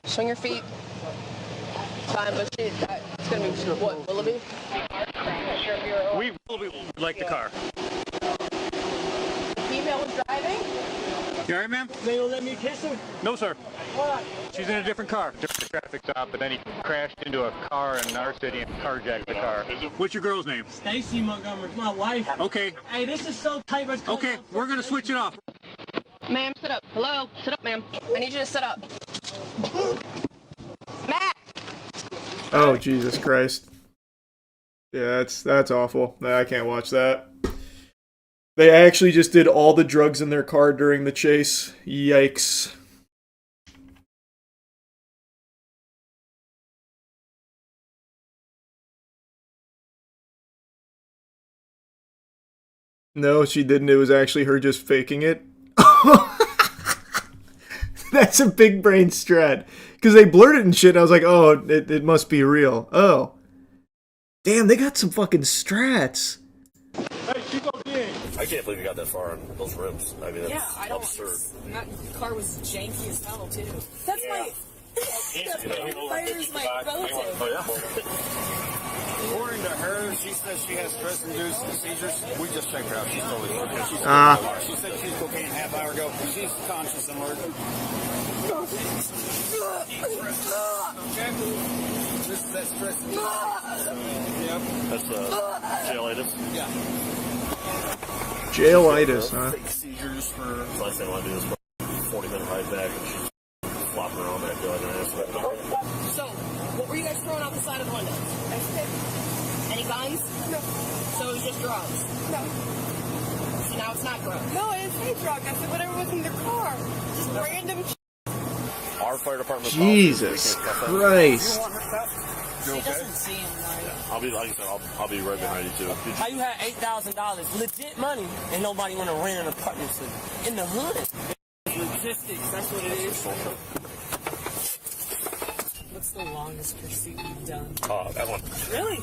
Swing your feet. Fine, but shit, it's gonna be what, Willoughby? We would like the car. The female was driving? You alright, ma'am? They don't let me kiss her? No, sir. Why? She's in a different car. Different traffic stop, but then he crashed into a car in our city and carjacked the car. What's your girl's name? Stacy Montgomery, my wife. Okay. Hey, this is so tight. Okay, we're gonna switch it off. Ma'am, sit up. Hello? Sit up, ma'am. I need you to sit up. Matt! Oh, Jesus Christ. Yeah, that's awful. Nah, I can't watch that. They actually just did all the drugs in their car during the chase. Yikes. No, she didn't. It was actually her just faking it. That's a big brain strat. Because they blurred it and shit, and I was like, oh, it must be real. Oh. Damn, they got some fucking strats. I can't believe you got that far on those rims. I mean, that's absurd. That car was janky as hell, too. That's my... Fire's my relative. Oh, yeah? According to her, she says she has stress-induced seizures. We just checked her out. She's totally fine. She said she was cocaine a half hour ago. She's conscious and alert. Okay. This is that stress. Yep. That's jailitis. Yeah. Jailitis, huh? Fake seizures for. So I said I want to do this 40-minute ride back, and she's flopping around that good. So, what were you guys throwing out the side of the window? Any guns? No. So it was just drugs? No. So now it's not drugs? No, it's a drug. I said whatever was in the car. Just random Our fire department. Jesus Christ. She doesn't seem like... I'll be, like I said, I'll be right behind you, too. How you had $8,000, legit money, and nobody want to rent an apartment to you? In the hood. Logistics, that's what it is. Looks the longest pursuit you've done? That one. Really?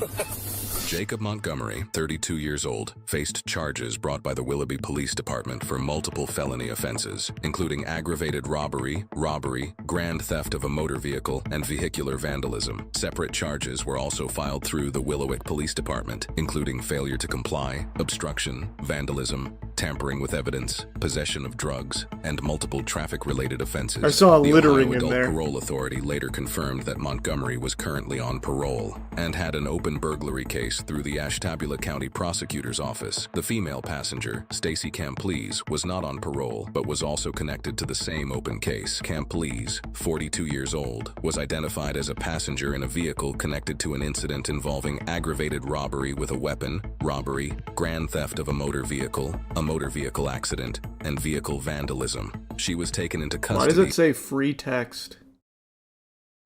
Jacob Montgomery, 32 years old, faced charges brought by the Willoughby Police Department for multiple felony offenses, including aggravated robbery, grand theft of a motor vehicle, and vehicular vandalism. Separate charges were also filed through the Willowick Police Department, including failure to comply, obstruction, vandalism, tampering with evidence, possession of drugs, and multiple traffic-related offenses. I saw the littering Ohio in Adult there. Parole Authority later confirmed that Montgomery was currently on parole and had an open burglary case through the Ashtabula County Prosecutor's Office. The female passenger, Stacy Camplees, was not on parole, but was also connected to the same open case. Camplees, 42 years old, was identified as a passenger in a vehicle connected to an incident involving aggravated robbery with a weapon, robbery, grand theft of a motor vehicle accident, and vehicle vandalism. She was taken into custody. Why does it say free text?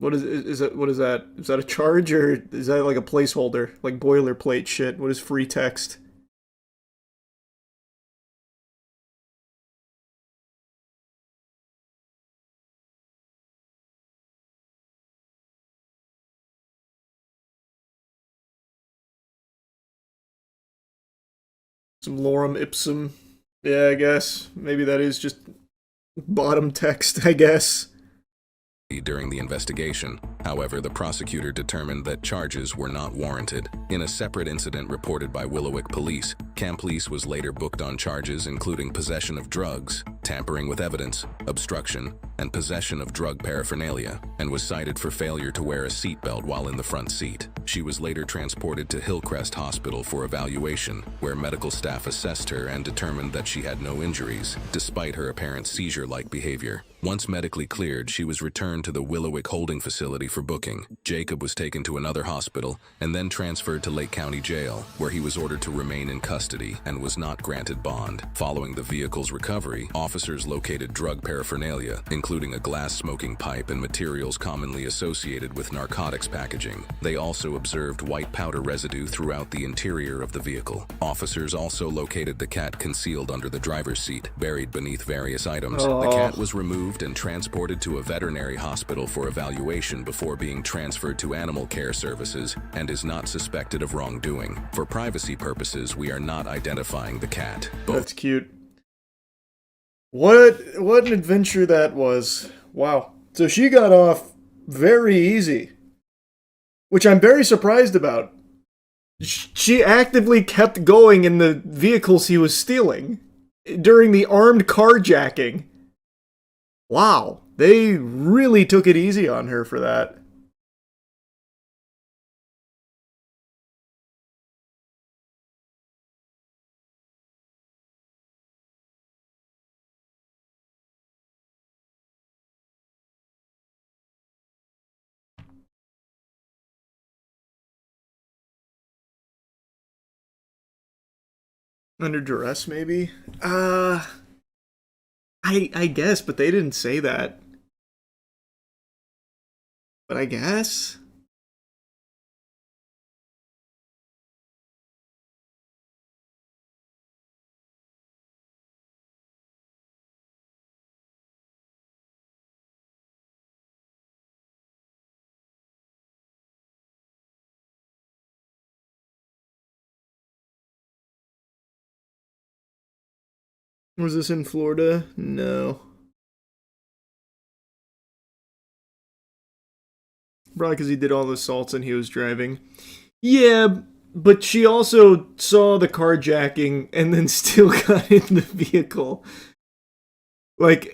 What is that? What is that? Is that a charge, or is that like a placeholder, like boilerplate shit? What is free text? Some lorem ipsum. Yeah, I guess. Maybe that is just bottom text, I guess. During the investigation. However, the prosecutor determined that charges were not warranted. In a separate incident reported by Willowick Police, Camplees was later booked on charges including possession of drugs, tampering with evidence, obstruction, and possession of drug paraphernalia, and was cited for failure to wear a seatbelt while in the front seat. She was later transported to Hillcrest Hospital for evaluation, where medical staff assessed her and determined that she had no injuries, despite her apparent seizure-like behavior. Once medically cleared, she was returned to the Willowick holding facility for booking. Jacob was taken to another hospital and then transferred to Lake County Jail, where he was ordered to remain in custody and was not granted bond. Following the vehicle's recovery, officers located drug paraphernalia, including a glass-smoking pipe and materials commonly associated with narcotics packaging. They also observed white powder residue throughout the interior of the vehicle. Officers also located the cat concealed under the driver's seat, buried beneath various items. The cat was removed and transported to a veterinary hospital for evaluation before being transferred to animal care services and is not suspected of wrongdoing. For privacy purposes, we are not identifying the cat. That's cute. What an adventure that was. Wow. So she got off very easy, which I'm very surprised about. She actively kept going in the vehicles he was stealing during the armed carjacking. Wow, they really took it easy on her for that. Under duress, maybe? I guess, but they didn't say that. But I guess? Was this in Florida? No. Probably because he did all the assaults and he was driving. Yeah, but she also saw the carjacking and then still got in the vehicle. Like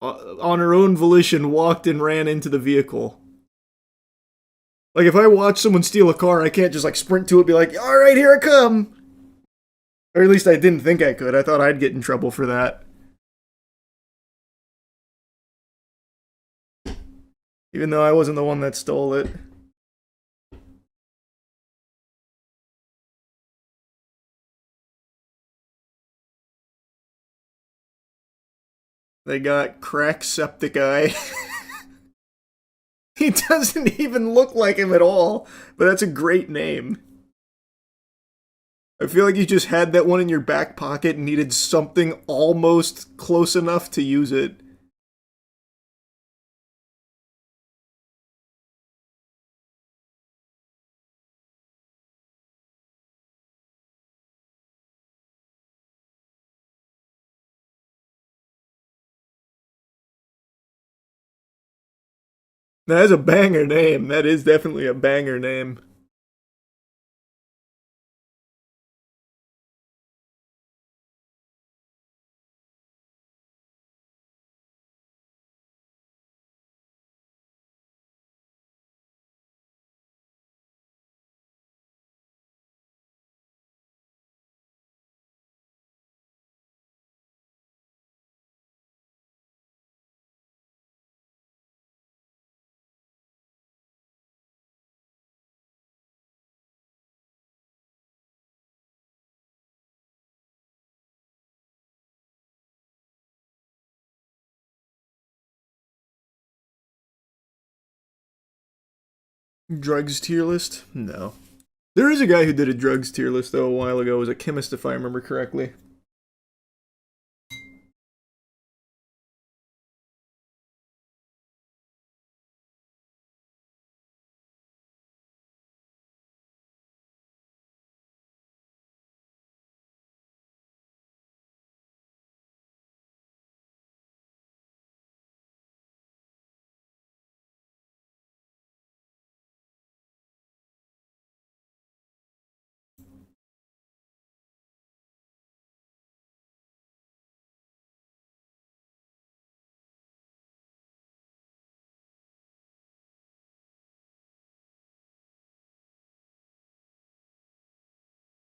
on her own volition, walked and ran into the vehicle. Like, if I watch someone steal a car, I can't just, like, sprint to it and be like, alright, here I come! Or at least I didn't think I could. I thought I'd get in trouble for that. Even though I wasn't the one that stole it. They got Cracksepticeye. He doesn't even look like him at all, but that's a great name. I feel like you just had that one in your back pocket and needed something almost close enough to use it. That is a banger name. That is definitely a banger name. Drugs tier list? No. There is a guy who did a drugs tier list, though, a while ago. It was a chemist, if I remember correctly.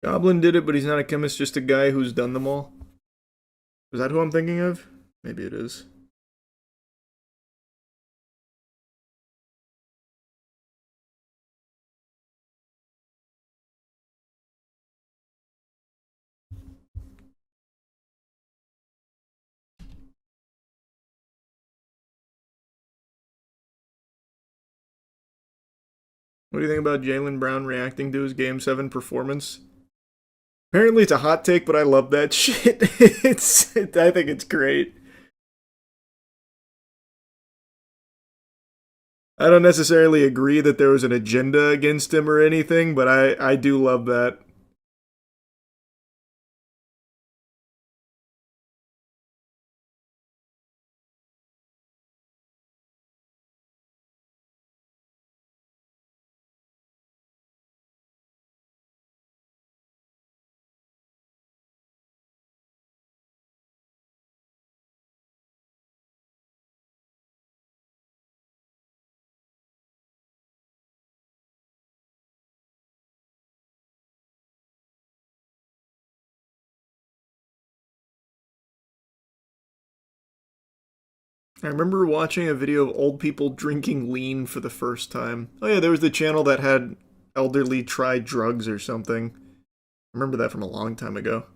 Goblin did it, but he's not a chemist, just a guy who's done them all. Is that who I'm thinking of? Maybe it is. What do you think about Jaylen Brown reacting to his Game 7 performance? Apparently it's a hot take, but I love that shit. I think it's great. I don't necessarily agree that there was an agenda against him or anything, but I do love that. I remember watching a video of old people drinking lean for the first time. Oh yeah, there was the channel that had elderly try drugs or something. I remember that from a long time ago.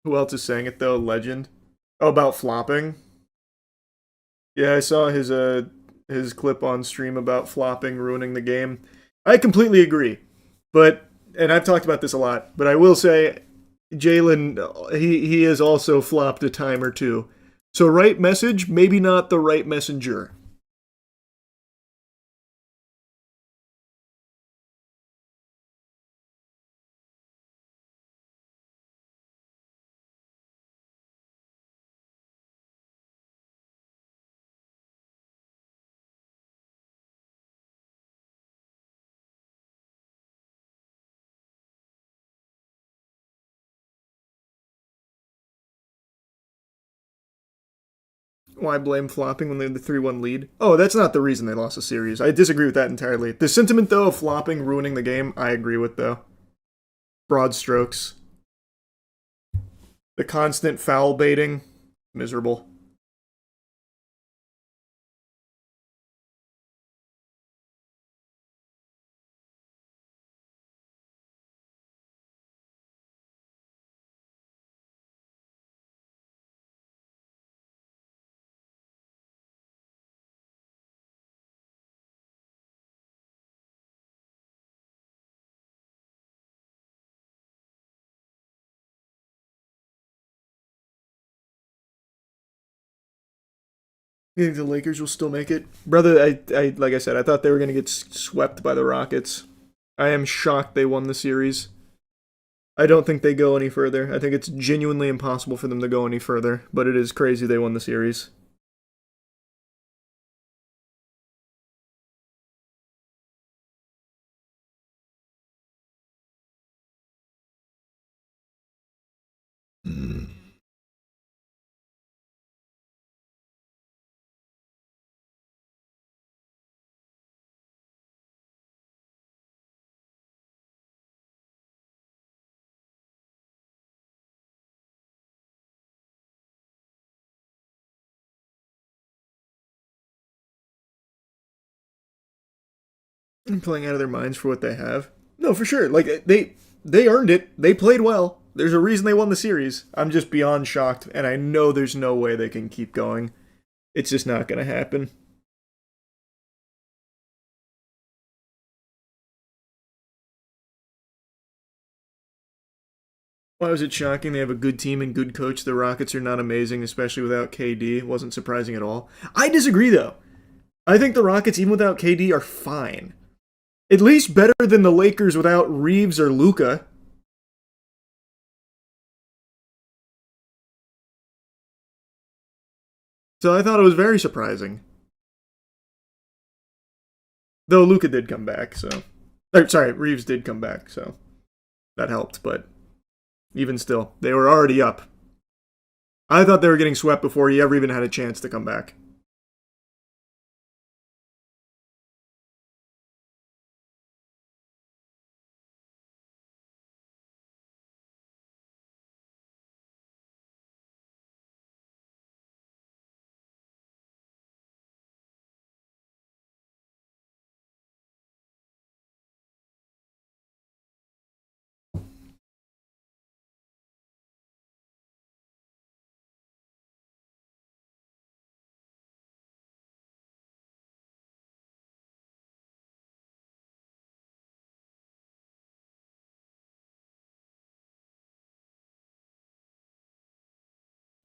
Who else is saying it though? Legend. Oh, about flopping? Yeah, I saw his clip on stream about flopping ruining the game. I completely agree. But, and I've talked about this a lot, but I will say Jaylen, he has also flopped a time or two. So right message, maybe not the right messenger. Why blame flopping when they had the 3-1 lead? Oh, that's not the reason they lost the series. I disagree with that entirely. The sentiment, though, of flopping ruining the game, I agree with, though. Broad strokes. The constant foul baiting, miserable. You think the Lakers will still make it? Brother, I like I said, I thought they were going to get swept by the Rockets. I am shocked they won the series. I don't think they go any further. I think it's genuinely impossible for them to go any further, but it is crazy they won the series. And playing out of their minds for what they have. No, for sure. Like, they earned it. They played well. There's a reason they won the series. I'm just beyond shocked, and I know there's no way they can keep going. It's just not going to happen. Why was it shocking? They have a good team and good coach. The Rockets are not amazing, especially without KD. It wasn't surprising at all. I disagree, though. I think the Rockets, even without KD, are fine. At least better than the Lakers without Reeves or Luka. So I thought it was very surprising. Though Luka did come back, so... sorry, Reeves did come back, so... that helped, but... even still, they were already up. I thought they were getting swept before he ever even had a chance to come back.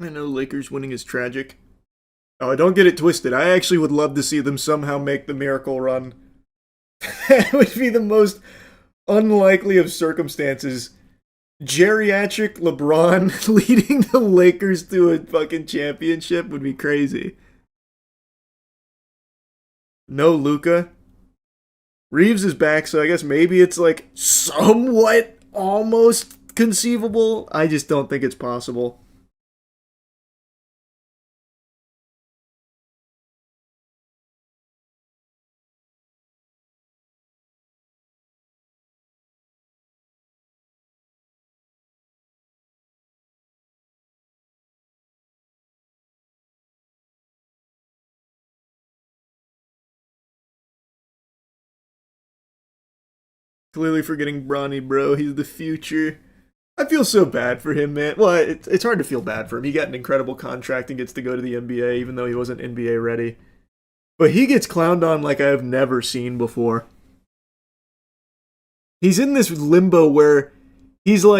I know Lakers winning is tragic. Oh, don't get it twisted. I actually would love to see them somehow make the miracle run. That would be the most unlikely of circumstances. Geriatric LeBron leading the Lakers to a fucking championship would be crazy. No Luka. Reeves is back, so I guess maybe it's like somewhat almost conceivable. I just don't think it's possible. Clearly forgetting Bronny, bro. He's the future. I feel so bad for him, man. Well, it's hard to feel bad for him. He got an incredible contract and gets to go to the NBA, even though he wasn't NBA ready. But he gets clowned on like I have never seen before. He's in this limbo where he's a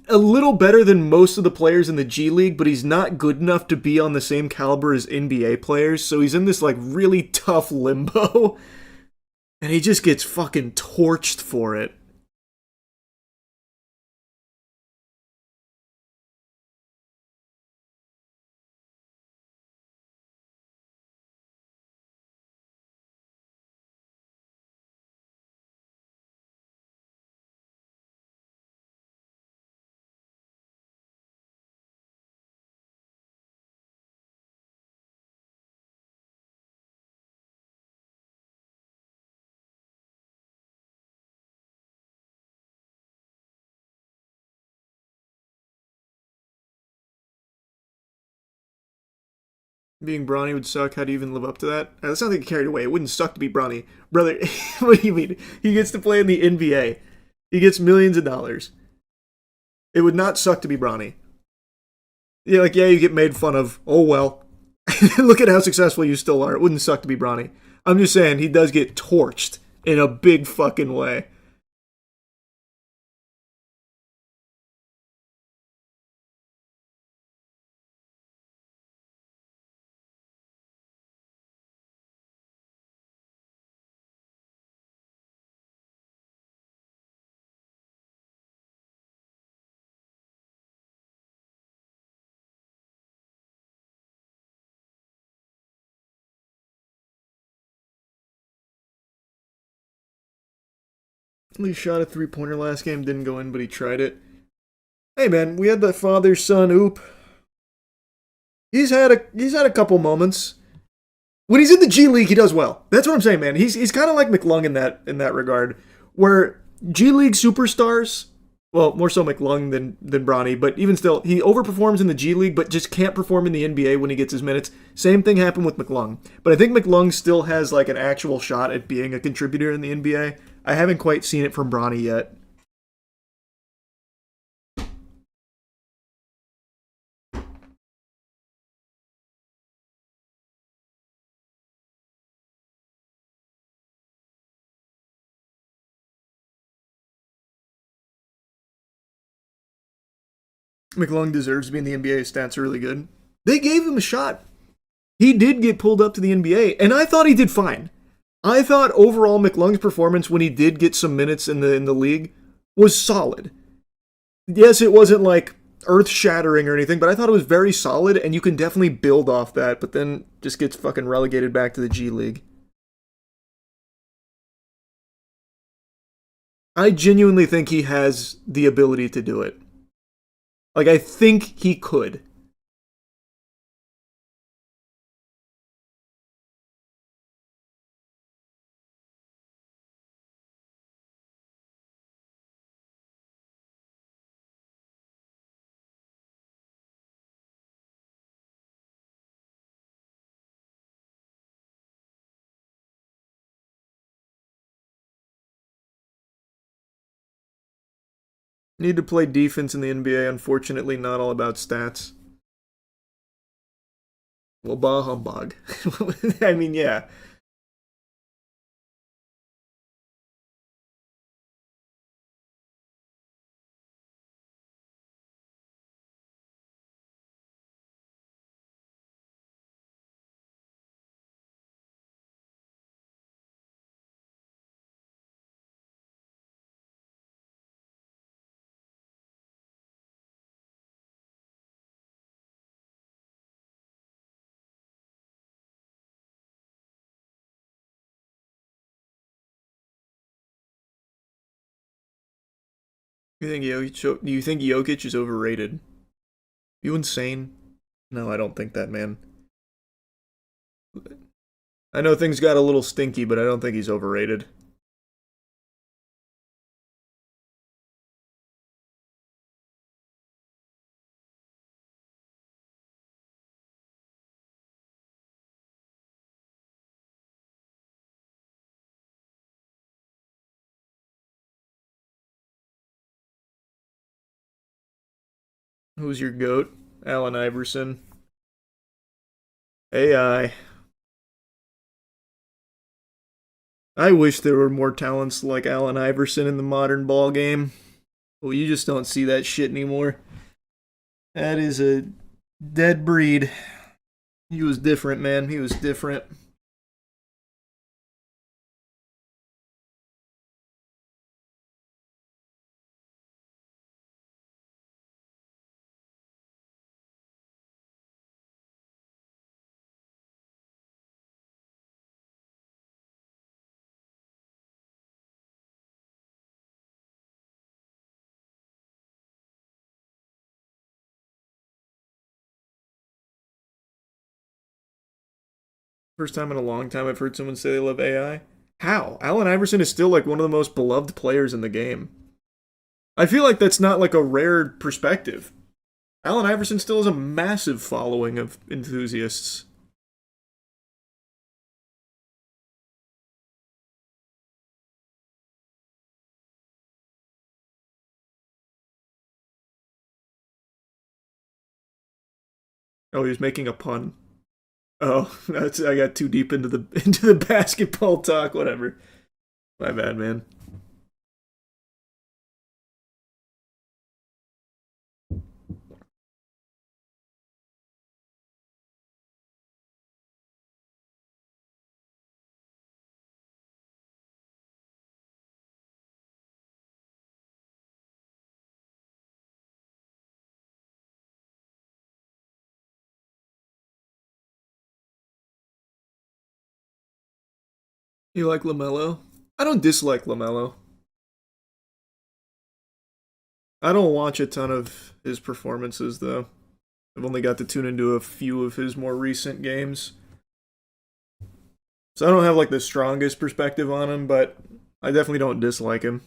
little better than most of the players in the G League, but he's not good enough to be on the same caliber as NBA players. So he's in this like really tough limbo. And he just gets fucking torched for it. Being Bronny would suck. How do you even live up to that? Let's not get carried away. It wouldn't suck to be Bronny. Brother, what do you mean? He gets to play in the NBA. He gets millions of dollars. It would not suck to be Bronny. Yeah, like, yeah, you get made fun of. Oh, well. Look at how successful you still are. It wouldn't suck to be Bronny. I'm just saying, he does get torched in a big fucking way. He shot a three-pointer last game, didn't go in, but he tried it. Hey man, we had the father-son oop. He's had a couple moments. When he's in the G League, he does well. That's what I'm saying, man. He's kind of like McClung in that regard, where G League superstars, Well, more so McLung than Bronny, but even still, he overperforms in the G League, but just can't perform in the NBA when he gets his minutes. Same thing happened with McLung. But I think McLung still has like an actual shot at being a contributor in the NBA. I haven't quite seen it from Bronny yet. McLung deserves to be in the NBA. His stats are really good. They gave him a shot. He did get pulled up to the NBA, and I thought he did fine. I thought overall McLung's performance when he did get some minutes in the league was solid. Yes, it wasn't like earth-shattering or anything, but I thought it was very solid, and you can definitely build off that, but then just gets fucking relegated back to the G League. I genuinely think he has the ability to do it. Like, I think he could. Need to play defense in the NBA. Unfortunately, not all about stats. Well, bah humbug. I mean, yeah. Do you think Jokic is overrated? You insane? No, I don't think that, man. I know things got a little stinky, but I don't think he's overrated. Who's your GOAT? Allen Iverson. AI. I wish there were more talents like Allen Iverson in the modern ball game. Well, you just don't see that shit anymore. That is a dead breed. He was different, man. He was different. First time in a long time I've heard someone say they love AI. How? Allen Iverson is still like one of the most beloved players in the game. I feel like that's not like a rare perspective. Allen Iverson still has a massive following of enthusiasts. Oh, he was making a pun. Oh, I got too deep into the basketball talk. Whatever. My bad, man. You like LaMelo? I don't dislike LaMelo. I don't watch a ton of his performances, though. I've only got to tune into a few of his more recent games. So I don't have like the strongest perspective on him, but I definitely don't dislike him.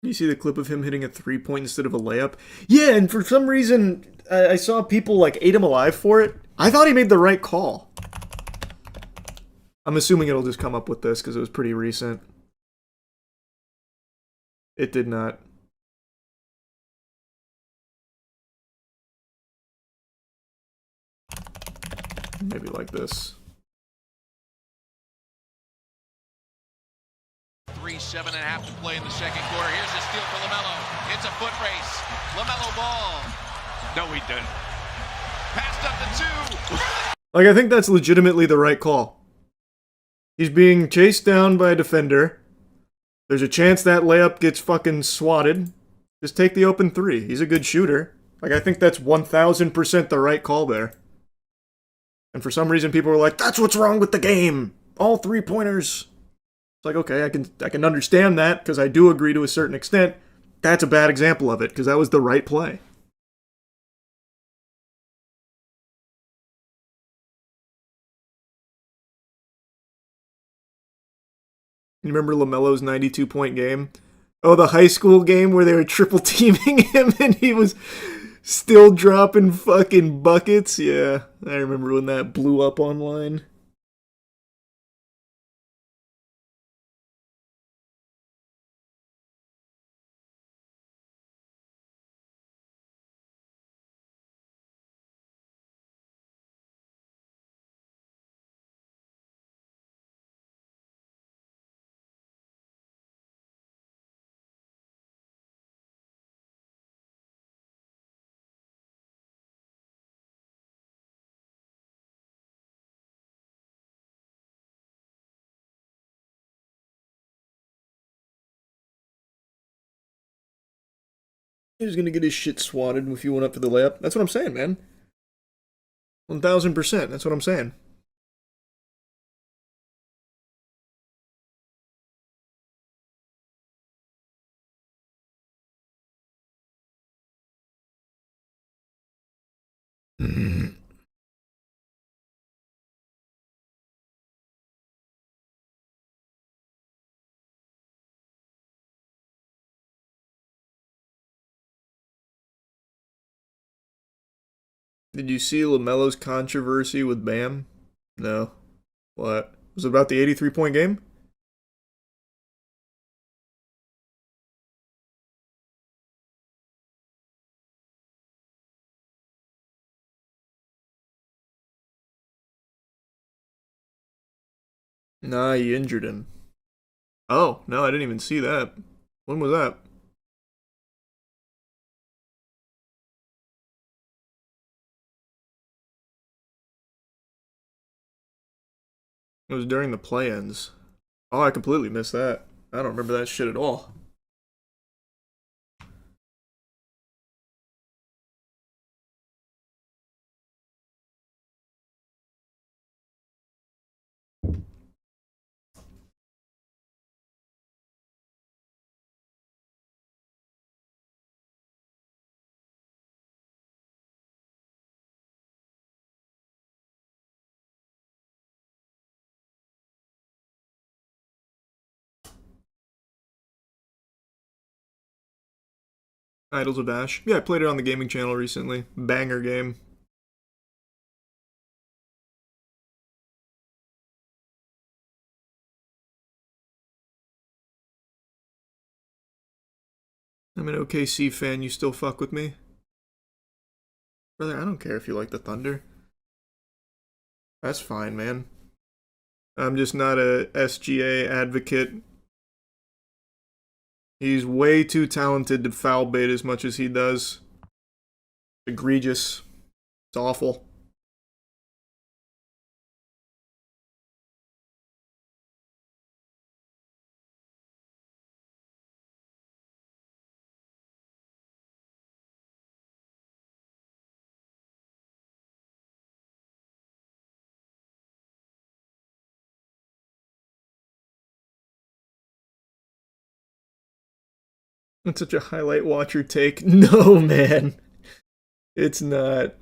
You see the clip of him hitting a 3-point instead of a layup? Yeah, and for some reason, I saw people like ate him alive for it. I thought he made the right call. I'm assuming it'll just come up with this because it was pretty recent. It did not. Maybe like this. 3:07.5 to play in the second quarter. Here's a steal for LaMelo. It's a foot race. LaMelo ball. No, he didn't. Passed up the 2. Like, I think that's legitimately the right call. He's being chased down by a defender. There's a chance that layup gets fucking swatted. Just take the open 3. He's a good shooter. Like, I think that's 1000% the right call there. And for some reason, people were like, that's what's wrong with the game. All 3-pointers. It's like, okay, I can understand that, because I do agree to a certain extent. That's a bad example of it, because that was the right play. You remember LaMelo's 92-point game? Oh, the high school game where they were triple teaming him and he was still dropping fucking buckets? Yeah, I remember when that blew up online. He was gonna get his shit swatted if he went up for the layup. That's what I'm saying, man. 1000%. That's what I'm saying. Did you see LaMelo's controversy with Bam? No. What? Was it about the 83-point game? Nah, he injured him. Oh, no, I didn't even see that. When was that? It was during the play-ins. Oh, I completely missed that. I don't remember that shit at all. Idols of Ash. Yeah, I played it on the gaming channel recently. Banger game. I'm an OKC fan. You still fuck with me? Brother, I don't care if you like the Thunder. That's fine, man. I'm just not a SGA advocate. He's way too talented to foul bait as much as he does. Egregious. It's awful. It's such a highlight watcher take. No, man. It's not.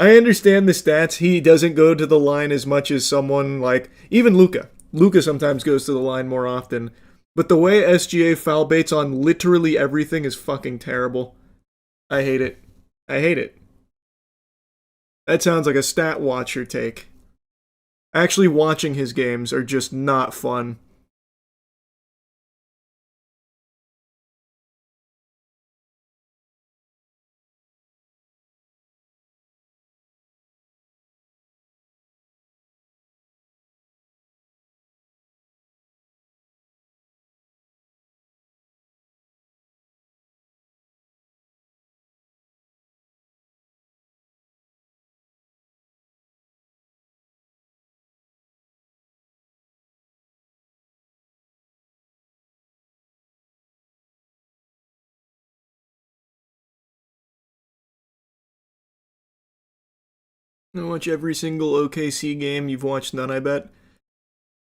I understand the stats. He doesn't go to the line as much as someone like... Even Luka. Luka sometimes goes to the line more often. But the way SGA foul baits on literally everything is fucking terrible. I hate it. I hate it. That sounds like a stat watcher take. Actually watching his games are just not fun. I watch every single OKC game. You've watched none, I bet.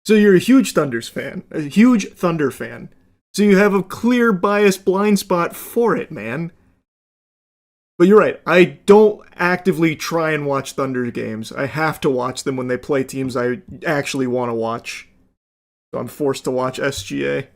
So you're a huge Thunders fan. A huge Thunder fan. So you have a clear bias blind spot for it, man. But you're right. I don't actively try and watch Thunder games. I have to watch them when they play teams I actually want to watch. So I'm forced to watch SGA.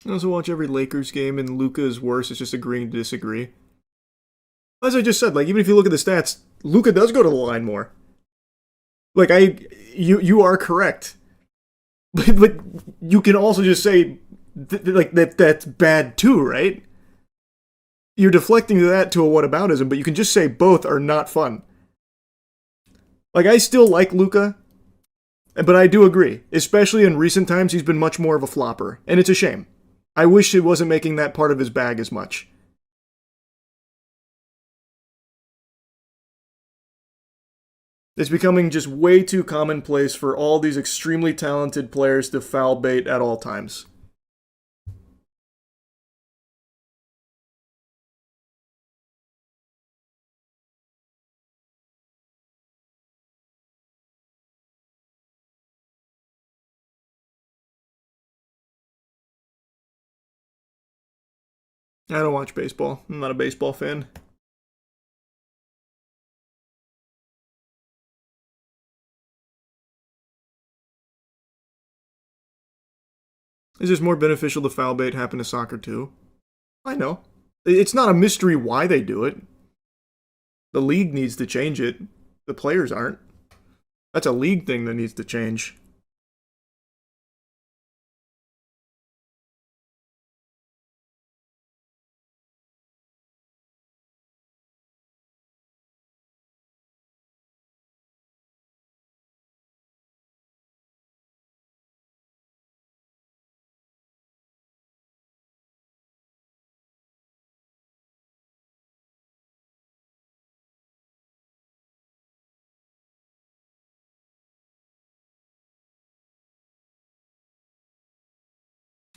I also watch every Lakers game, and Luka is worse. It's just agreeing to disagree. As I just said, like, even if you look at the stats, Luka does go to the line more. Like, you are correct. But you can also just say, that's bad too, right? You're deflecting that to a whataboutism, but you can just say both are not fun. Like, I still like Luka, but I do agree. Especially in recent times, he's been much more of a flopper, and it's a shame. I wish he wasn't making that part of his bag as much. It's becoming just way too commonplace for all these extremely talented players to foul bait at all times. I don't watch baseball. I'm not a baseball fan. It's just more beneficial to foul bait happen to soccer too. I know. It's not a mystery why they do it. The league needs to change it. The players aren't. That's a league thing that needs to change.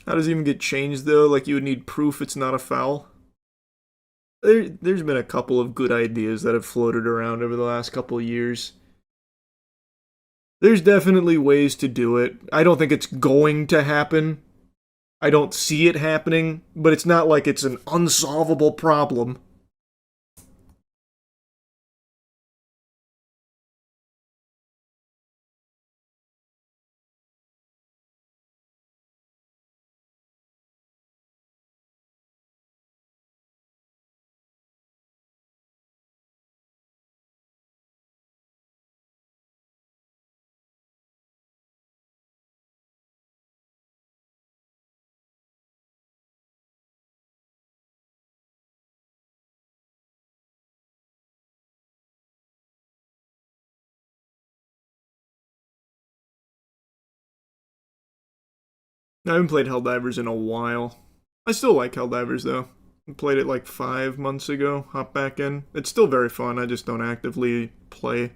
How does it even get changed though? Like you would need proof it's not a foul? There's been a couple of good ideas that have floated around over the last couple of years. There's definitely ways to do it. I don't think it's going to happen. I don't see it happening, but it's not like it's an unsolvable problem. I haven't played Helldivers in a while. I still like Helldivers though. I played it like 5 months ago, hop back in. It's still very fun, I just don't actively play.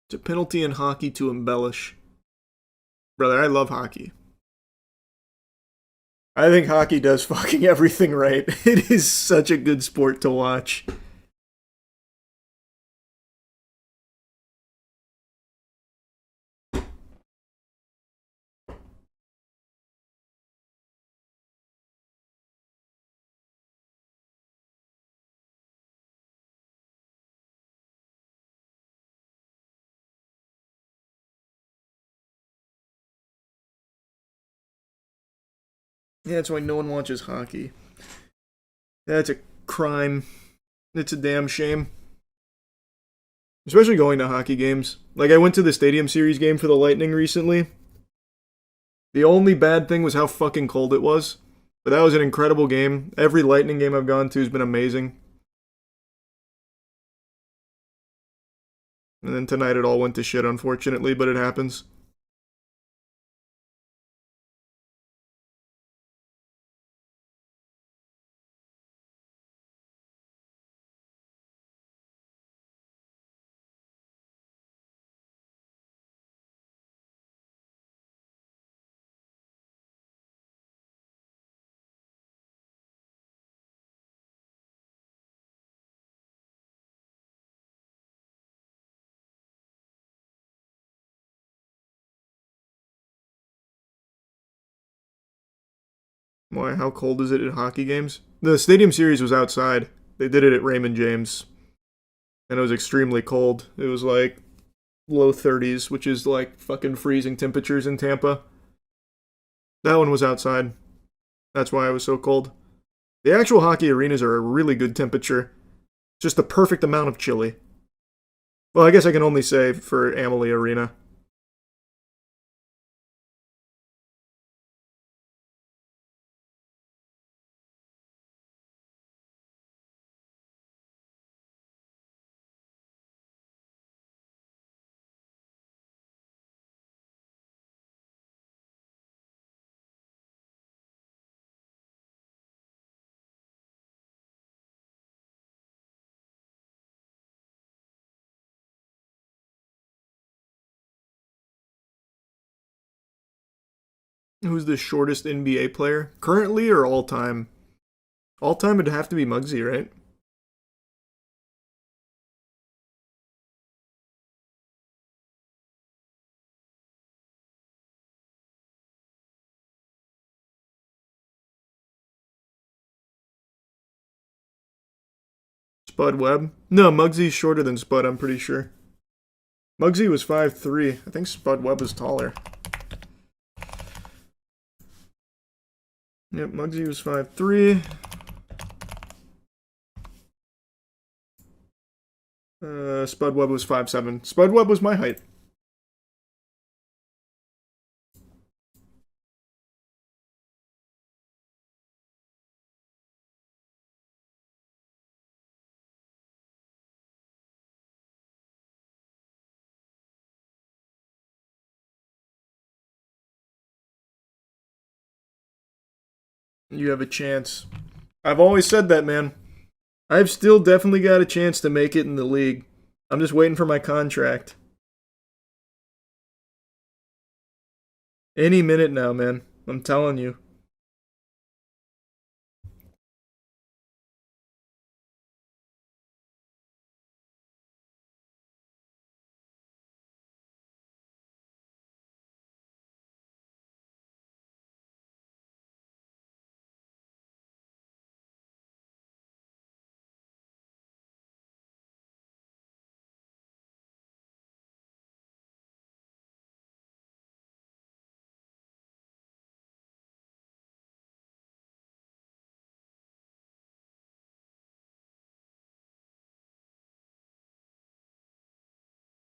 It's a penalty in hockey to embellish. Brother, I love hockey. I think hockey does fucking everything right. It is such a good sport to watch. Yeah, that's why no one watches hockey. That's a crime. It's a damn shame. Especially going to hockey games. Like, I went to the Stadium Series game for the Lightning recently. The only bad thing was how fucking cold it was. But that was an incredible game. Every Lightning game I've gone to has been amazing. And then tonight it all went to shit, unfortunately, but it happens. Why, how cold is it at hockey games? The Stadium Series was outside. They did it at Raymond James. And it was extremely cold. It was like low 30s, which is like fucking freezing temperatures in Tampa. That one was outside. That's why it was so cold. The actual hockey arenas are a really good temperature. Just the perfect amount of chilly. Well, I guess I can only say for Amalie Arena. Who's the shortest NBA player? Currently or all time? All time would have to be Muggsy, right? Spud Webb? No, Muggsy's shorter than Spud, I'm pretty sure. Muggsy was 5'3". I think Spud Webb was taller. Yep, Muggsy was 5'3". Spud Webb was 5'7". Spud Webb was my height. You have a chance. I've always said that, man. I've still definitely got a chance to make it in the league. I'm just waiting for my contract. Any minute now, man. I'm telling you.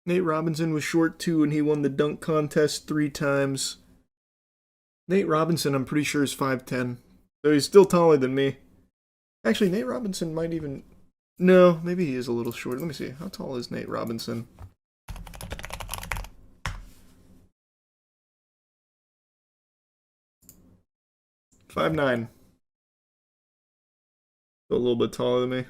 Nate Robinson was short too, and he won the dunk contest 3 times. Nate Robinson, I'm pretty sure, is 5'10". So he's still taller than me. Actually, Nate Robinson might even... No, maybe he is a little short. Let me see. How tall is Nate Robinson? "5'9". So a little bit taller than me.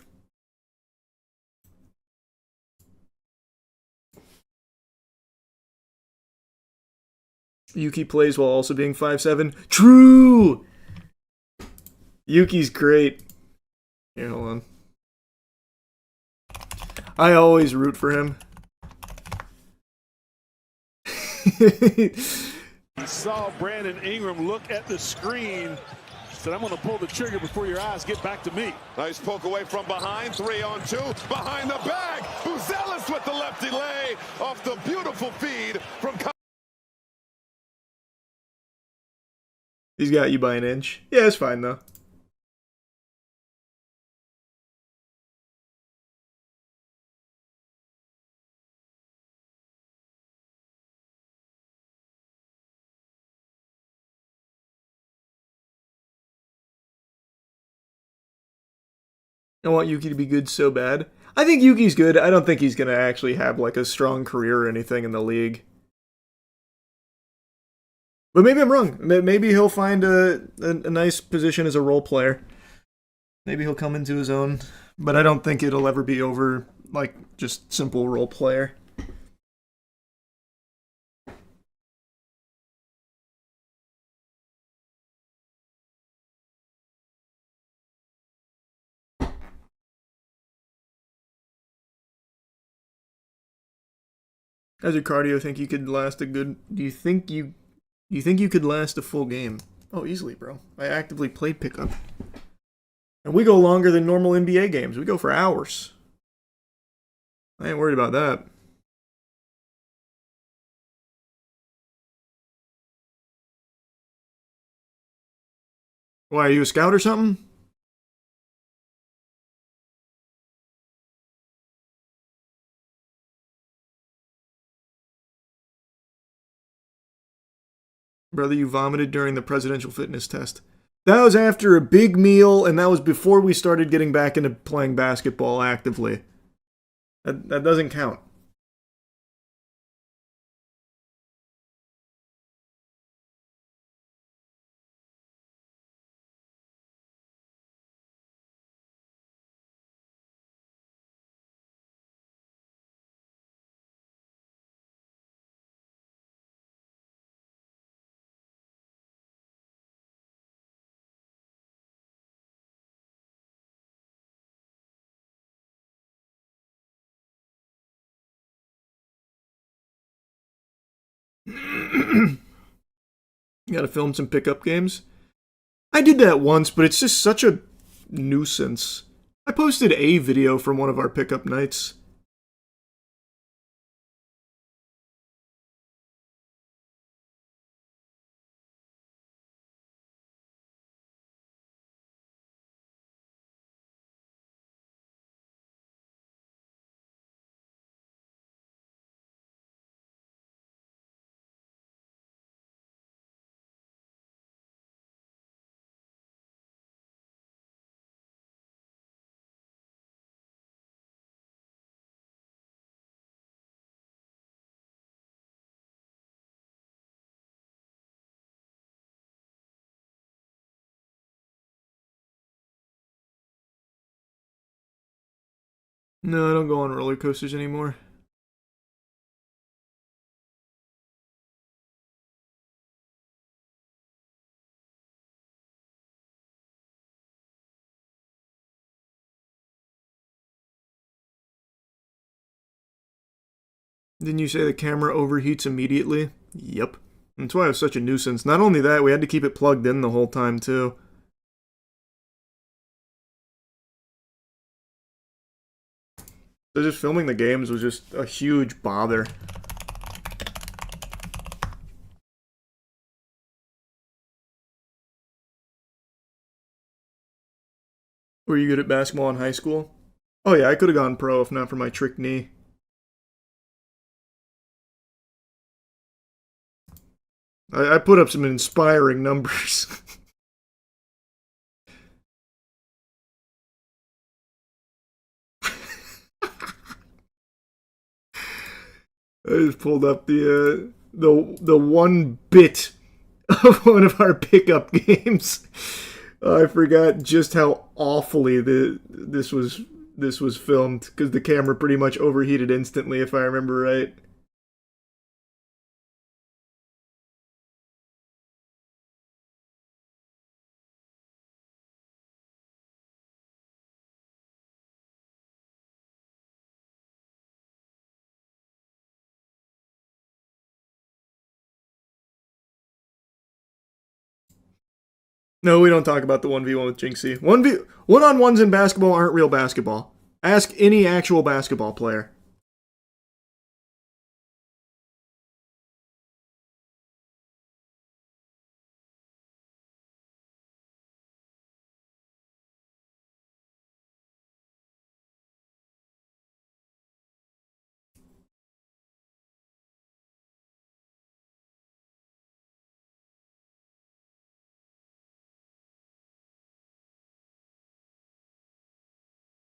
Yuki plays while also being 5'7". True! Yuki's great. Here, hold on. I always root for him. He saw Brandon Ingram look at the screen. Said, I'm going to pull the trigger before your eyes get back to me. Nice poke away from behind. 3-on-2. Behind the bag. Buzelis with the lefty lay off the beautiful feed from... He's got you by an inch. Yeah, it's fine, though. I want Yuki to be good so bad. I think Yuki's good. I don't think he's going to actually have like a strong career or anything in the league. But maybe I'm wrong. Maybe he'll find a nice position as a role player. Maybe he'll come into his own. But I don't think it'll ever be over like just simple role player. How's your cardio? Think you could last a good... Do you think you could last a full game? Oh, easily, bro. I actively play pickup. And we go longer than normal NBA games. We go for hours. I ain't worried about that. Why, are you a scout or something? Brother, you vomited during the presidential fitness test. That was after a big meal, and that was before we started getting back into playing basketball actively. That doesn't count. You gotta film some pickup games? I did that once, but it's just such a nuisance. I posted a video from one of our pickup nights. No, I don't go on roller coasters anymore. Didn't you say the camera overheats immediately? Yep. That's why it was such a nuisance. Not only that, we had to keep it plugged in the whole time, too. So just filming the games was just a huge bother. Were you good at basketball in high school? Oh yeah, I could have gone pro if not for my trick knee. I put up some inspiring numbers. I just pulled up the one bit of one of our pickup games. I forgot just how awfully this was filmed because the camera pretty much overheated instantly, if I remember right. No, we don't talk about the 1v1 with Jinxie. 1-on-1s in basketball aren't real basketball. Ask any actual basketball player.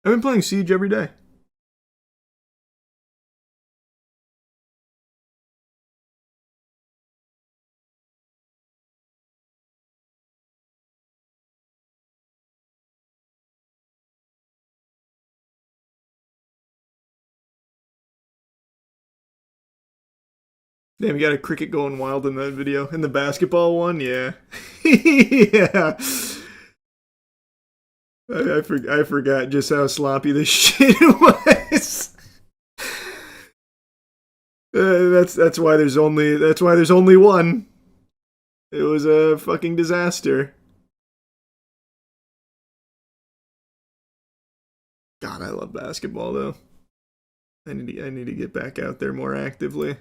I've been playing Siege every day. Damn, you got a cricket going wild in that video. In the basketball one, yeah. Yeah. I forgot just how sloppy this shit was. That's why there's only one. It was a fucking disaster. God, I love basketball though. I need to get back out there more actively.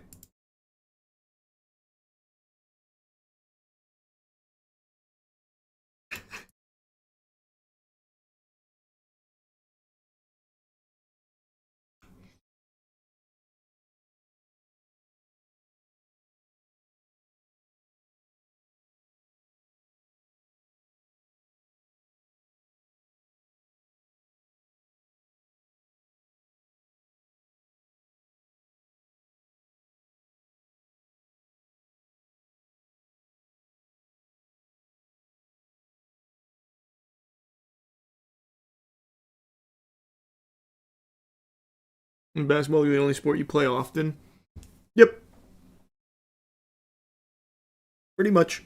In basketball, the only sport you play often? Yep. Pretty much.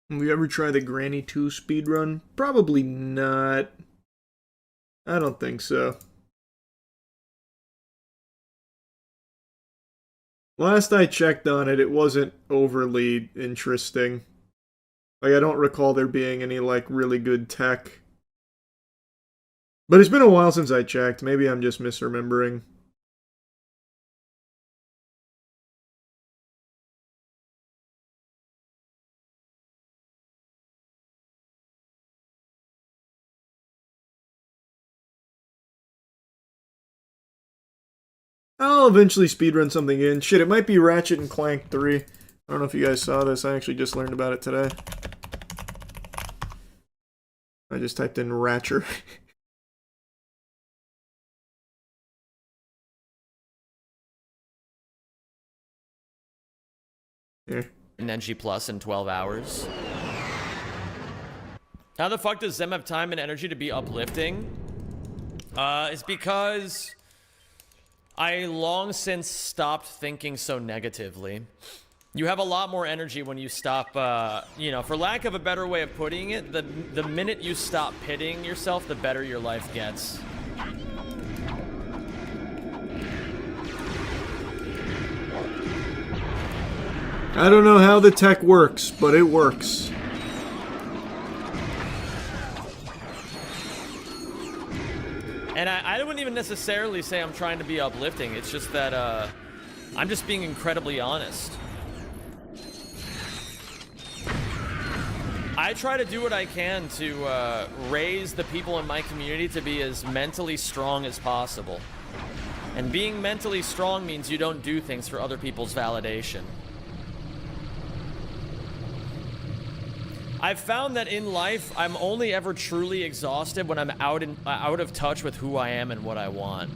Have we ever tried the Granny 2 speedrun? Probably not. I don't think so. Last I checked on it, it wasn't overly interesting. Like, I don't recall there being any, like, really good tech. But it's been a while since I checked. Maybe I'm just misremembering. I'll eventually speedrun something in. Shit, it might be Ratchet and Clank 3. I don't know if you guys saw this. I actually just learned about it today. I just typed in Ratcher. Here. An NG Plus in 12 hours. How the fuck does Zem have time and energy to be uplifting? It's because I long since stopped thinking so negatively. You have a lot more energy when you stop, you know, for lack of a better way of putting it, the minute you stop pitying yourself, the better your life gets. I don't know how the tech works, but it works. And I wouldn't even necessarily say I'm trying to be uplifting. It's just that I'm just being incredibly honest. I try to do what I can to raise the people in my community to be as mentally strong as possible. And being mentally strong means you don't do things for other people's validation. I've found that in life, I'm only ever truly exhausted when I'm out of touch with who I am and what I want.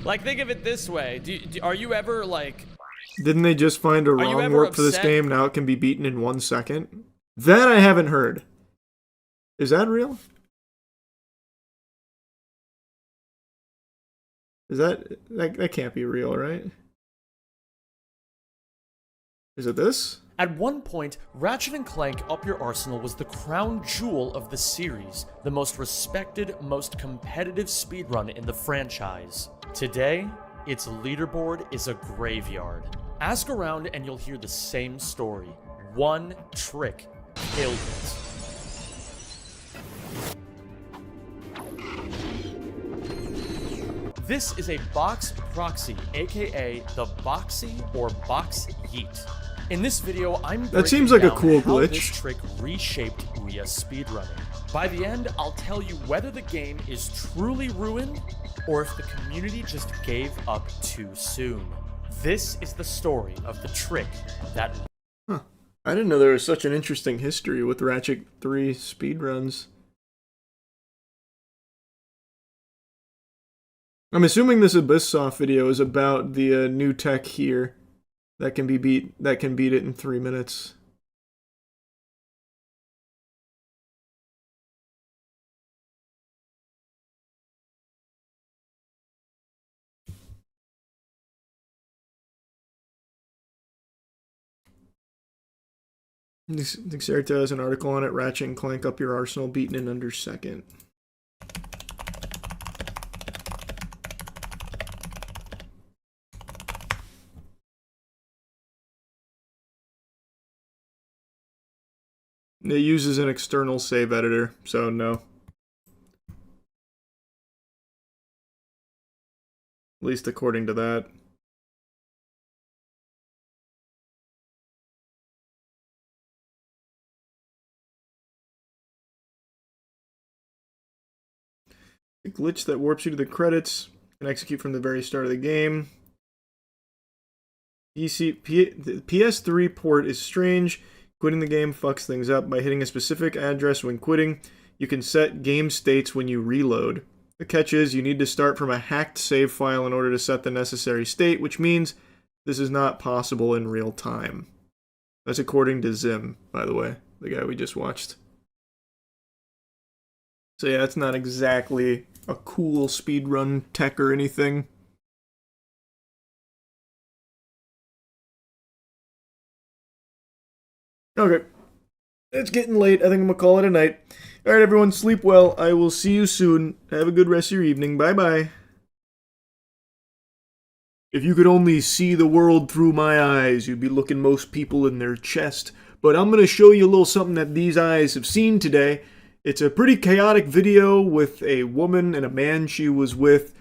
Like, think of it this way. Are you ever, like... Didn't they just find a wrong warp for this game? Now it can be beaten in 1 second? That I haven't heard. Is that real? Is that can't be real, right? Is it this? At one point, Ratchet & Clank Up Your Arsenal was the crown jewel of the series, the most respected, most competitive speedrun in the franchise. Today, its leaderboard is a graveyard. Ask around and you'll hear the same story. One trick killed it. This is a box proxy, aka the Boxy or Box Yeet. In this video, I'm that seems like a cool how glitch. This trick reshaped Ouya speedrunning. By the end, I'll tell you whether the game is truly ruined or if the community just gave up too soon. This is the story of the trick that... Huh. I didn't know there was such an interesting history with Ratchet 3 speedruns. I'm assuming this Abysssoft video is about the new tech here that can beat it in 3 minutes. Dexerta has an article on it. Ratchet and Clank Up Your Arsenal beaten in under second. It uses an external save editor, so no. At least according to that. A glitch that warps you to the credits can execute from the very start of the game. The PS3 port is strange. Quitting the game fucks things up. By hitting a specific address when quitting, you can set game states when you reload. The catch is you need to start from a hacked save file in order to set the necessary state, which means this is not possible in real time. That's according to Zim, by the way, the guy we just watched. So yeah, it's not exactly a cool speedrun tech or anything. Okay. It's getting late. I think I'm gonna call it a night. Alright, everyone, sleep well. I will see you soon. Have a good rest of your evening. Bye-bye. If you could only see the world through my eyes, you'd be looking most people in their chest. But I'm gonna show you a little something that these eyes have seen today. It's a pretty chaotic video with a woman and a man she was with.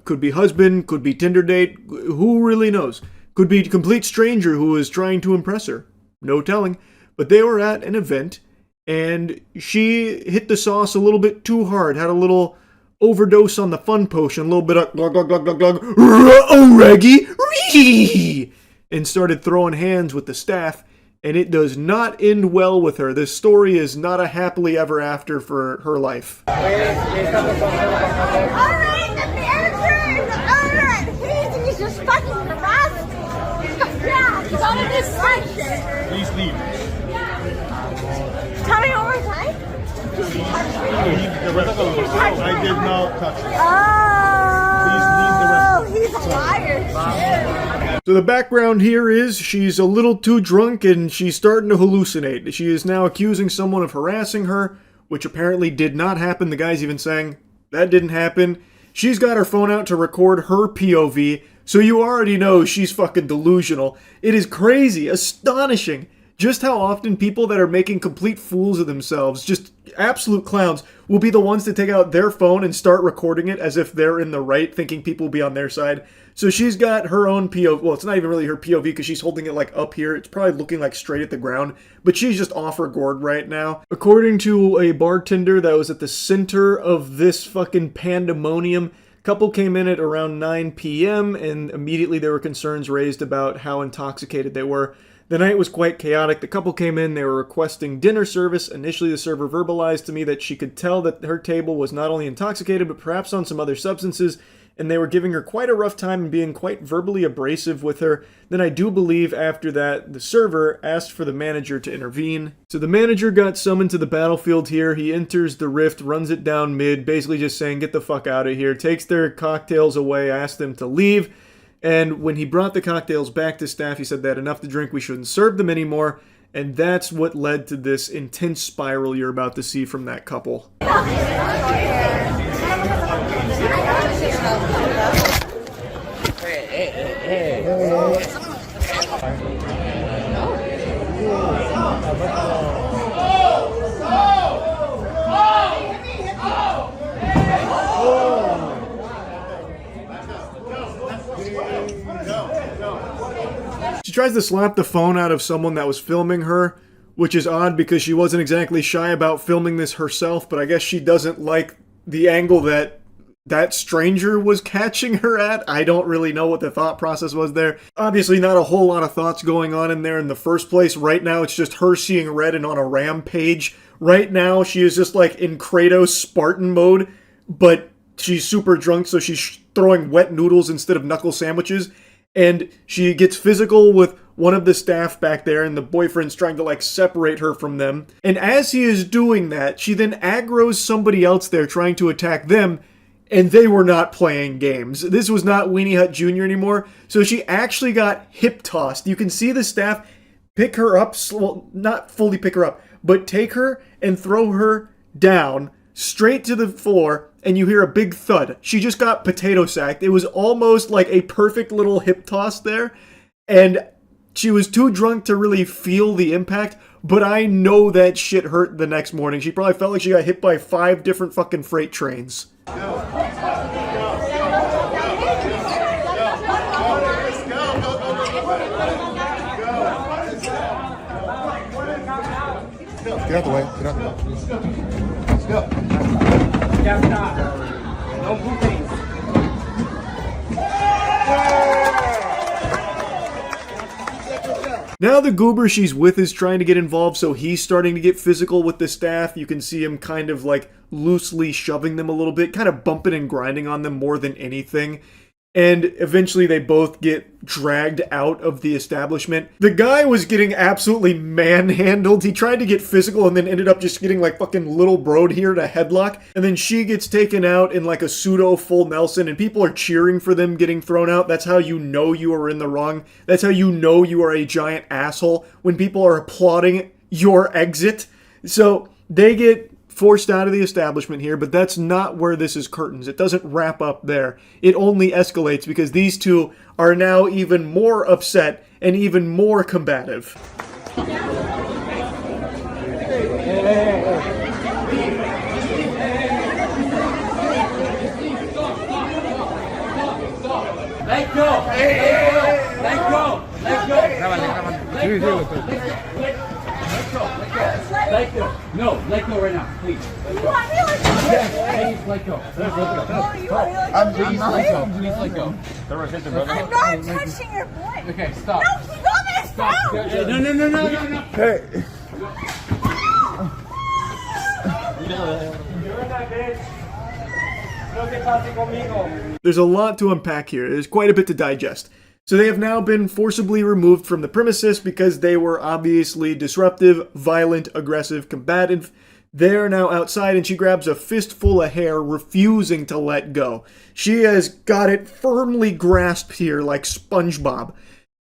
Could be husband, could be Tinder date, who really knows? Could be a complete stranger who is trying to impress her. No telling. But they were at an event, and she hit the sauce a little bit too hard. Had a little overdose on the fun potion. A little bit of glug glug glug glug glug. Oh, Reggie! Ree! And started throwing hands with the staff. And it does not end well with her. This story is not a happily ever after for her life. Alright, the managers! Alright! He's just fucking harassing me! Yeah, he's on a distraction! Please leave. Tell me one more time? Did you touch me? I did not touch you. Oh! He's a liar! So the background here is she's a little too drunk and she's starting to hallucinate. She is now accusing someone of harassing her, which apparently did not happen. The guy's even saying that didn't happen. She's got her phone out to record her POV, So you already know she's fucking delusional. It is crazy, astonishing, just how often people that are making complete fools of themselves, just absolute clowns, will be the ones to take out their phone and start recording it as if they're in the right, thinking people will be on their side. So she's got her own POV. Well, it's not even really her POV because she's holding it like up here. It's probably looking like straight at the ground, but she's just off her gourd right now. According to a bartender that was at the center of this fucking pandemonium, couple came in at around 9 p.m. and immediately there were concerns raised about how intoxicated they were. The night was quite chaotic. The couple came in, they were requesting dinner service. Initially, the server verbalized to me that she could tell that her table was not only intoxicated, but perhaps on some other substances, and they were giving her quite a rough time and being quite verbally abrasive with her. Then I do believe after that, the server asked for the manager to intervene. So the manager got summoned to the battlefield here. He enters the rift, runs it down mid, basically just saying, get the fuck out of here, takes their cocktails away, asks them to leave. And when he brought the cocktails back to staff, he said they had enough to drink, we shouldn't serve them anymore. And that's what led to this intense spiral you're about to see from that couple. She tries to slap the phone out of someone that was filming her, which is odd because she wasn't exactly shy about filming this herself, but I guess she doesn't like the angle that that stranger was catching her at. I don't really know what the thought process was there. Obviously not a whole lot of thoughts going on in there in the first place. Right now it's just her seeing red and on a rampage. Right now she is just like in Kratos Spartan mode, but she's super drunk, so she's throwing wet noodles instead of knuckle sandwiches. And she gets physical with one of the staff back there, and the boyfriend's trying to like separate her from them. And as he is doing that, she then aggroes somebody else there trying to attack them, and they were not playing games. This was not Weenie Hut Jr. anymore, so she actually got hip tossed. You can see the staff pick her up, well, not fully pick her up, but take her and throw her down straight to the floor, and you hear a big thud. She just got potato sacked. It was almost like a perfect little hip toss there, and she was too drunk to really feel the impact, but I know that shit hurt the next morning. She probably felt like she got hit by 5 different fucking freight trains. Get out the way. Get out the way. Let's go. No moving. Now the goober she's with is trying to get involved, so he's starting to get physical with the staff. You can see him kind of like loosely shoving them a little bit, kind of bumping and grinding on them more than anything. And eventually they both get dragged out of the establishment. The guy was getting absolutely manhandled. He tried to get physical and then ended up just getting like fucking little broed here to headlock. And then she gets taken out in like a pseudo full Nelson, and people are cheering for them getting thrown out. That's how you know you are in the wrong. That's how you know you are a giant asshole, when people are applauding your exit. So they get forced out of the establishment here, but that's not where this is curtains. It doesn't wrap up there. It only escalates because these two are now even more upset and even more combative. Let go! Let go! Let go! Let go! No, let go right now, please. You want me let go? Yes, please let go. Please let go. Please let go. I'm not touching your boy. Okay, stop. No, keep on this. Stop. No. Hey. There's a lot to unpack here. There's quite a bit to digest. So they have now been forcibly removed from the premises because they were obviously disruptive, violent, aggressive, combative. They're now outside, and she grabs a fistful of hair, refusing to let go. She has got it firmly grasped here like SpongeBob.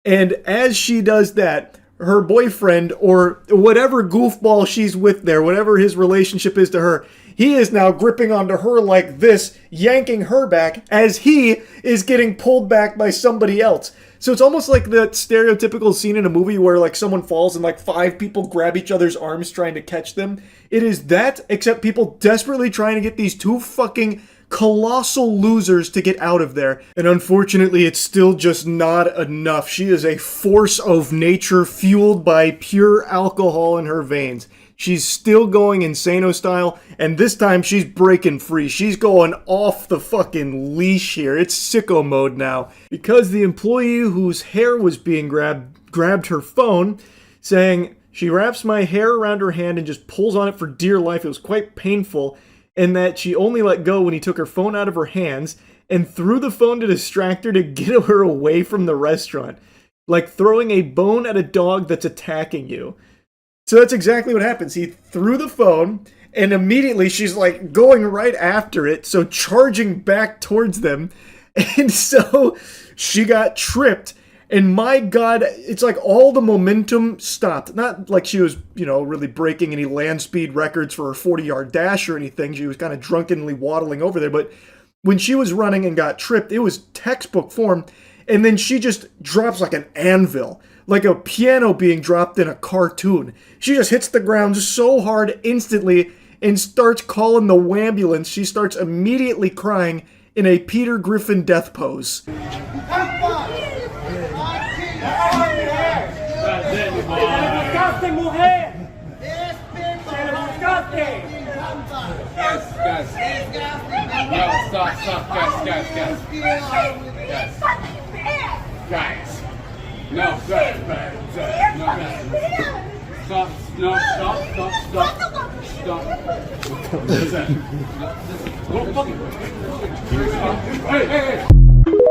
And as she does that, her boyfriend or whatever goofball she's with there, whatever his relationship is to her, he is now gripping onto her like this, yanking her back as he is getting pulled back by somebody else. So it's almost like that stereotypical scene in a movie where like someone falls and like 5 people grab each other's arms trying to catch them. It is that, except people desperately trying to get these 2 fucking colossal losers to get out of there. And unfortunately, it's still just not enough. She is a force of nature fueled by pure alcohol in her veins. She's still going Insano style, and this time she's breaking free. She's going off the fucking leash here. It's sicko mode now. Because the employee whose hair was being grabbed her phone, saying, she wraps my hair around her hand and just pulls on it for dear life. It was quite painful, and that she only let go when he took her phone out of her hands and threw the phone to distract her to get her away from the restaurant. Like throwing a bone at a dog that's attacking you. So that's exactly what happens. He threw the phone, and immediately she's like going right after it, so charging back towards them. And so she got tripped. And my God, it's like all the momentum stopped. Not like she was, really breaking any land speed records for her 40-yard dash or anything. She was kind of drunkenly waddling over there. But when she was running and got tripped, it was textbook form. And then she just drops like an anvil, like a piano being dropped in a cartoon. She just hits the ground so hard instantly and starts calling the wambulance. She starts immediately crying in a Peter Griffin death pose. Guys. No, sir. No, stop. Hey.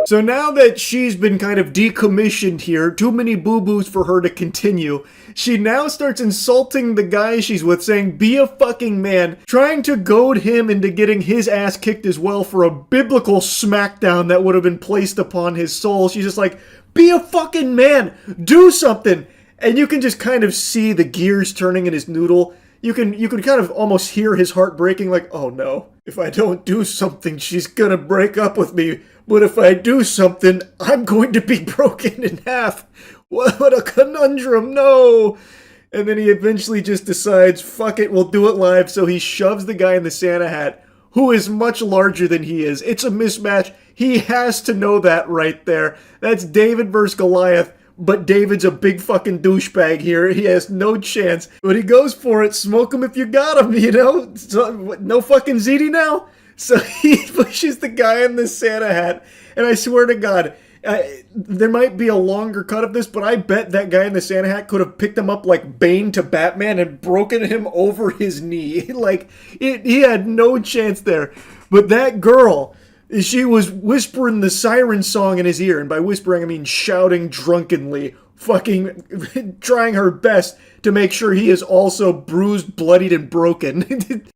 So now that she's been kind of decommissioned here, too many boo-boos for her to continue, she now starts insulting the guy she's with, saying, be a fucking man, trying to goad him into getting his ass kicked as well for a biblical smackdown that would have been placed upon his soul. She's just like, be a fucking man, do something. And you can just kind of see the gears turning in his noodle. You can kind of almost hear his heart breaking, like, oh no, if I don't do something, she's gonna break up with me. But if I do something, I'm going to be broken in half. What a conundrum, no! And then he eventually just decides, fuck it, we'll do it live. So he shoves the guy in the Santa hat, who is much larger than he is. It's a mismatch. He has to know that right there. That's David versus Goliath. But David's a big fucking douchebag here. He has no chance. But he goes for it. Smoke him if you got him, So, no fucking ZD now? So he pushes the guy in the Santa hat. And I swear to God, there might be a longer cut of this, but I bet that guy in the Santa hat could have picked him up like Bane to Batman and broken him over his knee. He had no chance there. But that girl, she was whispering the siren song in his ear. And by whispering, I mean shouting drunkenly, fucking trying her best to make sure he is also bruised, bloodied, and broken.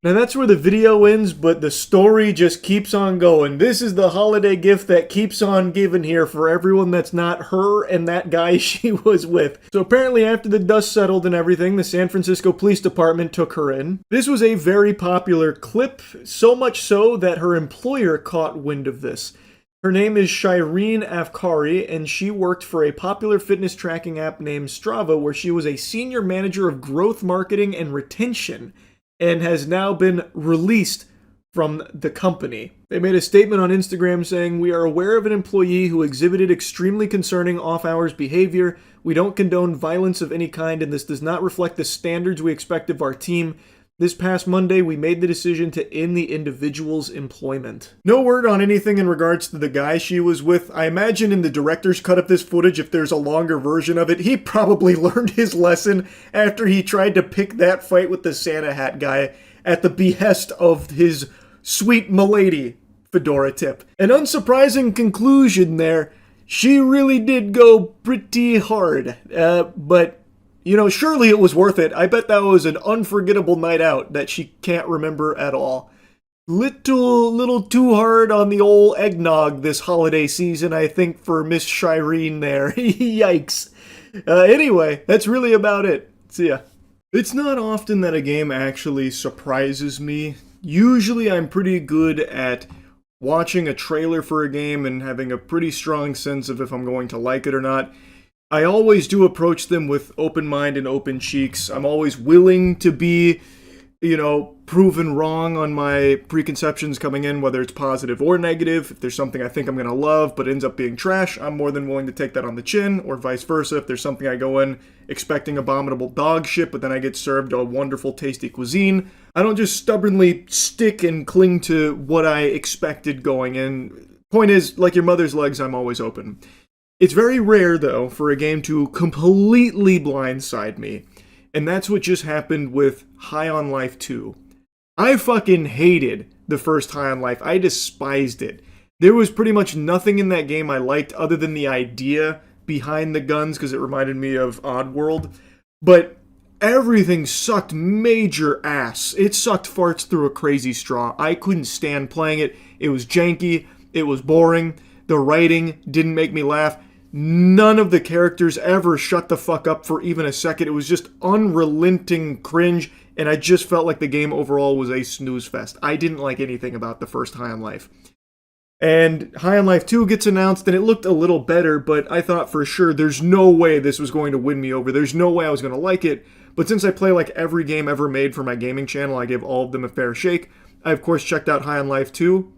Now that's where the video ends, but the story just keeps on going. This is the holiday gift that keeps on giving here for everyone that's not her and that guy she was with. So apparently after the dust settled and everything, the San Francisco Police Department took her in. This was a very popular clip, so much so that her employer caught wind of this. Her name is Shireen Afkari, and she worked for a popular fitness tracking app named Strava, where she was a senior manager of growth marketing and retention, and has now been released from the company. They made a statement on Instagram saying, "We are aware of an employee who exhibited extremely concerning off-hours behavior. We don't condone violence of any kind, and this does not reflect the standards we expect of our team. This past Monday, we made the decision to end the individual's employment." No word on anything in regards to the guy she was with. I imagine in the director's cut of this footage, if there's a longer version of it, he probably learned his lesson after he tried to pick that fight with the Santa hat guy at the behest of his sweet milady fedora tip. An unsurprising conclusion there. She really did go pretty hard, but surely it was worth it. I bet that was an unforgettable night out that she can't remember at all. Little too hard on the old eggnog this holiday season, I think, for Miss Shireen there. Yikes. Anyway, that's really about it. See ya. It's not often that a game actually surprises me. Usually I'm pretty good at watching a trailer for a game and having a pretty strong sense of if I'm going to like it or not. I always do approach them with open mind and open cheeks. I'm always willing to be, proven wrong on my preconceptions coming in, whether it's positive or negative. If there's something I think I'm going to love but ends up being trash, I'm more than willing to take that on the chin, or vice versa. If there's something I go in expecting abominable dog shit, but then I get served a wonderful, tasty cuisine, I don't just stubbornly stick and cling to what I expected going in. Point is, like your mother's legs, I'm always open. It's very rare, though, for a game to completely blindside me, and that's what just happened with High on Life 2. I fucking hated the first High on Life. I despised it. There was pretty much nothing in that game I liked other than the idea behind the guns, because it reminded me of Oddworld, but everything sucked major ass. It sucked farts through a crazy straw. I couldn't stand playing it. It was janky. It was boring. The writing didn't make me laugh. None of the characters ever shut the fuck up for even a second. It was just unrelenting cringe, and I just felt like the game overall was a snooze fest. I didn't like anything about the first High on Life. And High on Life 2 gets announced, and it looked a little better, but I thought for sure there's no way this was going to win me over. There's no way I was going to like it. But since I play like every game ever made for my gaming channel, I give all of them a fair shake. I, of course, checked out High on Life 2.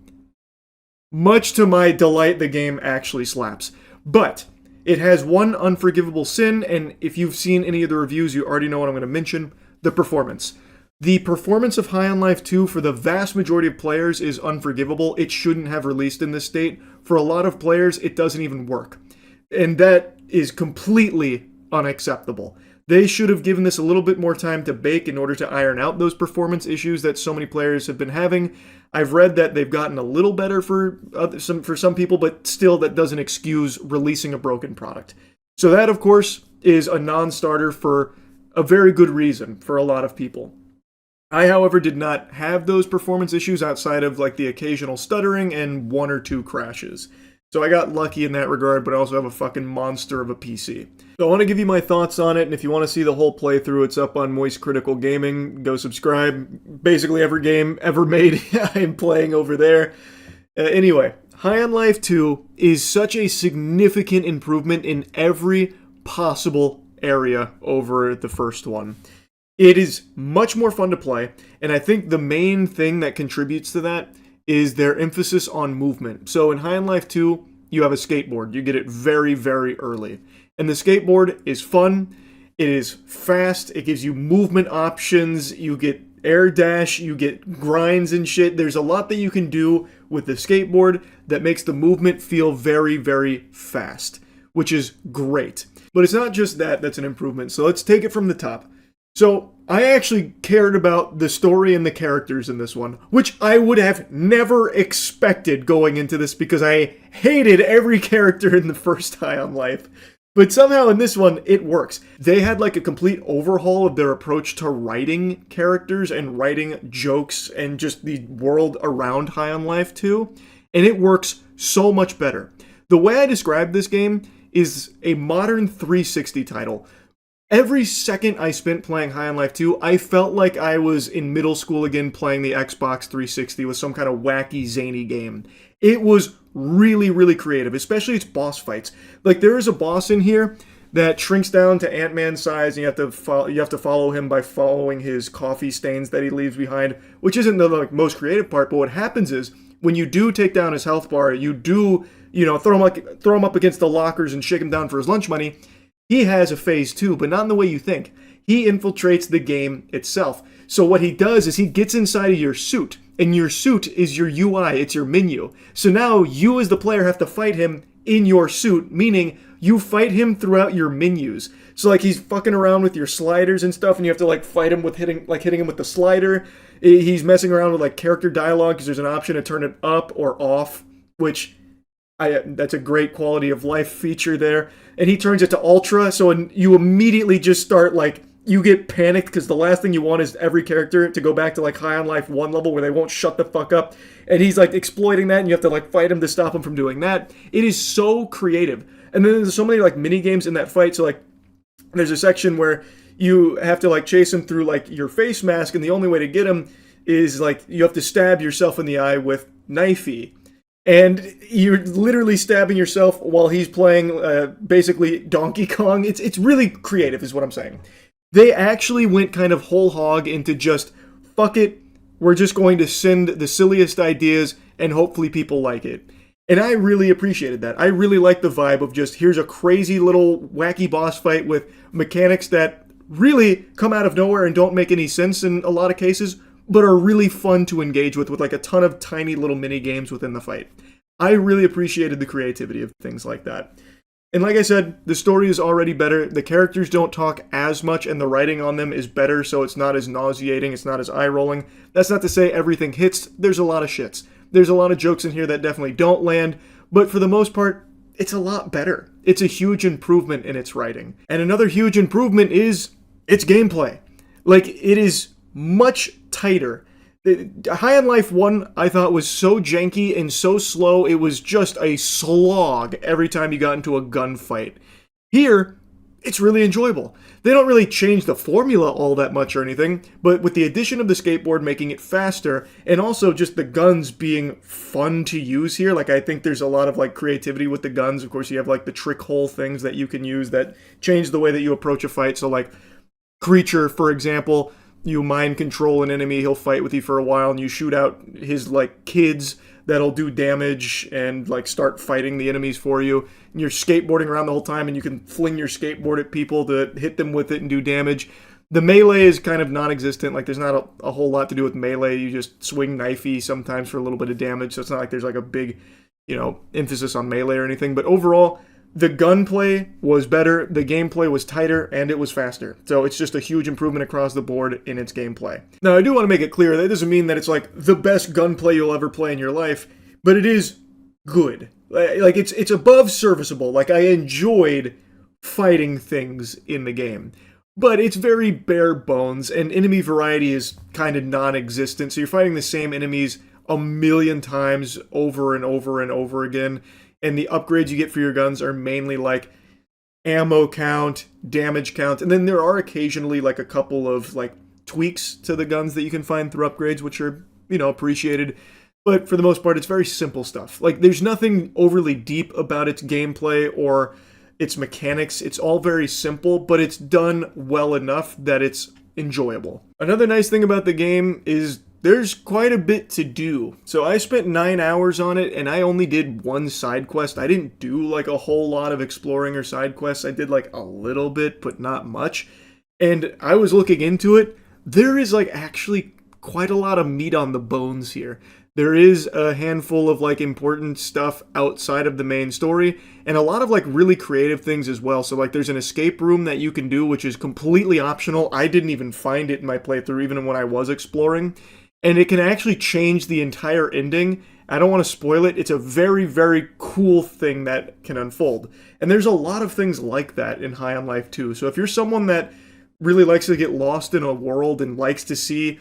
Much to my delight, the game actually slaps. But it has one unforgivable sin, and if you've seen any of the reviews, you already know what I'm going to mention: the performance. The performance of High on Life 2 for the vast majority of players is unforgivable. It shouldn't have released in this state. For a lot of players, it doesn't even work. And that is completely unacceptable. They should have given this a little bit more time to bake in order to iron out those performance issues that so many players have been having. I've read that they've gotten a little better for some people, but still that doesn't excuse releasing a broken product. So that, of course, is a non-starter for a very good reason for a lot of people. I, however, did not have those performance issues outside of like the occasional stuttering and one or two crashes. So I got lucky in that regard, but I also have a fucking monster of a PC. So I want to give you my thoughts on it, and if you want to see the whole playthrough, it's up on Moist Critical Gaming. Go subscribe. Basically every game ever made I'm playing over there. Anyway, High on Life 2 is such a significant improvement in every possible area over the first one. It is much more fun to play, and I think the main thing that contributes to that is their emphasis on movement. So in High on Life 2, you have a skateboard. You get it very, very early. And the skateboard is fun. It is fast. It gives you movement options. You get air dash. You get grinds and shit. There's a lot that you can do with the skateboard that makes the movement feel very, very fast, which is great. But it's not just that that's an improvement. So let's take it from the top. So I actually cared about the story and the characters in this one, which I would have never expected going into this because I hated every character in the first High on Life. But somehow in this one, it works. They had like a complete overhaul of their approach to writing characters and writing jokes and just the world around High on Life 2, and it works so much better. The way I describe this game is a modern 360 title. Every second I spent playing High on Life 2, I felt like I was in middle school again playing the Xbox 360 with some kind of wacky, zany game. It was really, really creative, especially its boss fights. Like, there is a boss in here that shrinks down to Ant-Man size, and you have to follow him by following his coffee stains that he leaves behind, which isn't the most creative part, but what happens is, when you do take down his health bar, you do, throw him up against the lockers and shake him down for his lunch money. He has a phase 2, but not in the way you think. He infiltrates the game itself. So what he does is he gets inside of your suit, and your suit is your UI, it's your menu. So now you as the player have to fight him in your suit, meaning you fight him throughout your menus. So like he's fucking around with your sliders and stuff, and you have to like fight him with hitting him with the slider. He's messing around with like character dialogue because there's an option to turn it up or off, which that's a great quality of life feature there. And he turns it to ultra, so you immediately just start like, you get panicked because the last thing you want is every character to go back to like High on Life 1 level where they won't shut the fuck up. And he's like exploiting that, and you have to like fight him to stop him from doing that. It is so creative. And then there's so many like mini games in that fight. So like There's a section where you have to like chase him through like your face mask, and the only way to get him is like you have to stab yourself in the eye with knifey. And you're literally stabbing yourself while he's playing basically Donkey Kong. It's really creative is what I'm saying. They actually went kind of whole hog into just, fuck it, we're just going to send the silliest ideas and hopefully people like it. And I really appreciated that. I really like the vibe of just, here's a crazy little wacky boss fight with mechanics that really come out of nowhere and don't make any sense in a lot of cases, but are really fun to engage with like a ton of tiny little mini games within the fight. I really appreciated the creativity of things like that. And like I said, the story is already better. The characters don't talk as much and the writing on them is better, so it's not as nauseating, it's not as eye-rolling. That's not to say everything hits. There's a lot of shits. There's a lot of jokes in here that definitely don't land, but for the most part, it's a lot better. It's a huge improvement in its writing. And another huge improvement is its gameplay. Like, it is much tighter. High on Life 1, I thought, was so janky and so slow, it was just a slog every time you got into a gunfight. Here, it's really enjoyable. They don't really change the formula all that much or anything, but with the addition of the skateboard making it faster, and also just the guns being fun to use here, like I think there's a lot of like creativity with the guns. Of course, you have like the trick hole things that you can use that change the way that you approach a fight. So like Creature, for example, you mind control an enemy, he'll fight with you for a while, and you shoot out his, like, kids that'll do damage and, like, start fighting the enemies for you. And you're skateboarding around the whole time, and you can fling your skateboard at people to hit them with it and do damage. The melee is kind of non-existent. Like, there's not a whole lot to do with melee. You just swing knifey sometimes for a little bit of damage, so it's not like there's, like, a big, emphasis on melee or anything. But overall, the gunplay was better, the gameplay was tighter, and it was faster. So it's just a huge improvement across the board in its gameplay. Now, I do want to make it clear that doesn't mean that it's like the best gunplay you'll ever play in your life, but it is good. Like, it's above serviceable. Like, I enjoyed fighting things in the game. But it's very bare bones, and enemy variety is kind of non-existent, so you're fighting the same enemies a million times over and over and over again. And the upgrades you get for your guns are mainly like ammo count, damage count, and then there are occasionally like a couple of like tweaks to the guns that you can find through upgrades, which are, appreciated. But for the most part, it's very simple stuff. Like, there's nothing overly deep about its gameplay or its mechanics. It's all very simple, but it's done well enough that it's enjoyable. Another nice thing about the game is there's quite a bit to do. So I spent 9 hours on it, and I only did one side quest. I didn't do like a whole lot of exploring or side quests. I did like a little bit, but not much. And I was looking into it. There is like actually quite a lot of meat on the bones here. There is a handful of like important stuff outside of the main story, and a lot of like really creative things as well. So like there's an escape room that you can do, which is completely optional. I didn't even find it in my playthrough, even when I was exploring. And it can actually change the entire ending. I don't want to spoil it. It's a very, very cool thing that can unfold. And there's a lot of things like that in High on Life 2. So if you're someone that really likes to get lost in a world and likes to see,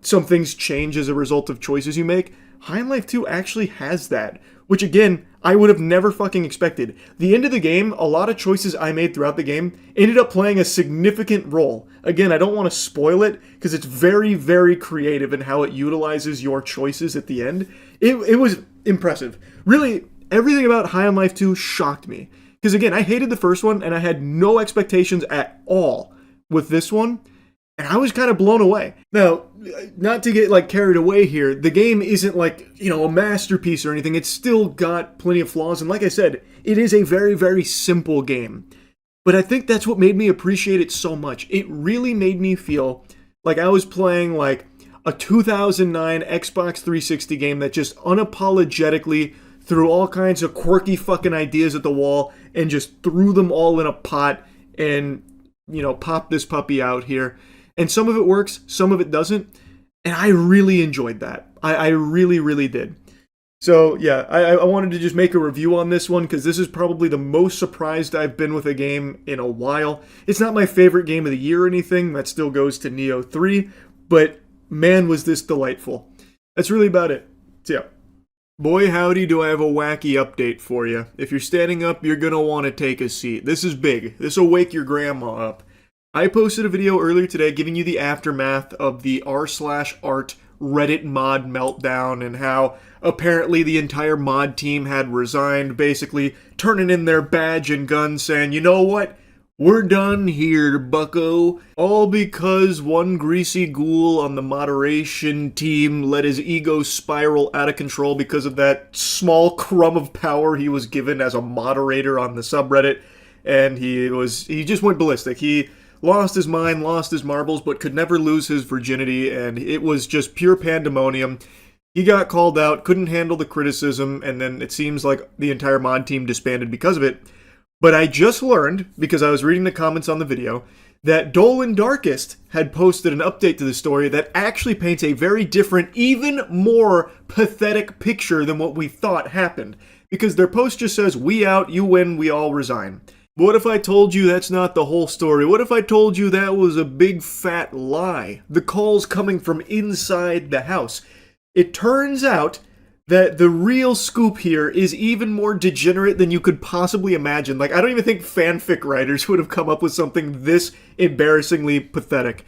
some things change as a result of choices you make, High on Life 2 actually has that. Which, again, I would have never fucking expected. The end of the game, a lot of choices I made throughout the game ended up playing a significant role. Again, I don't want to spoil it, because it's very, very creative in how it utilizes your choices at the end. It was impressive. Really, everything about High on Life 2 shocked me. Because, again, I hated the first one, and I had no expectations at all with this one. And I was kind of blown away. Now, not to get like carried away here, the game isn't like, a masterpiece or anything. It's still got plenty of flaws. And like I said, it is a very, very simple game. But I think that's what made me appreciate it so much. It really made me feel like I was playing like a 2009 Xbox 360 game that just unapologetically threw all kinds of quirky fucking ideas at the wall and just threw them all in a pot and, popped this puppy out here. And some of it works, some of it doesn't. And I really enjoyed that. I really, really did. So, yeah, I wanted to just make a review on this one, because this is probably the most surprised I've been with a game in a while. It's not my favorite game of the year or anything. That still goes to Neo 3. But, man, was this delightful. That's really about it. So, yeah. Boy howdy do I have a wacky update for you. If you're standing up, you're gonna want to take a seat. This is big. This will wake your grandma up. I posted a video earlier today giving you the aftermath of the r/art Reddit mod meltdown and how apparently the entire mod team had resigned, basically turning in their badge and gun saying, you know what? We're done here, bucko. All because one greasy ghoul on the moderation team let his ego spiral out of control because of that small crumb of power he was given as a moderator on the subreddit. And he just went ballistic. He lost his mind, lost his marbles, but could never lose his virginity, and it was just pure pandemonium. He got called out, couldn't handle the criticism, and then it seems like the entire mod team disbanded because of it. But I just learned, because I was reading the comments on the video, that Dolan Darkest had posted an update to the story that actually paints a very different, even more pathetic picture than what we thought happened. Because their post just says, we out, you win, we all resign. But what if I told you that's not the whole story? What if I told you that was a big fat lie? The call's coming from inside the house. It turns out that the real scoop here is even more degenerate than you could possibly imagine. Like, I don't even think fanfic writers would have come up with something this embarrassingly pathetic.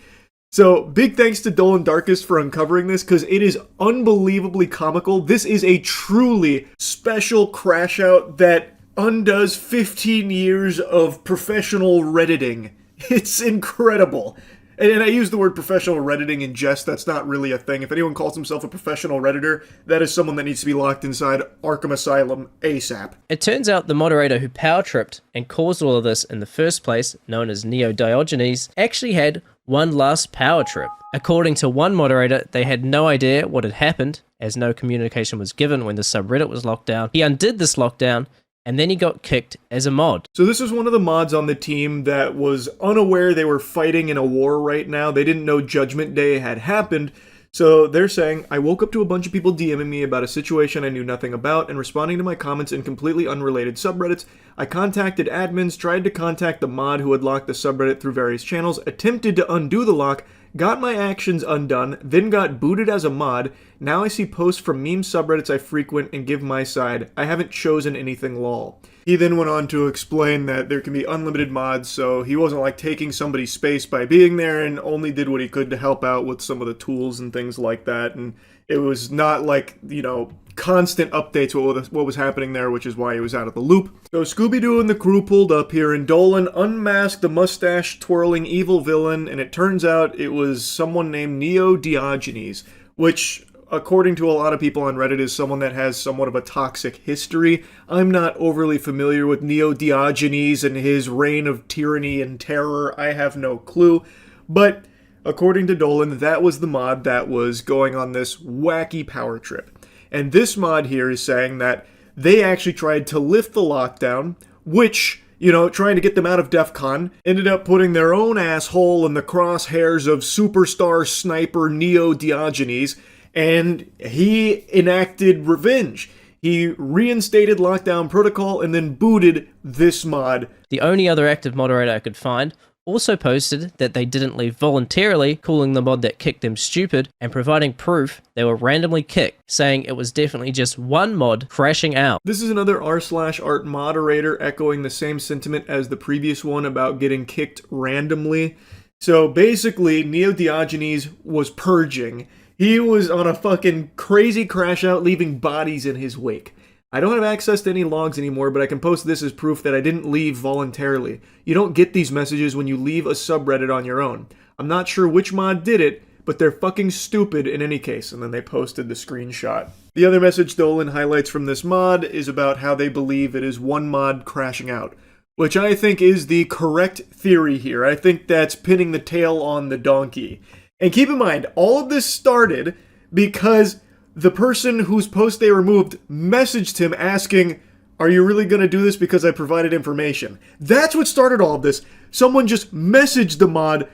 So, big thanks to Dolan Darkest for uncovering this, because it is unbelievably comical. This is a truly special crash out that undoes 15 years of professional Redditing. It's incredible. And I use the word professional Redditing in jest. That's not really a thing. If anyone calls himself a professional Redditor, that is someone that needs to be locked inside Arkham Asylum ASAP. It turns out the moderator who power tripped and caused all of this in the first place, known as Neo Diogenes, actually had one last power trip. According to one moderator, they had no idea what had happened, as no communication was given when the subreddit was locked down. He undid this lockdown, and then he got kicked as a mod. So this is one of the mods on the team that was unaware they were fighting in a war right now. They didn't know Judgment Day had happened. So they're saying, I woke up to a bunch of people DMing me about a situation I knew nothing about and responding to my comments in completely unrelated subreddits. I contacted admins, tried to contact the mod who had locked the subreddit through various channels, attempted to undo the lock, got my actions undone, then got booted as a mod. Now I see posts from meme subreddits I frequent and give my side. I haven't chosen anything lol. He then went on to explain that there can be unlimited mods, so he wasn't like taking somebody's space by being there and only did what he could to help out with some of the tools and things like that. And it was not like, you know, constant updates what was happening there, which is why he was out of the loop. So Scooby-Doo and the crew pulled up here, and Dolan unmasked the mustache-twirling evil villain, and it turns out it was someone named Neo Diogenes, which, according to a lot of people on Reddit, is someone that has somewhat of a toxic history. I'm not overly familiar with Neo Diogenes and his reign of tyranny and terror. I have no clue. But according to Dolan, that was the mod that was going on this wacky power trip. And this mod here is saying that they actually tried to lift the lockdown, which, you know, trying to get them out of DEF CON, ended up putting their own asshole in the crosshairs of superstar sniper Neo Diogenes, and he enacted revenge. He reinstated lockdown protocol and then booted this mod. The only other active moderator I could find also posted that they didn't leave voluntarily, calling the mod that kicked them stupid, and providing proof they were randomly kicked, saying it was definitely just one mod crashing out. This is another r/art moderator echoing the same sentiment as the previous one about getting kicked randomly. So basically, Neo Diogenes was purging. He was on a fucking crazy crash out, leaving bodies in his wake. I don't have access to any logs anymore, but I can post this as proof that I didn't leave voluntarily. You don't get these messages when you leave a subreddit on your own. I'm not sure which mod did it, but they're fucking stupid in any case, and then they posted the screenshot. The other message Dolan highlights from this mod is about how they believe it is one mod crashing out, which I think is the correct theory here. I think that's pinning the tail on the donkey. And keep in mind, all of this started because the person whose post they removed messaged him asking, are you really going to do this because I provided information? That's what started all of this. Someone just messaged the mod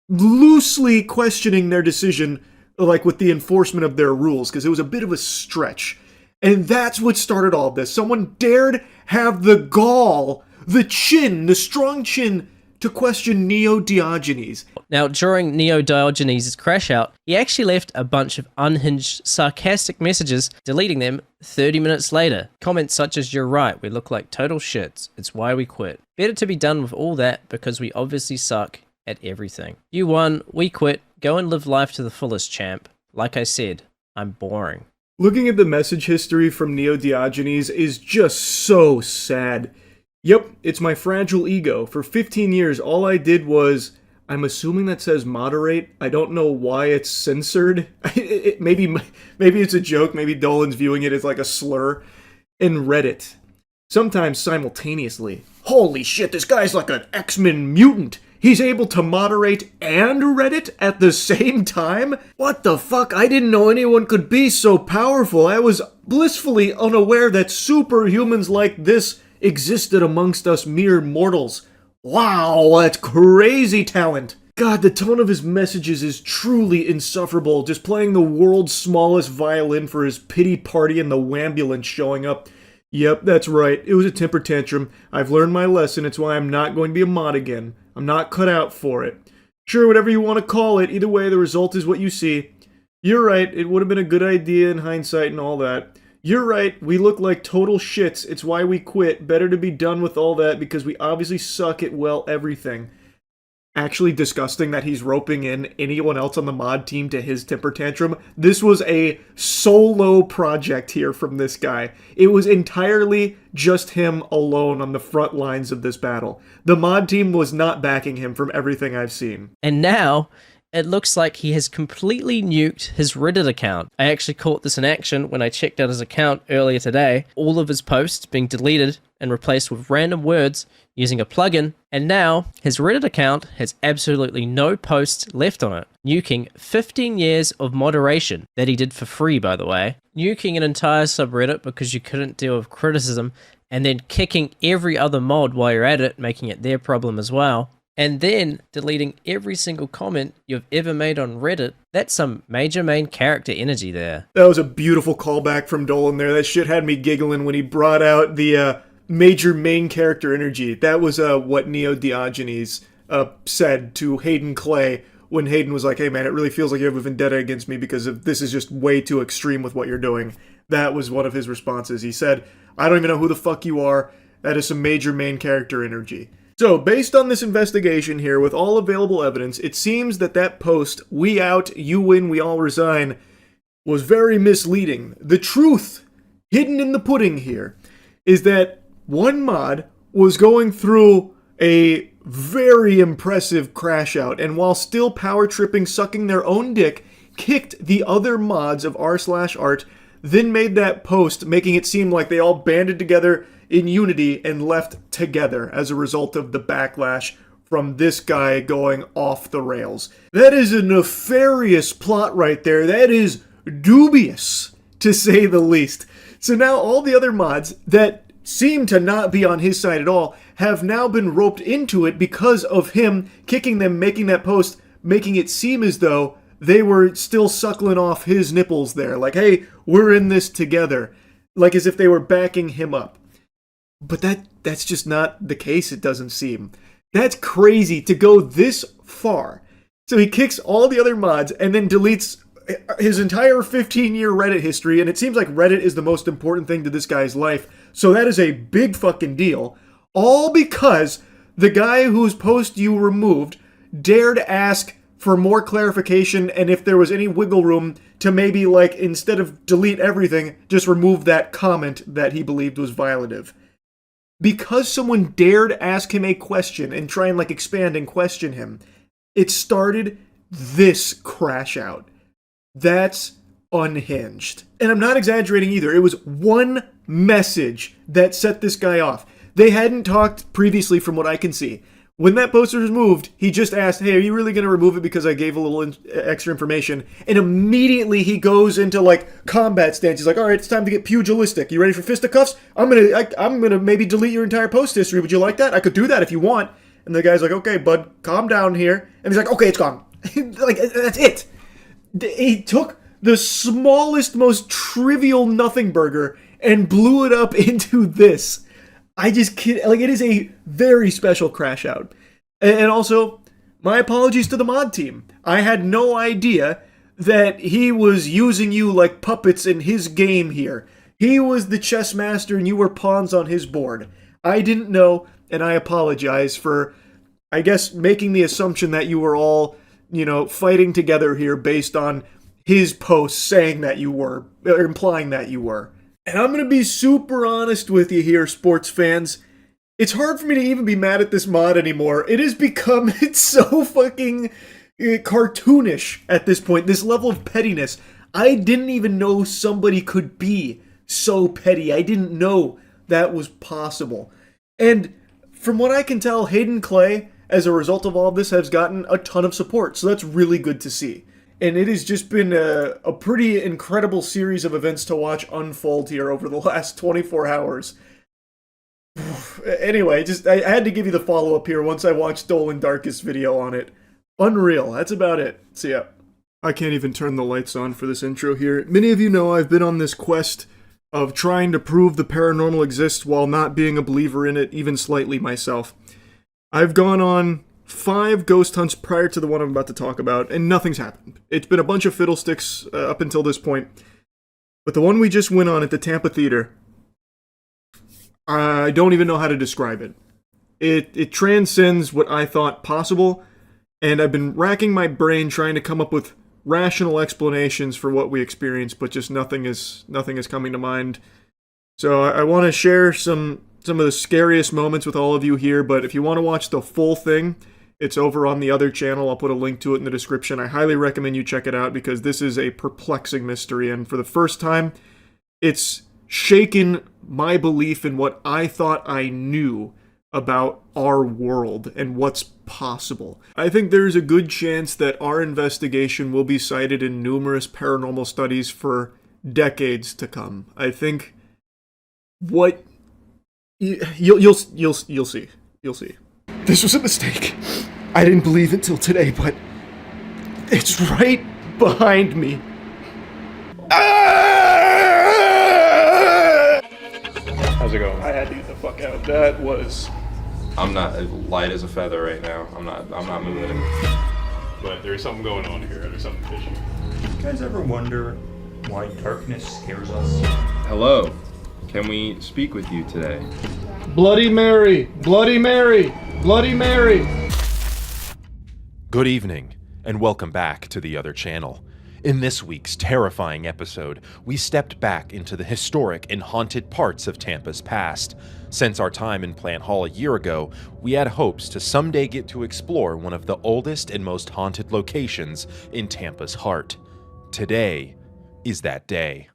loosely questioning their decision, like with the enforcement of their rules, because it was a bit of a stretch. And that's what started all of this. Someone dared have the gall, the chin, the strong chin, to question Neo Diogenes. Now, during Neo Diogenes' crash out, he actually left a bunch of unhinged, sarcastic messages, deleting them 30 minutes later. Comments such as, "You're right, we look like total shits. It's why we quit. Better to be done with all that because we obviously suck at everything. You won, we quit. Go and live life to the fullest, champ. Like I said, I'm boring." Looking at the message history from Neo Diogenes is just so sad. Yep, it's my fragile ego. For 15 years, all I did was... I'm assuming that says moderate. I don't know why it's censored. Maybe it's a joke. Maybe Dolan's viewing it as like a slur. And Reddit. Sometimes simultaneously. Holy shit, this guy's like an X-Men mutant. He's able to moderate and Reddit at the same time? What the fuck? I didn't know anyone could be so powerful. I was blissfully unaware that superhumans like this existed amongst us mere mortals. Wow, that's crazy talent. God, the tone of his messages is truly insufferable. Just playing the world's smallest violin for his pity party and the wambulance showing up. Yep, that's right. It was a temper tantrum. I've learned my lesson. It's why I'm not going to be a mod again. I'm not cut out for it. Sure, whatever you want to call it. Either way, the result is what you see. You're right. It would have been a good idea in hindsight and all that. You're right, we look like total shits, it's why we quit. Better to be done with all that because we obviously suck at, well, everything. Actually disgusting that he's roping in anyone else on the mod team to his temper tantrum. This was a solo project here from this guy. It was entirely just him alone on the front lines of this battle. The mod team was not backing him from everything I've seen. And now... it looks like he has completely nuked his Reddit account. I actually caught this in action when I checked out his account earlier today. All of his posts being deleted and replaced with random words using a plugin. And now his Reddit account has absolutely no posts left on it, nuking 15 years of moderation that he did for free, by the way. Nuking an entire subreddit because you couldn't deal with criticism, and then kicking every other mod while you're at it, making it their problem as well. And then deleting every single comment you've ever made on Reddit. That's some major main character energy there. That was a beautiful callback from Dolan there. That shit had me giggling when he brought out the major main character energy. That was what Neo Diogenes said to Hayden Clay when Hayden was like, "Hey man, it really feels like you have a vendetta against me because of this is just way too extreme with what you're doing." That was one of his responses. He said, "I don't even know who the fuck you are. That is some major main character energy." So, based on this investigation here, with all available evidence, it seems that that post, "We out, you win, we all resign," was very misleading. The truth, hidden in the pudding here, is that one mod was going through a very impressive crash out, and while still power tripping, sucking their own dick, kicked the other mods of r/art, then made that post, making it seem like they all banded together in unity and left together as a result of the backlash from this guy going off the rails. That is a nefarious plot right there. That is dubious, to say the least. So now all the other mods that seem to not be on his side at all have now been roped into it because of him kicking them, making that post, making it seem as though they were still suckling off his nipples there. Like, hey, we're in this together. Like as if they were backing him up. But that's just not the case, it doesn't seem. That's crazy to go this far. So he kicks all the other mods and then deletes his entire 15-year Reddit history, and it seems like Reddit is the most important thing to this guy's life. So that is a big fucking deal. All because the guy whose post you removed dared ask for more clarification and if there was any wiggle room to maybe, like, instead of delete everything, just remove that comment that he believed was violative. Because someone dared ask him a question and try and, like, expand and question him, it started this crash out. That's unhinged. And I'm not exaggerating either. It was one message that set this guy off. They hadn't talked previously from what I can see. When that poster was moved, he just asked, "Hey, are you really going to remove it because I gave a little extra information?" And immediately he goes into, like, combat stance. He's like, "All right, it's time to get pugilistic. You ready for fisticuffs? I'm gonna maybe delete your entire post history. Would you like that? I could do that if you want." And the guy's like, "Okay, bud, calm down here." And he's like, "Okay, it's gone." Like, that's it. He took the smallest, most trivial nothing burger and blew it up into this. I just kid. Like, it is a very special crash out. And also, my apologies to the mod team. I had no idea that he was using you like puppets in his game here. He was the chess master and you were pawns on his board. I didn't know, and I apologize for, I guess, making the assumption that you were all, fighting together here based on his posts saying that you were, or implying that you were. And I'm going to be super honest with you here, sports fans. It's hard for me to even be mad at this mod anymore. It has become, it's so fucking cartoonish at this point, this level of pettiness. I didn't even know somebody could be so petty. I didn't know that was possible. And from what I can tell, Hayden Clay, as a result of all of this, has gotten a ton of support. So that's really good to see. And it has just been a pretty incredible series of events to watch unfold here over the last 24 hours. Anyway, I had to give you the follow-up here once I watched Dolan Dark's video on it. Unreal. That's about it. See ya. I can't even turn the lights on for this intro here. Many of you know I've been on this quest of trying to prove the paranormal exists while not being a believer in it, even slightly myself. I've gone on 5 ghost hunts prior to the one I'm about to talk about, and nothing's happened. It's been a bunch of fiddlesticks up until this point. But the one we just went on at the Tampa Theater, I don't even know how to describe it. It transcends what I thought possible, and I've been racking my brain trying to come up with rational explanations for what we experienced, but just nothing is coming to mind. So I want to share some of the scariest moments with all of you here, but if you want to watch the full thing, it's over on the other channel. I'll put a link to it in the description. I highly recommend you check it out because this is a perplexing mystery, and for the first time, it's shaken my belief in what I thought I knew about our world and what's possible. I think there's a good chance that our investigation will be cited in numerous paranormal studies for decades to come. I think what you'll see. You'll see. This was a mistake. I didn't believe it till today, but it's right behind me. How's it going? I had to get the fuck out. That was... I'm not light as a feather right now. I'm not moving. But there's something going on here. There's something fishy. You guys ever wonder why darkness scares us? Hello. Can we speak with you today? Bloody Mary! Bloody Mary! Bloody Mary! Good evening, and welcome back to the other channel. In this week's terrifying episode, we stepped back into the historic and haunted parts of Tampa's past. Since our time in Plant Hall a year ago, we had hopes to someday get to explore one of the oldest and most haunted locations in Tampa's heart. Today is that day.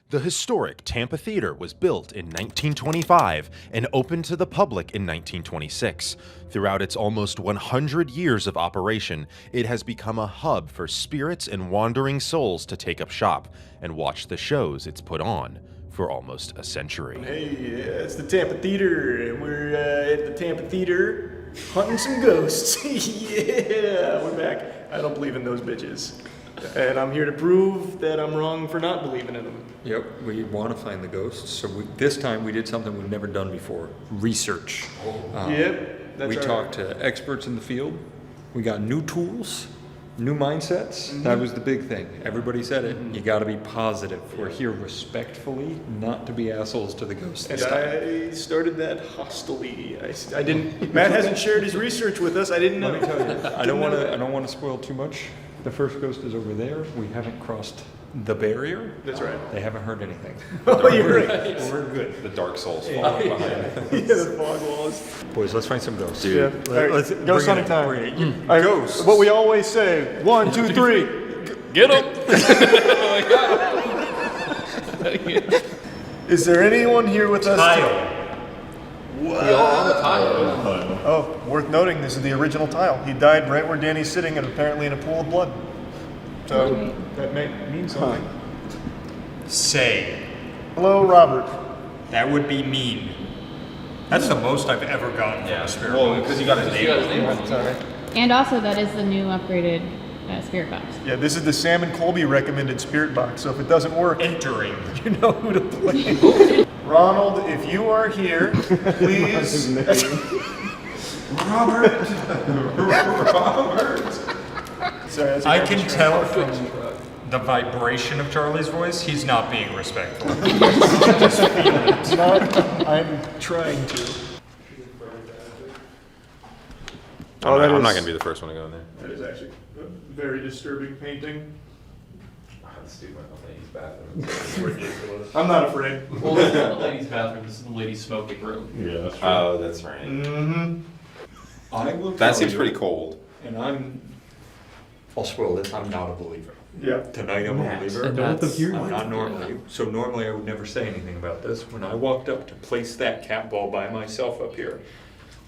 The historic Tampa Theater was built in 1925 and opened to the public in 1926. Throughout its almost 100 years of operation, it has become a hub for spirits and wandering souls to take up shop and watch the shows it's put on for almost a century. Hey, it's the Tampa Theater, and we're at the Tampa Theater hunting some ghosts. Yeah, we're back. I don't believe in those bitches. And I'm here to prove that I'm wrong for not believing in them. Yep, we want to find the ghosts. So this time we did something we've never done before. Research. Yep, that's we right. talked to experts in the field. We got new tools, new mindsets. That was the big thing. Everybody said it. You got to be positive. We're here respectfully, not to be assholes to the ghosts And this time. I started that hostily. I didn't. Matt hasn't shared his research with us. I didn't know. Let me tell you, I don't want to spoil too much. The first ghost is over there. We haven't crossed the barrier. That's right. They haven't heard anything. Oh, you're right. We're good. The Dark Souls fall behind. Yeah, the fog walls. Boys, let's find some ghosts. Yeah. Let's Ghost hunting time. Bring it. All right, Ghosts. What we always say: 1, 2, 3. Get them. Is there anyone here with us? Tile. We all on the tile. Oh, worth noting, this is the original tile. He died right where Danny's sitting, and apparently in a pool of blood. So that may mean something. Say. Hello, Robert. That would be mean. That's the most I've ever gotten from a spirit. Well, because you got his name. Sorry. And also, that is the new upgraded spirit box. Yeah, this is the Sam and Colby recommended spirit box. So if it doesn't work, Entering. you know who to blame. Ronald, if you are here, please. Robert! Robert! Sorry, I can tell from the vibration of Charlie's voice, he's not being respectful. I'm trying to. I'm not going to be the first one to go in there. That is actually a very disturbing painting. Let's do my ladies' bathroom. It's ridiculous. I'm not afraid. Well, this is not the ladies' bathroom. This is the ladies' smoking room. Yeah, that's right. Oh, that's right. Mm-hmm. I will That tell seems you, pretty cold. And I'll spoil this, I'm not a believer. Yeah. Tonight I'm a believer. And that's- I'm not normally. So normally I would never say anything about this. When I walked up to place that cat ball by myself up here,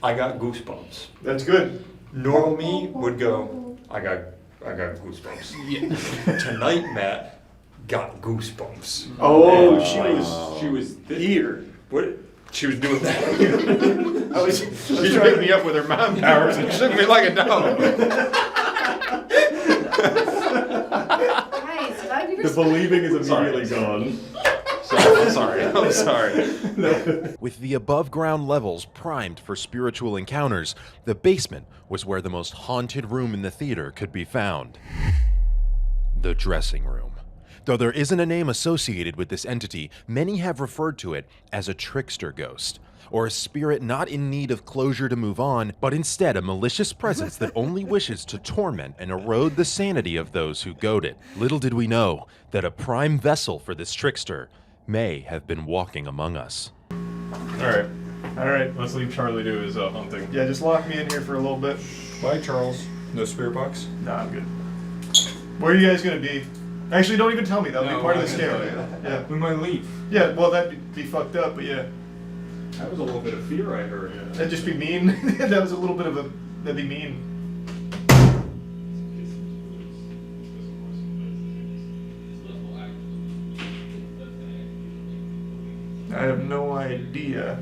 I got goosebumps. That's good. Normal me would go, I got goosebumps. Yeah. Tonight Matt got goosebumps. Oh, And she was here. What? She was doing that. I was She picked me up with her mom powers and shook me like a dog. The believing is immediately gone. I'm sorry. With the above ground levels primed for spiritual encounters, the basement was where the most haunted room in the theater could be found. The dressing room. Though there isn't a name associated with this entity, many have referred to it as a trickster ghost, or a spirit not in need of closure to move on, but instead a malicious presence that only wishes to torment and erode the sanity of those who goad it. Little did we know that a prime vessel for this trickster may have been walking among us. Alright. Alright. Let's leave Charlie to his hunting. Yeah, just lock me in here for a little bit. Bye, Charles. No spirit box? Nah, I'm good. Where are you guys gonna be? Actually, don't even tell me. That'll be part of the scare. Yeah. We might leave. Yeah, well, that'd be fucked up, but yeah. That was a little bit of fear I heard. That'd just be mean. That was a little bit of a... That'd be mean. I have no idea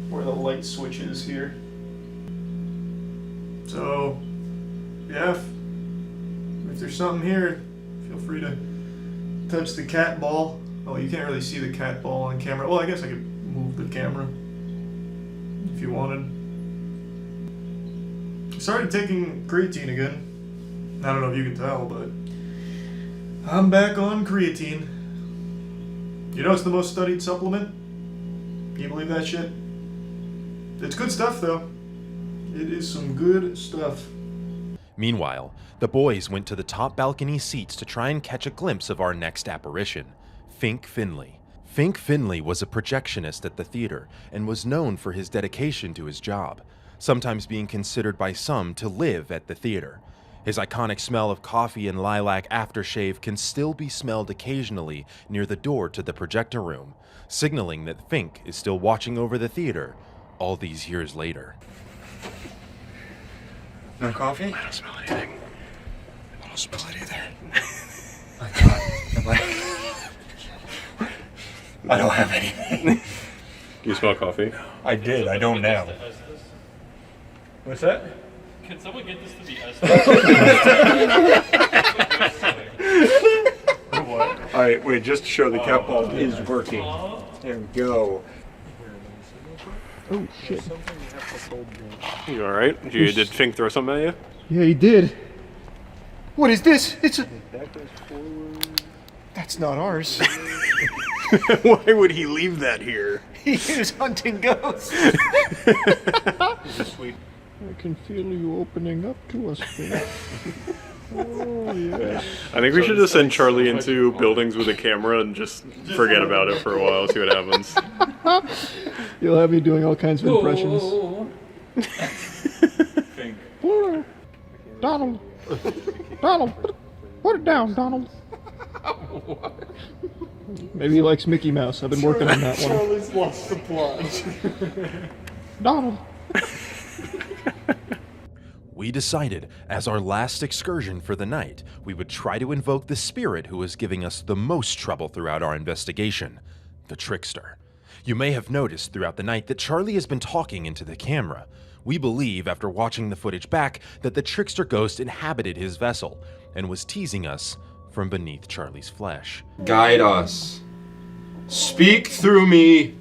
where the light switch is here. So, yeah, if there's something here, feel free to touch the cat ball. Oh, you can't really see the cat ball on camera. Well, I guess I could move the camera if you wanted. I started taking creatine again. I don't know if you can tell, but I'm back on creatine. You know it's the most studied supplement? Can you believe that shit? It's good stuff, though. It is some good stuff. Meanwhile, the boys went to the top balcony seats to try and catch a glimpse of our next apparition, Fink Finley. Fink Finley was a projectionist at the theater and was known for his dedication to his job, sometimes being considered by some to live at the theater. His iconic smell of coffee and lilac aftershave can still be smelled occasionally near the door to the projector room, signaling that Fink is still watching over the theater all these years later. No coffee? I don't smell anything. I don't smell it either. My God. I don't have anything. Do you smell coffee? I did. I don't now. What's that? Can someone get this to be us? Alright, wait, just to show the cat ball is working. There we go. Oh, shit. You alright? Did Fink throw something at you? Yeah, he did. What is this? It's a... That's not ours. Why would he leave that here? He is hunting ghosts. Sweet. I can feel you opening up to us, Fink. Oh, yes. I think we should just send Charlie into buildings with a camera and just forget about it for a while, see what happens. You'll have me doing all kinds of impressions. Fink. Donald. Donald, put it down, Donald. Maybe he likes Mickey Mouse. I've been working on that one. Charlie's lost the plot. Donald. We decided, as our last excursion for the night, we would try to invoke the spirit who was giving us the most trouble throughout our investigation, the trickster. You may have noticed throughout the night that Charlie has been talking into the camera. We believe, after watching the footage back, that the trickster ghost inhabited his vessel and was teasing us from beneath Charlie's flesh. Guide us. Speak through me.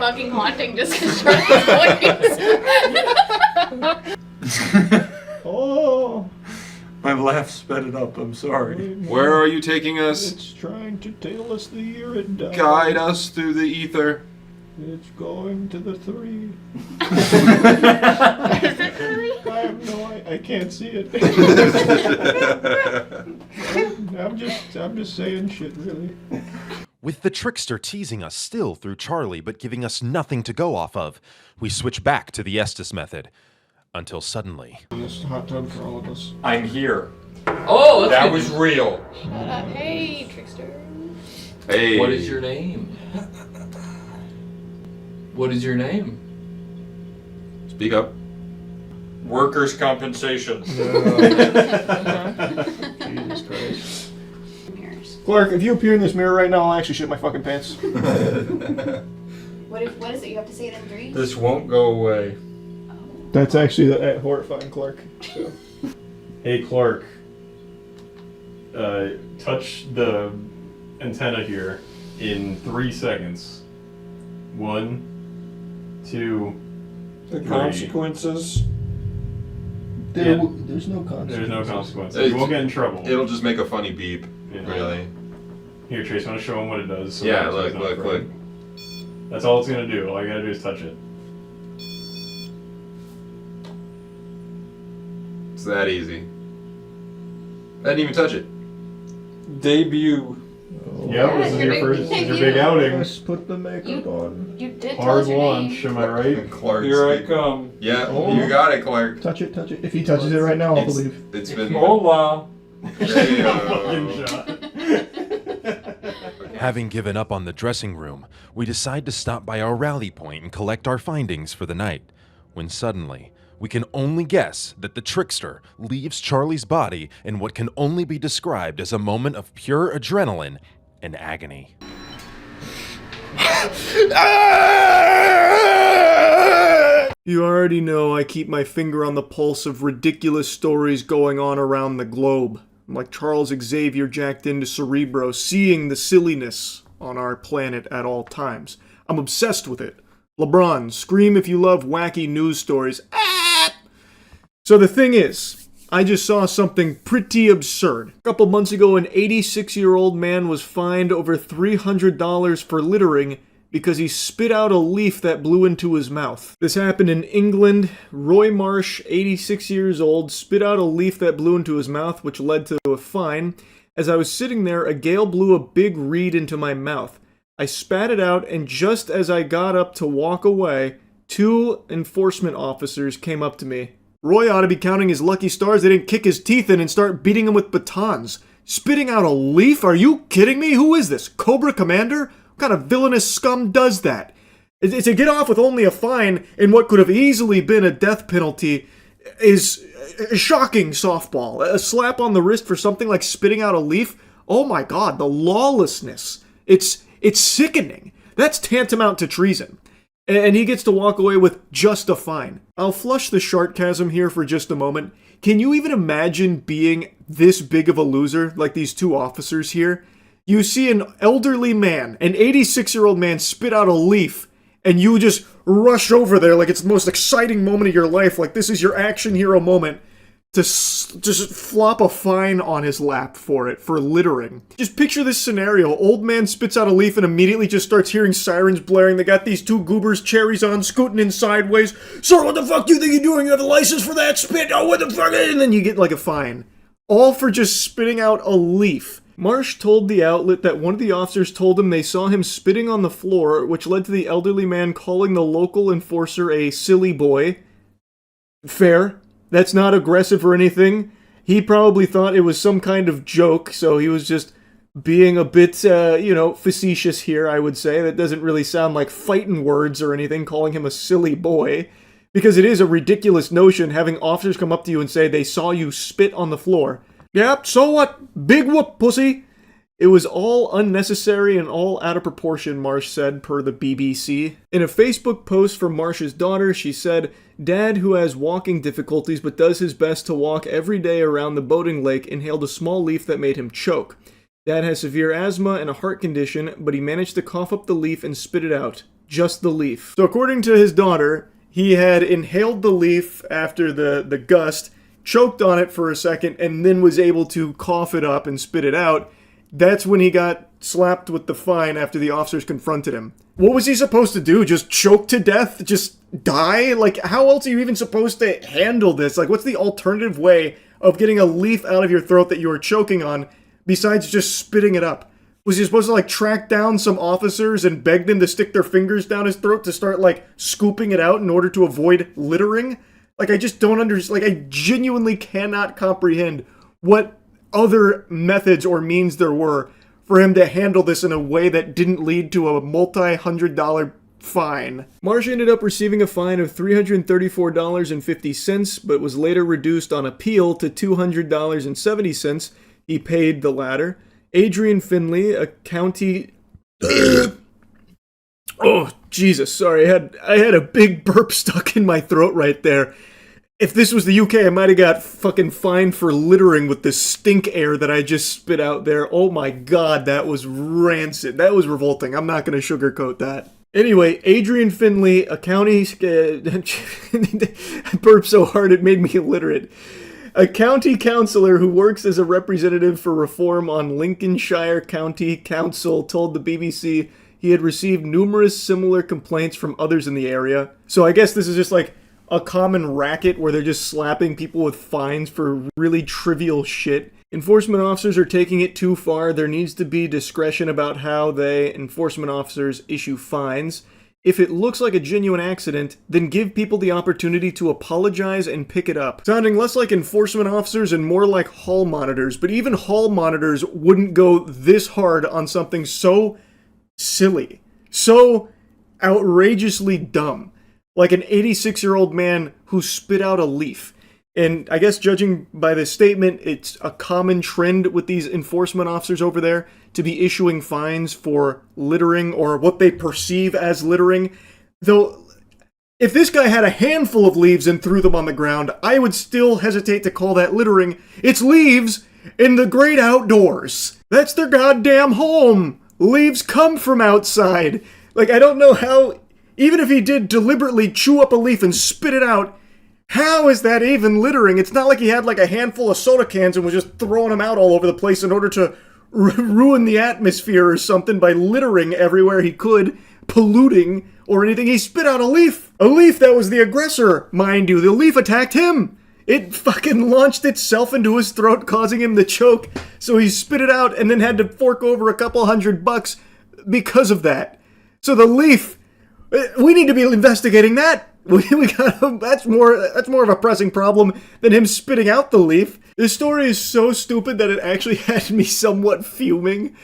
fucking haunting just because Charlie's voice. Oh, my laugh sped it up. I'm sorry. Where are you taking us? It's trying to tell us the year it died. Guide us through the ether. It's going to the 3. Is it 3? I have no I can't see it. I'm just saying shit, really. With the trickster teasing us still through Charlie but giving us nothing to go off of, we switch back to the Estes method. Until suddenly... This hot tub for all of us. I'm here. Oh, that's that good. was real. Shut up. Hey, trickster. Hey. What is your name? What is your name? Speak up. Workers' compensation. Jesus Christ. Clark, if you appear in this mirror right now, I'll actually shit my fucking pants. What is it? You have to say it in 3? This won't go away. That's actually horrifying, Clark. So. Hey, Clark. Touch the antenna here in 3 seconds. 1, 2, The 3. consequences. There's no consequences. There's no consequences. You won't get in trouble. It'll just make a funny beep. Yeah. Really. Here, Trace, want to show him what it does? So Yeah, that he's look. not afraid. That's all it's gonna do. All you gotta do is touch it. It's that easy. I didn't even touch it. Debut. Yep, this is your first. This is your big outing. Let's put the makeup on. You did Hard tell us your launch, name. am I right? Clark. Here I come. Yeah, Oh. you got it, Clark. Touch it. If he touches it right now, I'll believe. It's been. Hola. Hey, Having given up on the dressing room, we decide to stop by our rally point and collect our findings for the night, when suddenly, we can only guess that the trickster leaves Charlie's body in what can only be described as a moment of pure adrenaline and agony. You already know I keep my finger on the pulse of ridiculous stories going on around the globe. I'm like Charles Xavier jacked into Cerebro, seeing the silliness on our planet at all times. I'm obsessed with it. LeBron, scream if you love wacky news stories. Ah! So the thing is, I just saw something pretty absurd. A couple months ago, an 86-year-old man was fined over $300 for littering because he spit out a leaf that blew into his mouth. This happened in England. Roy Marsh, 86 years old, spit out a leaf that blew into his mouth, which led to a fine. As I was sitting there, a gale blew a big reed into my mouth. I spat it out, and just as I got up to walk away, 2 enforcement officers came up to me. Roy ought to be counting his lucky stars they didn't kick his teeth in and start beating him with batons. Spitting out a leaf? Are you kidding me? Who is this? Cobra Commander? What kind of villainous scum does that? To get off with only a fine in what could have easily been a death penalty is a shocking softball. A slap on the wrist for something like spitting out a leaf? Oh my god, the lawlessness. It's sickening. That's tantamount to treason. And he gets to walk away with just a fine. I'll flush the sarcasm here for just a moment. Can you even imagine being this big of a loser like these 2 officers here? You see an elderly man, an 86-year-old man, spit out a leaf, and you just rush over there like it's the most exciting moment of your life, like this is your action hero moment, to just flop a fine on his lap for littering. Just picture this scenario. Old man spits out a leaf and immediately just starts hearing sirens blaring. They got these 2 goobers, cherries on, scooting in sideways. Sir, what the fuck do you think you're doing? You have a license for that spit? Oh, what the fuck? And then you get like a fine. All for just spitting out a leaf. Marsh told the outlet that one of the officers told him they saw him spitting on the floor, which led to the elderly man calling the local enforcer a silly boy. Fair. That's not aggressive or anything. He probably thought it was some kind of joke, so he was just being a bit, facetious here, I would say. That doesn't really sound like fighting words or anything, calling him a silly boy. Because it is a ridiculous notion having officers come up to you and say they saw you spit on the floor. Yep, so what? Big whoop, pussy. It was all unnecessary and all out of proportion, Marsh said, per the BBC. In a Facebook post from Marsh's daughter, she said, Dad, who has walking difficulties but does his best to walk every day around the boating lake, inhaled a small leaf that made him choke. Dad has severe asthma and a heart condition, but he managed to cough up the leaf and spit it out. just the leaf. So according to his daughter, he had inhaled the leaf after the gust, choked on it for a second, and then was able to cough it up and spit it out. That's when he got slapped with the fine after the officers confronted him. What was he supposed to do? Just choke to death? Just die? Like, how else are you even supposed to handle this? Like, what's the alternative way of getting a leaf out of your throat that you are choking on besides just spitting it up? Was he supposed to, like, track down some officers and beg them to stick their fingers down his throat to start, like, scooping it out in order to avoid littering? Like, I just don't understand. Like, I genuinely cannot comprehend what other methods or means there were for him to handle this in a way that didn't lead to a multi-$100 fine. Marsh ended up receiving a fine of $334.50, but was later reduced on appeal to $200.70. He paid the latter. Adrian Finley, a county... Oh, Jesus, sorry, I had a big burp stuck in my throat right there. If this was the UK, I might have got fucking fined for littering with the stink air that I just spit out there. Oh my god, that was rancid. That was revolting. I'm not going to sugarcoat that. Anyway, Adrian Finley, a county... I burped so hard it made me illiterate. A county councillor who works as a representative for reform on Lincolnshire County Council told the BBC he had received numerous similar complaints from others in the area. So I guess this is just like a common racket where they're just slapping people with fines for really trivial shit. Enforcement officers are taking it too far. There needs to be discretion about how enforcement officers issue fines. If it looks like a genuine accident, then give people the opportunity to apologize and pick it up. Sounding less like enforcement officers and more like hall monitors, but even hall monitors wouldn't go this hard on something so silly, so outrageously dumb, like an 86-year-old man who spit out a leaf. And I guess judging by this statement, it's a common trend with these enforcement officers over there to be issuing fines for littering or what they perceive as littering. Though, if this guy had a handful of leaves and threw them on the ground, I would still hesitate to call that littering. It's leaves in the great outdoors. That's their goddamn home. Leaves come from outside. Like, I don't know how, even if he did deliberately chew up a leaf and spit it out, how is that even littering? It's not like he had like a handful of soda cans and was just throwing them out all over the place in order to ruin the atmosphere or something by littering everywhere he could, polluting or anything. He spit out a leaf. A leaf that was the aggressor, mind you. The leaf attacked him. It fucking launched itself into his throat, causing him to choke. So he spit it out and then had to fork over a couple $100 because of that. So the leaf, we need to be investigating that. That's more of a pressing problem than him spitting out the leaf. This story is so stupid that it actually had me somewhat fuming.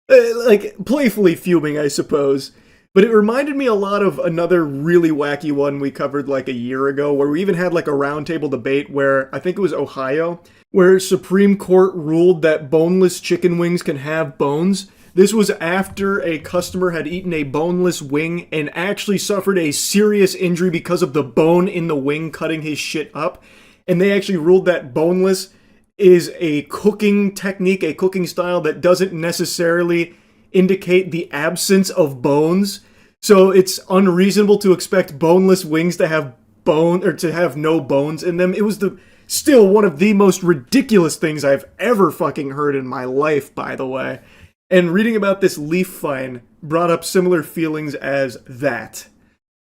Like, playfully fuming, I suppose. But it reminded me a lot of another really wacky one we covered like a year ago, where we even had like a roundtable debate where, I think it was Ohio, where Supreme Court ruled that boneless chicken wings can have bones. This was after a customer had eaten a boneless wing and actually suffered a serious injury because of the bone in the wing cutting his shit up. And they actually ruled that boneless is a cooking technique, a cooking style that doesn't necessarily indicate the absence of bones. So it's unreasonable to expect boneless wings to have to have no bones in them. It was still one of the most ridiculous things I've ever fucking heard in my life, by the way. And reading about this leaf fine brought up similar feelings as that.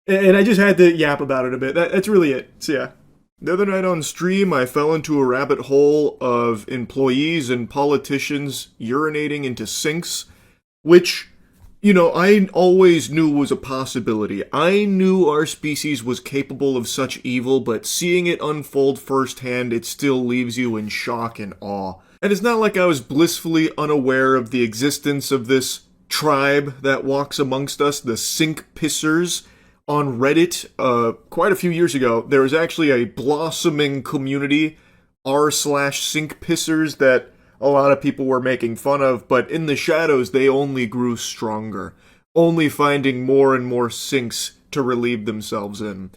And I just had to yap about it a bit. That's really it. So yeah. The other night on stream, I fell into a rabbit hole of employees and politicians urinating into sinks, which, you know, I always knew was a possibility. I knew our species was capable of such evil, but seeing it unfold firsthand, it still leaves you in shock and awe. And it's not like I was blissfully unaware of the existence of this tribe that walks amongst us, the sink pissers. On Reddit, quite a few years ago, there was actually a blossoming community, r/sink pissers, that a lot of people were making fun of, but in the shadows, they only grew stronger, only finding more and more sinks to relieve themselves in.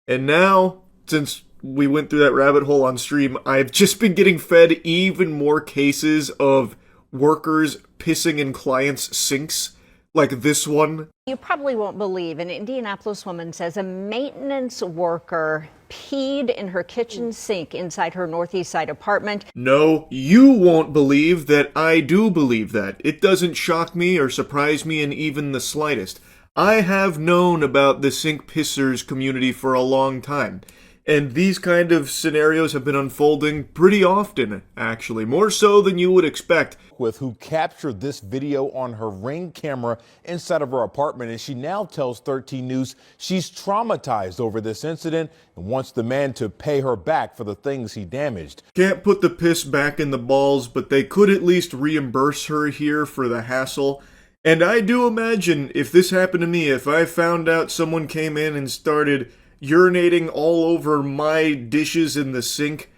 And now, since we went through that rabbit hole on stream, I've just been getting fed even more cases of workers pissing in clients' sinks. like this one. You probably won't believe an Indianapolis woman says a maintenance worker peed in her kitchen sink inside her Northeast Side apartment. No, you won't believe that I do believe that. It doesn't shock me or surprise me in even the slightest. I have known about the sink pissers community for a long time. And these kind of scenarios have been unfolding pretty often, actually, more so than you would expect. With who captured this video on her Ring camera inside of her apartment, and she now tells 13 News she's traumatized over this incident and wants the man to pay her back for the things he damaged. Can't put the piss back in the balls, but they could at least reimburse her here for the hassle. And I do imagine if this happened to me, if I found out someone came in and started urinating all over my dishes in the sink,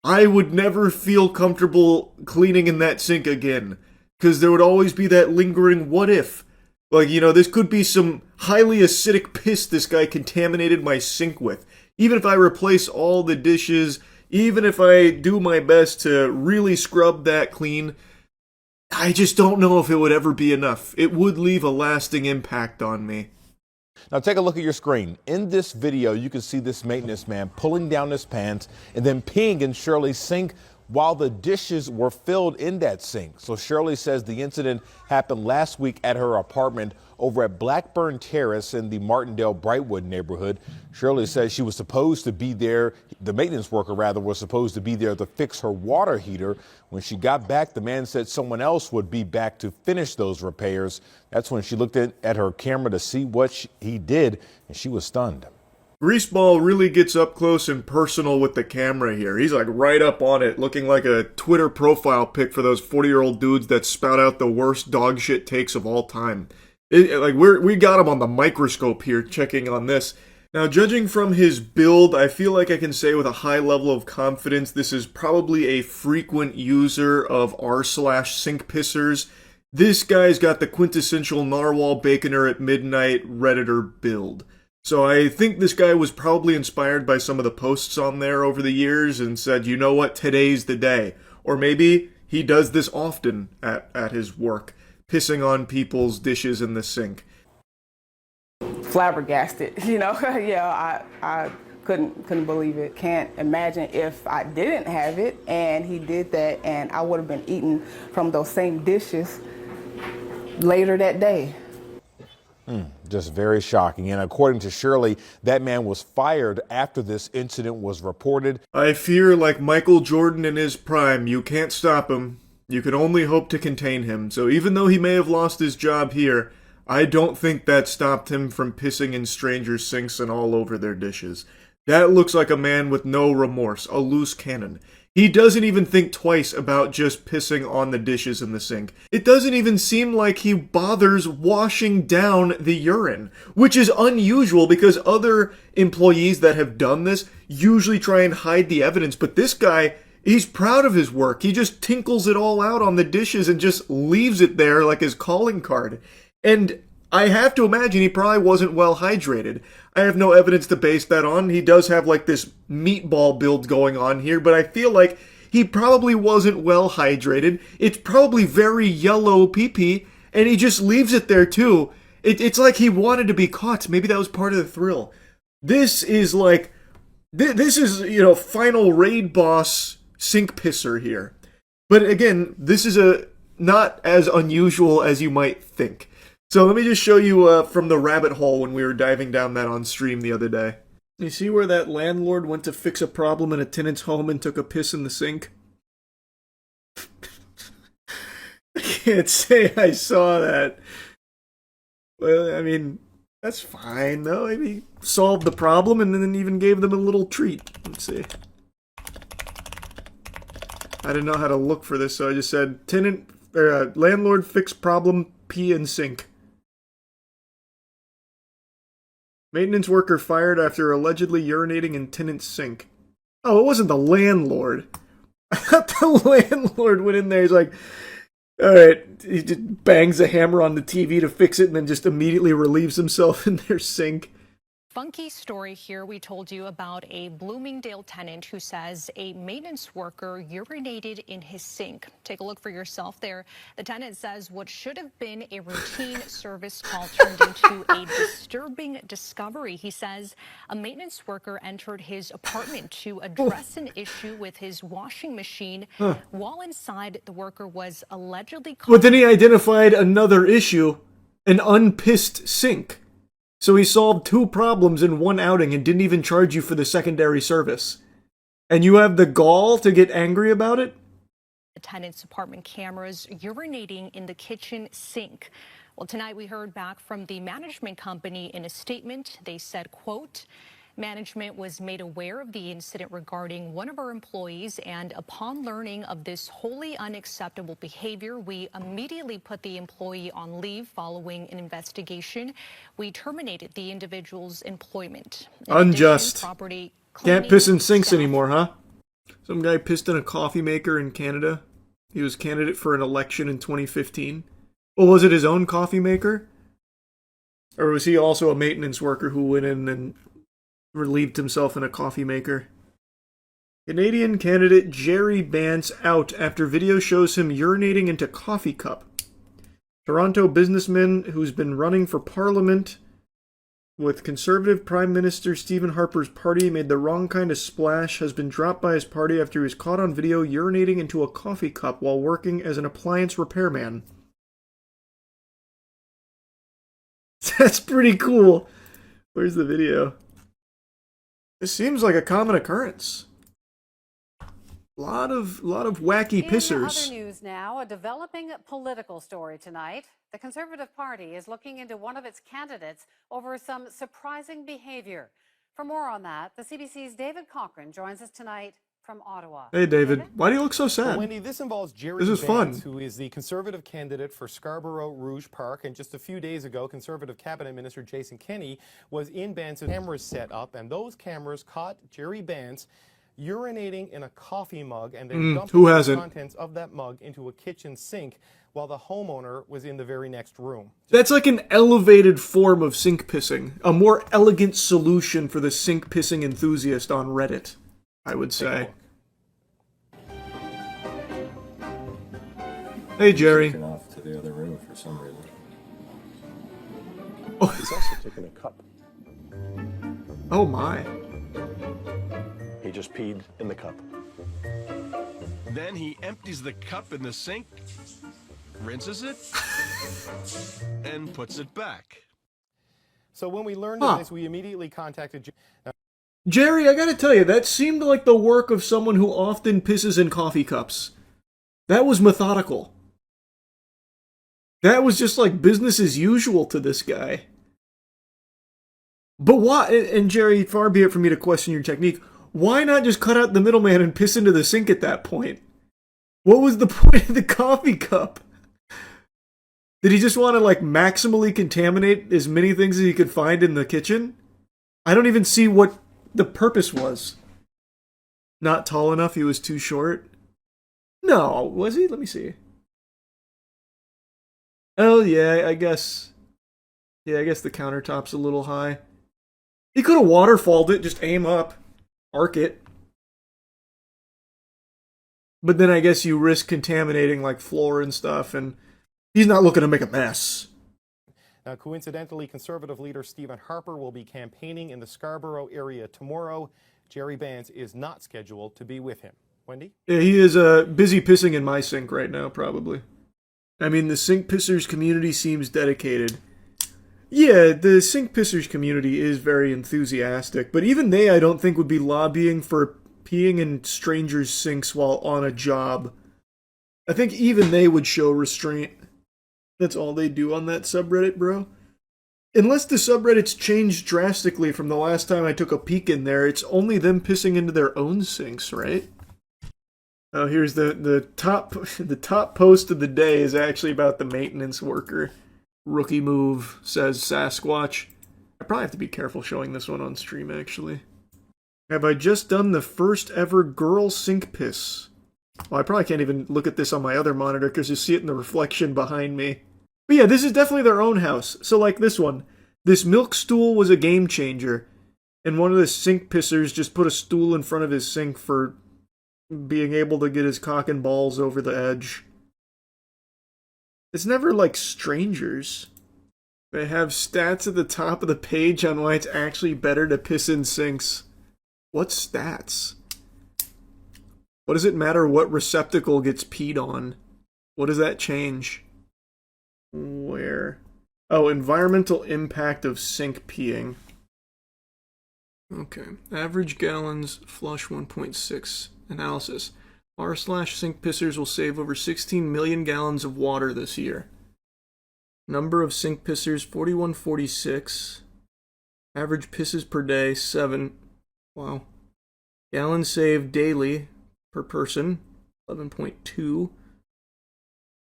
I would never feel comfortable cleaning in that sink again. Because there would always be that lingering what if. Like, you know, this could be some highly acidic piss this guy contaminated my sink with. Even if I replace all the dishes, even if I do my best to really scrub that clean, I just don't know if it would ever be enough. It would leave a lasting impact on me. Now take a look at your screen. In this video, you can see this maintenance man pulling down his pants and then peeing in Shirley's sink while the dishes were filled in that sink. So Shirley says the incident happened last week at her apartment over at Blackburn Terrace in the Martindale-Brightwood neighborhood. Shirley says she was supposed to be there, the maintenance worker rather, was supposed to be there to fix her water heater. When she got back, the man said someone else would be back to finish those repairs. That's when she looked at her camera to see what he did, and she was stunned. Greaseball really gets up close and personal with the camera here. He's like right up on it, looking like a Twitter profile pic for those 40-year-old dudes that spout out the worst dog shit takes of all time. We got him on the microscope here checking on this. Now, judging from his build, I feel like I can say with a high level of confidence this is probably a frequent user of r/sink pissers. This guy's got the quintessential narwhal baconer at midnight Redditor build. So I think this guy was probably inspired by some of the posts on there over the years and said, you know what, today's the day. Or maybe he does this often at his work, pissing on people's dishes in the sink. Flabbergasted, you know. Yeah, I couldn't believe it. Can't imagine if I didn't have it and he did that and I would have been eating from those same dishes later that day. Just very shocking. And according to Shirley, that man was fired after this incident was reported. I fear, like Michael Jordan in his prime, you can't stop him. You can only hope to contain him. So even though he may have lost his job here, I don't think that stopped him from pissing in strangers' sinks and all over their dishes. That looks like a man with no remorse, a loose cannon. He doesn't even think twice about just pissing on the dishes in the sink. It doesn't even seem like he bothers washing down the urine, which is unusual because other employees that have done this usually try and hide the evidence. But this guy, he's proud of his work. He just tinkles it all out on the dishes and just leaves it there like his calling card. And I have to imagine he probably wasn't well hydrated. I have no evidence to base that on. He does have like this meatball build going on here, but I feel like he probably wasn't well hydrated. It's probably very yellow pee-pee, and he just leaves it there too. It's like he wanted to be caught. Maybe that was part of the thrill. This is like, this is, you know, final raid boss sink pisser here. But again, this is not as unusual as you might think. So let me just show you from the rabbit hole when we were diving down that on stream the other day. You see where that landlord went to fix a problem in a tenant's home and took a piss in the sink? I can't say I saw that. Well, I mean, that's fine though. Maybe solved the problem and then even gave them a little treat. Let's see. I didn't know how to look for this, so I just said landlord fix problem, pee in sink. Maintenance worker fired after allegedly urinating in tenant's sink. Oh, it wasn't the landlord. I thought the landlord went in there, he's like, alright, he just bangs a hammer on the TV to fix it and then just immediately relieves himself in their sink. funky story here. We told you about a Bloomingdale tenant who says a maintenance worker urinated in his sink. Take a look for yourself there. The tenant says what should have been a routine service call turned into a disturbing discovery. He says a maintenance worker entered his apartment to address an issue with his washing machine. While inside, the worker was allegedly But then he identified another issue, an unpissed sink. So he solved 2 problems in one outing and didn't even charge you for the secondary service. And you have the gall to get angry about it? The tenant's apartment cameras urinating in the kitchen sink. Well, tonight we heard back from the management company in a statement. They said, quote, management was made aware of the incident regarding one of our employees, and upon learning of this wholly unacceptable behavior, we immediately put the employee on leave following an investigation. We terminated the individual's employment. Unjust. Property Can't piss in sinks anymore, huh? Some guy pissed in a coffee maker in Canada. He was candidate for an election in 2015. Well, was it his own coffee maker? Or was he also a maintenance worker who went in and relieved himself in a coffee maker? Canadian candidate Jerry Bance out after video shows him urinating into coffee cup. Toronto businessman who's been running for parliament with Conservative Prime Minister Stephen Harper's party made the wrong kind of splash, has been dropped by his party after he was caught on video urinating into a coffee cup while working as an appliance repairman. That's pretty cool. Where's the video? This seems like a common occurrence. Lot of wacky pissers. In other news now, a developing political story tonight. The Conservative Party is looking into one of its candidates over some surprising behavior. For more on that, the CBC's David Cochran joins us tonight from Ottawa. Hey, David. Why do you look so sad? Well, Wendy, this involves Jerry This is Vance, fun. who is the Conservative candidate for Scarborough Rouge Park. And just a few days ago, Conservative Cabinet Minister Jason Kenney was in Vance's cameras set up, and those cameras caught Jerry Vance urinating in a coffee mug and then dumping the contents of that mug into a kitchen sink while the homeowner was in the very next room. That's like an elevated form of sink pissing. A more elegant solution for the sink pissing enthusiast on Reddit, I would say. Hey, Jerry. Off to the other room for some reason. Oh. He's also taking a cup. Oh my. He just peed in the cup. Then he empties the cup in the sink, rinses it, and puts it back. So when we learned of this, we immediately contacted Jerry, I gotta tell you, that seemed like the work of someone who often pisses in coffee cups. That was methodical. That was just like business as usual to this guy. But why, and Jerry, far be it from me to question your technique, why not just cut out the middleman and piss into the sink at that point? What was the point of the coffee cup? Did he just want to like maximally contaminate as many things as he could find in the kitchen? I don't even see what the purpose was. Not tall enough, he was too short? No, was he? Let me see. Oh yeah, I guess. Yeah, I guess the countertop's a little high. He could have waterfalled it, just aim up, arc it. But then I guess you risk contaminating like floor and stuff, and he's not looking to make a mess. Now, coincidentally, Conservative leader Stephen Harper will be campaigning in the Scarborough area tomorrow. Jerry Vance is not scheduled to be with him. Wendy? Yeah, he is busy pissing in my sink right now, probably. I mean, the sink pissers community seems dedicated. Yeah, the sink pissers community is very enthusiastic, but even they, I don't think, would be lobbying for peeing in strangers' sinks while on a job. I think even they would show restraint. That's all they do on that subreddit, bro. Unless the subreddit's changed drastically from the last time I took a peek in there, it's only them pissing into their own sinks, right? Oh, here's the top post of the day is actually about the maintenance worker. Rookie move, says Sasquatch. I probably have to be careful showing this one on stream, actually. Have I just done the first ever girl sink piss? Well, I probably can't even look at this on my other monitor because you see it in the reflection behind me. But yeah, this is definitely their own house. So like this one. This milk stool was a game changer. And one of the sink pissers just put a stool in front of his sink for being able to get his cock and balls over the edge. It's never like strangers. They have stats at the top of the page on why it's actually better to piss in sinks. What stats? What does it matter what receptacle gets peed on? What does that change? Where? Oh, environmental impact of sink peeing. Okay. Average gallons, flush 1.6. Analysis. R/sink pissers will save over 16 million gallons of water this year. Number of sink pissers, 4146. Average pisses per day, 7. Wow. Gallons saved daily per person, 11.2.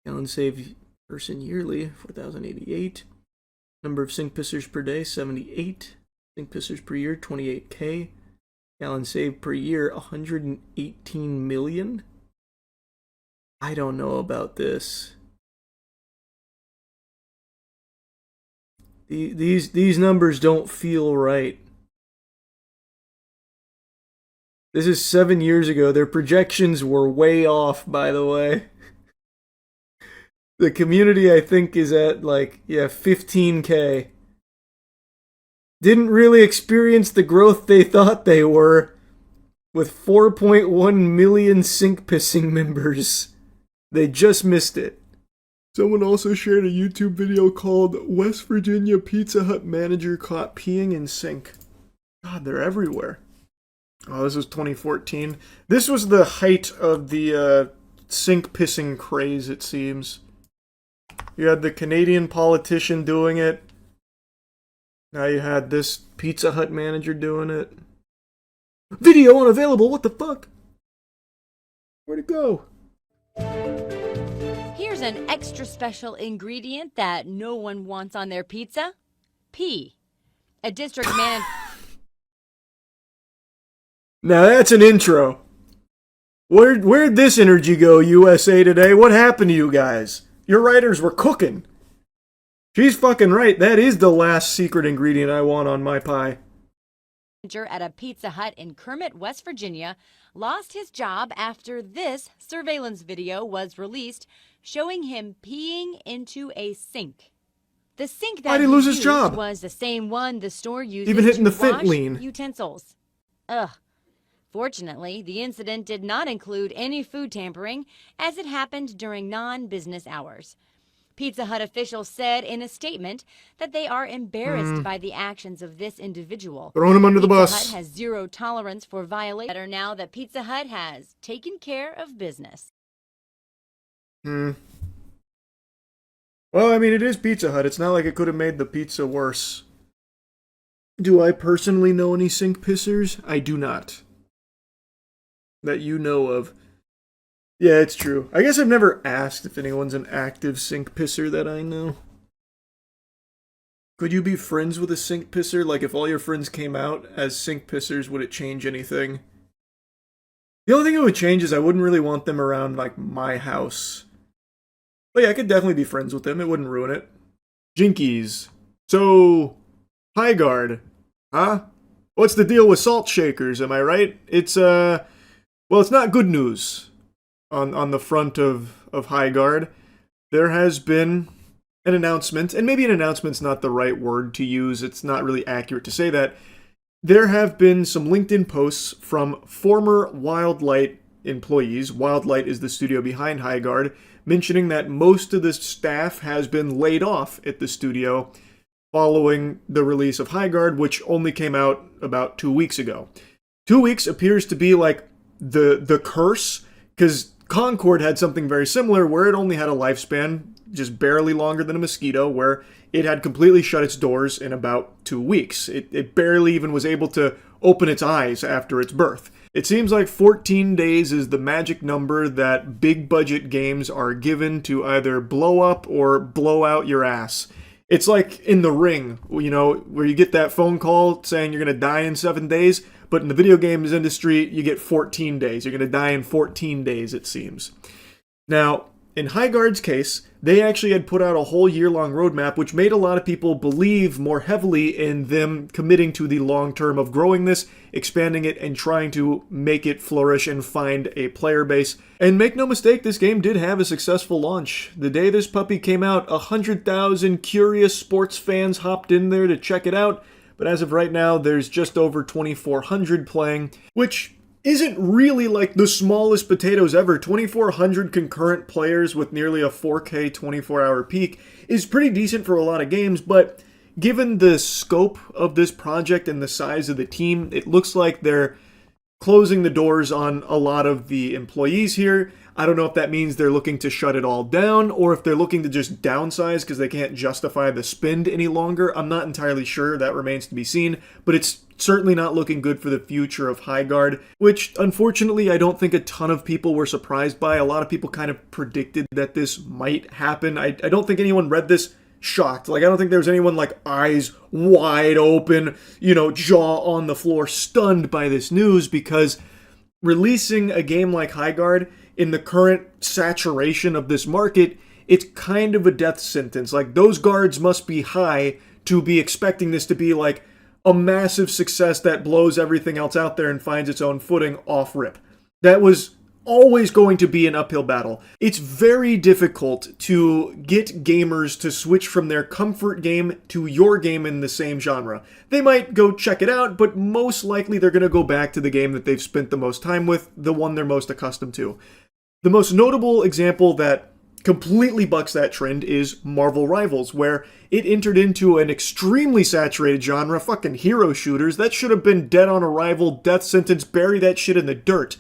Gallons saved person yearly, 4,088. Number of sink pissers per day, 78. Sink pissers per year, 28K. Gallons saved per year, 118 million? I don't know about this. These numbers don't feel right. This is 7 years ago. Their projections were way off, by the way. The community, I think, is at, 15K. Didn't really experience the growth they thought they were, with 4.1 million sink pissing members. They just missed it. Someone also shared a YouTube video called West Virginia Pizza Hut Manager Caught Peeing in Sink. God, they're everywhere. Oh, this was 2014. This was the height of the sink pissing craze, it seems. You had the Canadian politician doing it. Now you had this Pizza Hut manager doing it. Video unavailable, what the fuck? Where'd it go? Here's an extra special ingredient that no one wants on their pizza. Pee. A district manager... Now that's an intro. Where'd this energy go, USA Today? What happened to you guys? Your writers were cooking. She's fucking right. That is the last secret ingredient I want on my pie. At a Pizza Hut in Kermit, West Virginia, lost his job after this surveillance video was released showing him peeing into a sink. The sink that Why'd he lose his job? Was the same one the store used Even hitting to the fit wash lean. utensils. Ugh. Fortunately, the incident did not include any food tampering, as it happened during non-business hours. Pizza Hut officials said in a statement that they are embarrassed by the actions of this individual. Throwing him under the bus. Pizza Hut has zero tolerance for violation. Better now that Pizza Hut has taken care of business. Well, I mean, it is Pizza Hut. It's not like it could have made the pizza worse. Do I personally know any sink pissers? I do not. That you know of. Yeah, it's true. I guess I've never asked if anyone's an active sink pisser that I know. Could you be friends with a sink pisser? Like, if all your friends came out as sink pissers, would it change anything? The only thing it would change is I wouldn't really want them around, like, my house. But yeah, I could definitely be friends with them. It wouldn't ruin it. Jinkies. So, High Guard. Huh? What's the deal with salt shakers, am I right? It's, well, it's not good news. On the front of High Guard, there has been an announcement, and maybe an announcement's not the right word to use, it's not really accurate to say that. There have been some LinkedIn posts from former Wildlight employees, Wildlight is the studio behind High Guard, mentioning that most of the staff has been laid off at the studio following the release of High Guard, which only came out about 2 weeks ago. 2 weeks appears to be like the curse, because Concord had something very similar where it only had a lifespan just barely longer than a mosquito, where it had completely shut its doors in about 2 weeks. It barely even was able to open its eyes after its birth. It seems like 14 days is the magic number that big budget games are given to either blow up or blow out your ass. It's like in The Ring, you know, where you get that phone call saying you're going to die in 7 days. But in the video games industry, you get 14 days. You're going to die in 14 days, it seems. Now, In Highguard's case, they actually had put out a whole year-long roadmap, which made a lot of people believe more heavily in them committing to the long term of growing this, expanding it, and trying to make it flourish and find a player base. And make no mistake, this game did have a successful launch. The day this puppy came out, 100,000 curious sports fans hopped in there to check it out, but as of right now, there's just over 2,400 playing, which isn't really like the smallest potatoes ever. 2,400 concurrent players with nearly a 4K 24-hour peak is pretty decent for a lot of games, but given the scope of this project and the size of the team, it looks like they're closing the doors on a lot of the employees here. I don't know if that means they're looking to shut it all down or if they're looking to just downsize because they can't justify the spend any longer. I'm not entirely sure. That remains to be seen, but it's certainly not looking good for the future of Highguard, which unfortunately I don't think a ton of people were surprised by. A lot of people kind of predicted that this might happen. I don't think anyone read this shocked. Like, I don't think there was anyone like eyes wide open, jaw on the floor, stunned by this news, because releasing a game like Highguard in the current saturation of this market, it's kind of a death sentence. Like, those guards must be high to be expecting this to be like a massive success that blows everything else out there and finds its own footing off rip. That was always going to be an uphill battle. It's very difficult to get gamers to switch from their comfort game to your game in the same genre. They might go check it out, but most likely they're going to go back to the game that they've spent the most time with, the one they're most accustomed to. The most notable example that completely bucks that trend is Marvel Rivals, where it entered into an extremely saturated genre, fucking hero shooters. That should have been dead on arrival, death sentence, bury that shit in the dirt.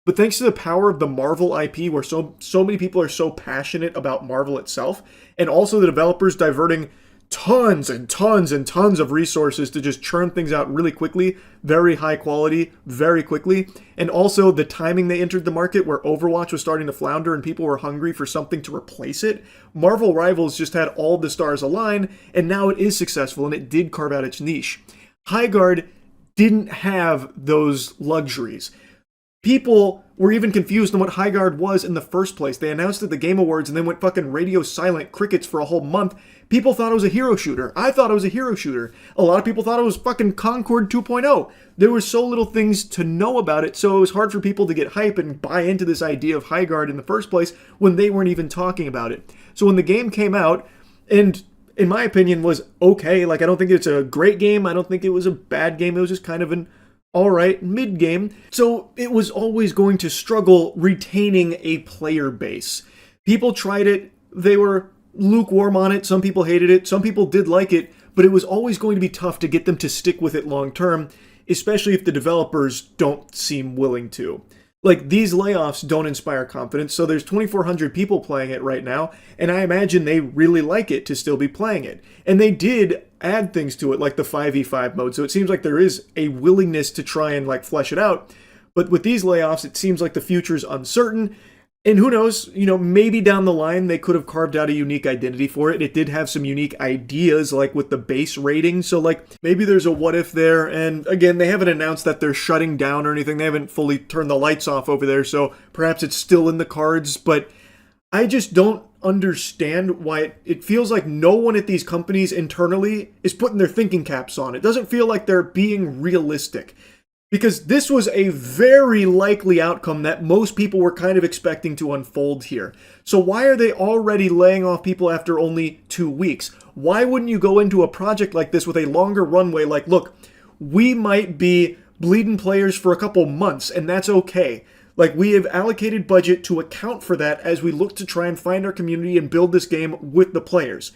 But thanks to the power of the Marvel IP, where so many people are so passionate about Marvel itself, and also the developers diverting tons and tons and tons of resources to just churn things out really quickly, very high quality, very quickly, and also the timing they entered the market where Overwatch was starting to flounder and people were hungry for something to replace it, Marvel Rivals just had all the stars align, and now it is successful, and it did carve out its niche. Highguard didn't have those luxuries. People were even confused on what Highguard was in the first place. They announced it at the Game Awards and then went fucking radio silent crickets for a whole month. People thought it was a hero shooter. I thought it was a hero shooter. A lot of people thought it was fucking Concord 2.0. There were so little things to know about it, so it was hard for people to get hype and buy into this idea of Highguard in the first place when they weren't even talking about it. So when the game came out, and in my opinion was okay, like I don't think it's a great game, I don't think it was a bad game, it was just kind of an alright mid-game, so it was always going to struggle retaining a player base. People tried it, they were lukewarm on it, some people hated it, some people did like it, but it was always going to be tough to get them to stick with it long term, especially if the developers don't seem willing to. Like, these layoffs don't inspire confidence, so there's 2,400 people playing it right now, and I imagine they really like it to still be playing it. And they did add things to it, like the 5v5 mode, so it seems like there is a willingness to try and, like, flesh it out. But with these layoffs, it seems like the future's uncertain, and who knows, maybe down the line they could have carved out a unique identity for it. It did have some unique ideas, like with the base rating, so like maybe there's a what if there, and again, they haven't announced that they're shutting down or anything. They haven't fully turned the lights off over there, so perhaps it's still in the cards, but I just don't understand why it feels like no one at these companies internally is putting their thinking caps on. It doesn't feel like they're being realistic. Because this was a very likely outcome that most people were kind of expecting to unfold here. So why are they already laying off people after only 2 weeks? Why wouldn't you go into a project like this with a longer runway? Like, look, we might be bleeding players for a couple months, and that's okay. Like, we have allocated budget to account for that as we look to try and find our community and build this game with the players.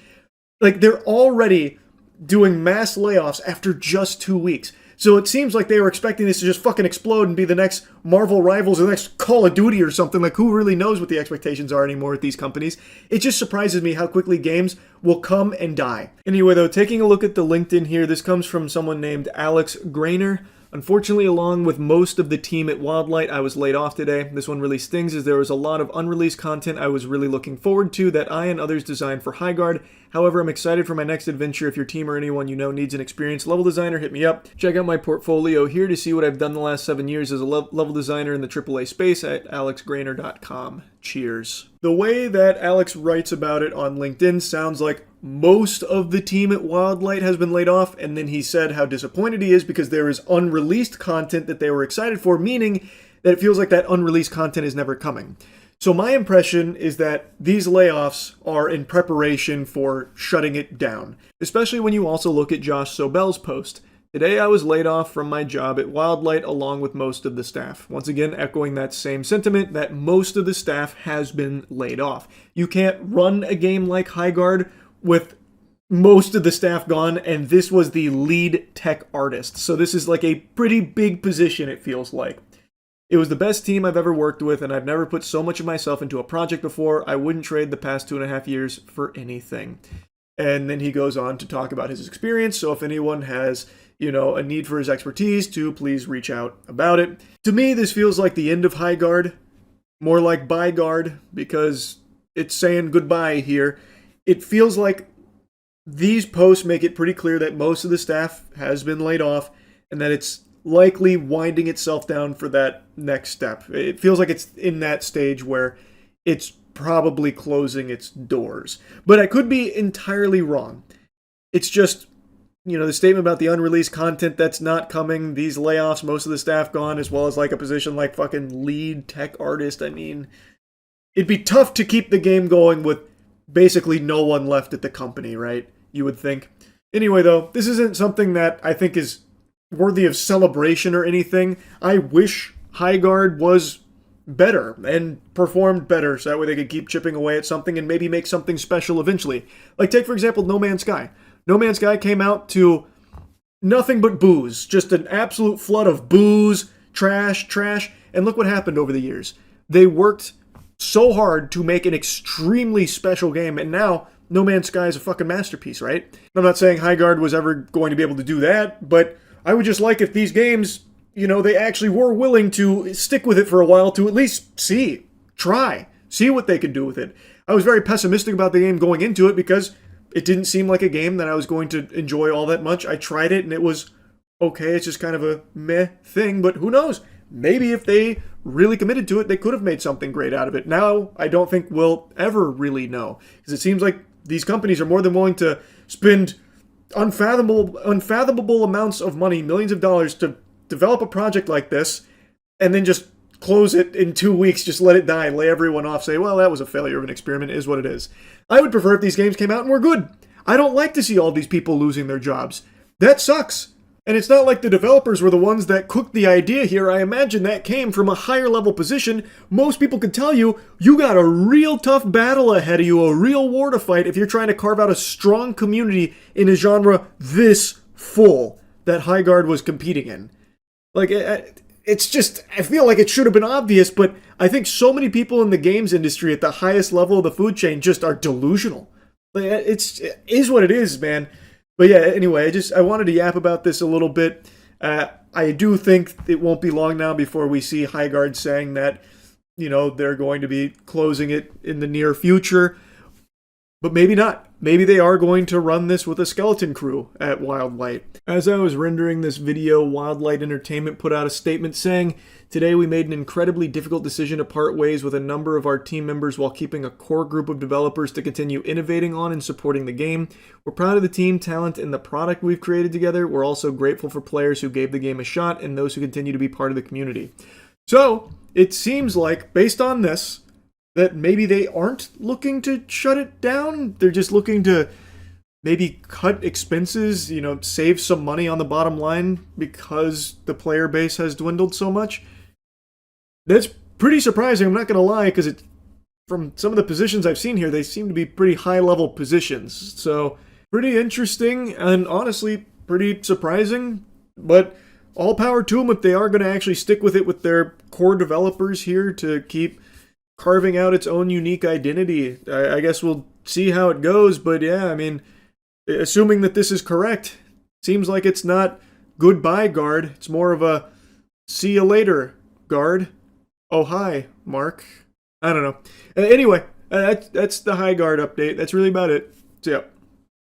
Like, they're already doing mass layoffs after just 2 weeks. So it seems like they were expecting this to just fucking explode and be the next Marvel Rivals or the next Call of Duty or something. Like, who really knows what the expectations are anymore at these companies? It just surprises me how quickly games will come and die. Anyway, though, taking a look at the LinkedIn here, this comes from someone named Alex Grainer. Unfortunately, along with most of the team at Wildlight, I was laid off today. This one really stings as there was a lot of unreleased content I was really looking forward to that I and others designed for Highguard. However, I'm excited for my next adventure. If your team or anyone you know needs an experienced level designer, hit me up. Check out my portfolio here to see what I've done the last 7 years as a level designer in the AAA space at alexgrainer.com. Cheers. The way that Alex writes about it on LinkedIn sounds like most of the team at Wildlight has been laid off, and then he said how disappointed he is because there is unreleased content that they were excited for, meaning that it feels like that unreleased content is never coming. So my impression is that these layoffs are in preparation for shutting it down, especially when you also look at Josh Sobel's post. Today I was laid off from my job at Wildlight along with most of the staff. Once again, echoing that same sentiment that most of the staff has been laid off. You can't run a game like Highguard with most of the staff gone, and this was the lead tech artist. So this is like a pretty big position, it feels like. It was the best team I've ever worked with, and I've never put so much of myself into a project before. I wouldn't trade the past 2.5 years for anything. And then he goes on to talk about his experience, so if anyone has, a need for his expertise, to please reach out about it. To me, this feels like the end of Highguard, more like Byeguard, because it's saying goodbye here. It feels like these posts make it pretty clear that most of the staff has been laid off and that it's likely winding itself down for that next step. It feels like it's in that stage where it's probably closing its doors. But I could be entirely wrong. It's just, the statement about the unreleased content that's not coming, these layoffs, most of the staff gone, as well as like a position like fucking lead tech artist. I mean, it'd be tough to keep the game going with basically no one left at the company, right? You would think. Anyway, though, this isn't something that I think is worthy of celebration or anything. I wish Highguard was better and performed better so that way they could keep chipping away at something and maybe make something special eventually. Like, take, for example, No Man's Sky. No Man's Sky came out to nothing but booze. Just an absolute flood of booze, trash, and look what happened over the years. They worked so hard to make an extremely special game, and now No Man's Sky is a fucking masterpiece, right? I'm not saying Highguard was ever going to be able to do that, but I would just like if these games, they actually were willing to stick with it for a while to at least see what they could do with it. I was very pessimistic about the game going into it because it didn't seem like a game that I was going to enjoy all that much. I tried it and it was okay, it's just kind of a meh thing, but who knows? Maybe if they really committed to it, they could have made something great out of it. Now, I don't think we'll ever really know. Because it seems like these companies are more than willing to spend unfathomable amounts of money, millions of dollars, to develop a project like this, and then just close it in 2 weeks, just let it die, lay everyone off, say, well, that was a failure of an experiment, it is what it is. I would prefer if these games came out and were good. I don't like to see all these people losing their jobs. That sucks. And it's not like the developers were the ones that cooked the idea here. I imagine that came from a higher level position. Most people could tell you, you got a real tough battle ahead of you, a real war to fight if you're trying to carve out a strong community in a genre this full that Highguard was competing in. Like, it's just, I feel like it should have been obvious, but I think so many people in the games industry at the highest level of the food chain just are delusional. It is what it is, man. But yeah, anyway, I wanted to yap about this a little bit. I do think it won't be long now before we see Highguard saying that, they're going to be closing it in the near future. But maybe not. Maybe they are going to run this with a skeleton crew at Wildlight. As I was rendering this video, Wildlight Entertainment put out a statement saying, "Today we made an incredibly difficult decision to part ways with a number of our team members while keeping a core group of developers to continue innovating on and supporting the game. We're proud of the team, talent, and the product we've created together. We're also grateful for players who gave the game a shot and those who continue to be part of the community." So, it seems like, based on this, that maybe they aren't looking to shut it down. They're just looking to maybe cut expenses, save some money on the bottom line because the player base has dwindled so much. That's pretty surprising, I'm not going to lie, because from some of the positions I've seen here, they seem to be pretty high-level positions. So, pretty interesting and honestly pretty surprising, but all power to them if they are going to actually stick with it with their core developers here to keep carving out its own unique identity. I guess we'll see how it goes, but yeah, I mean, assuming that this is correct, seems like it's not goodbye guard. It's more of a see you later guard. Oh, hi, Mark. I don't know. Anyway, that's the high guard update. That's really about it. So, yeah.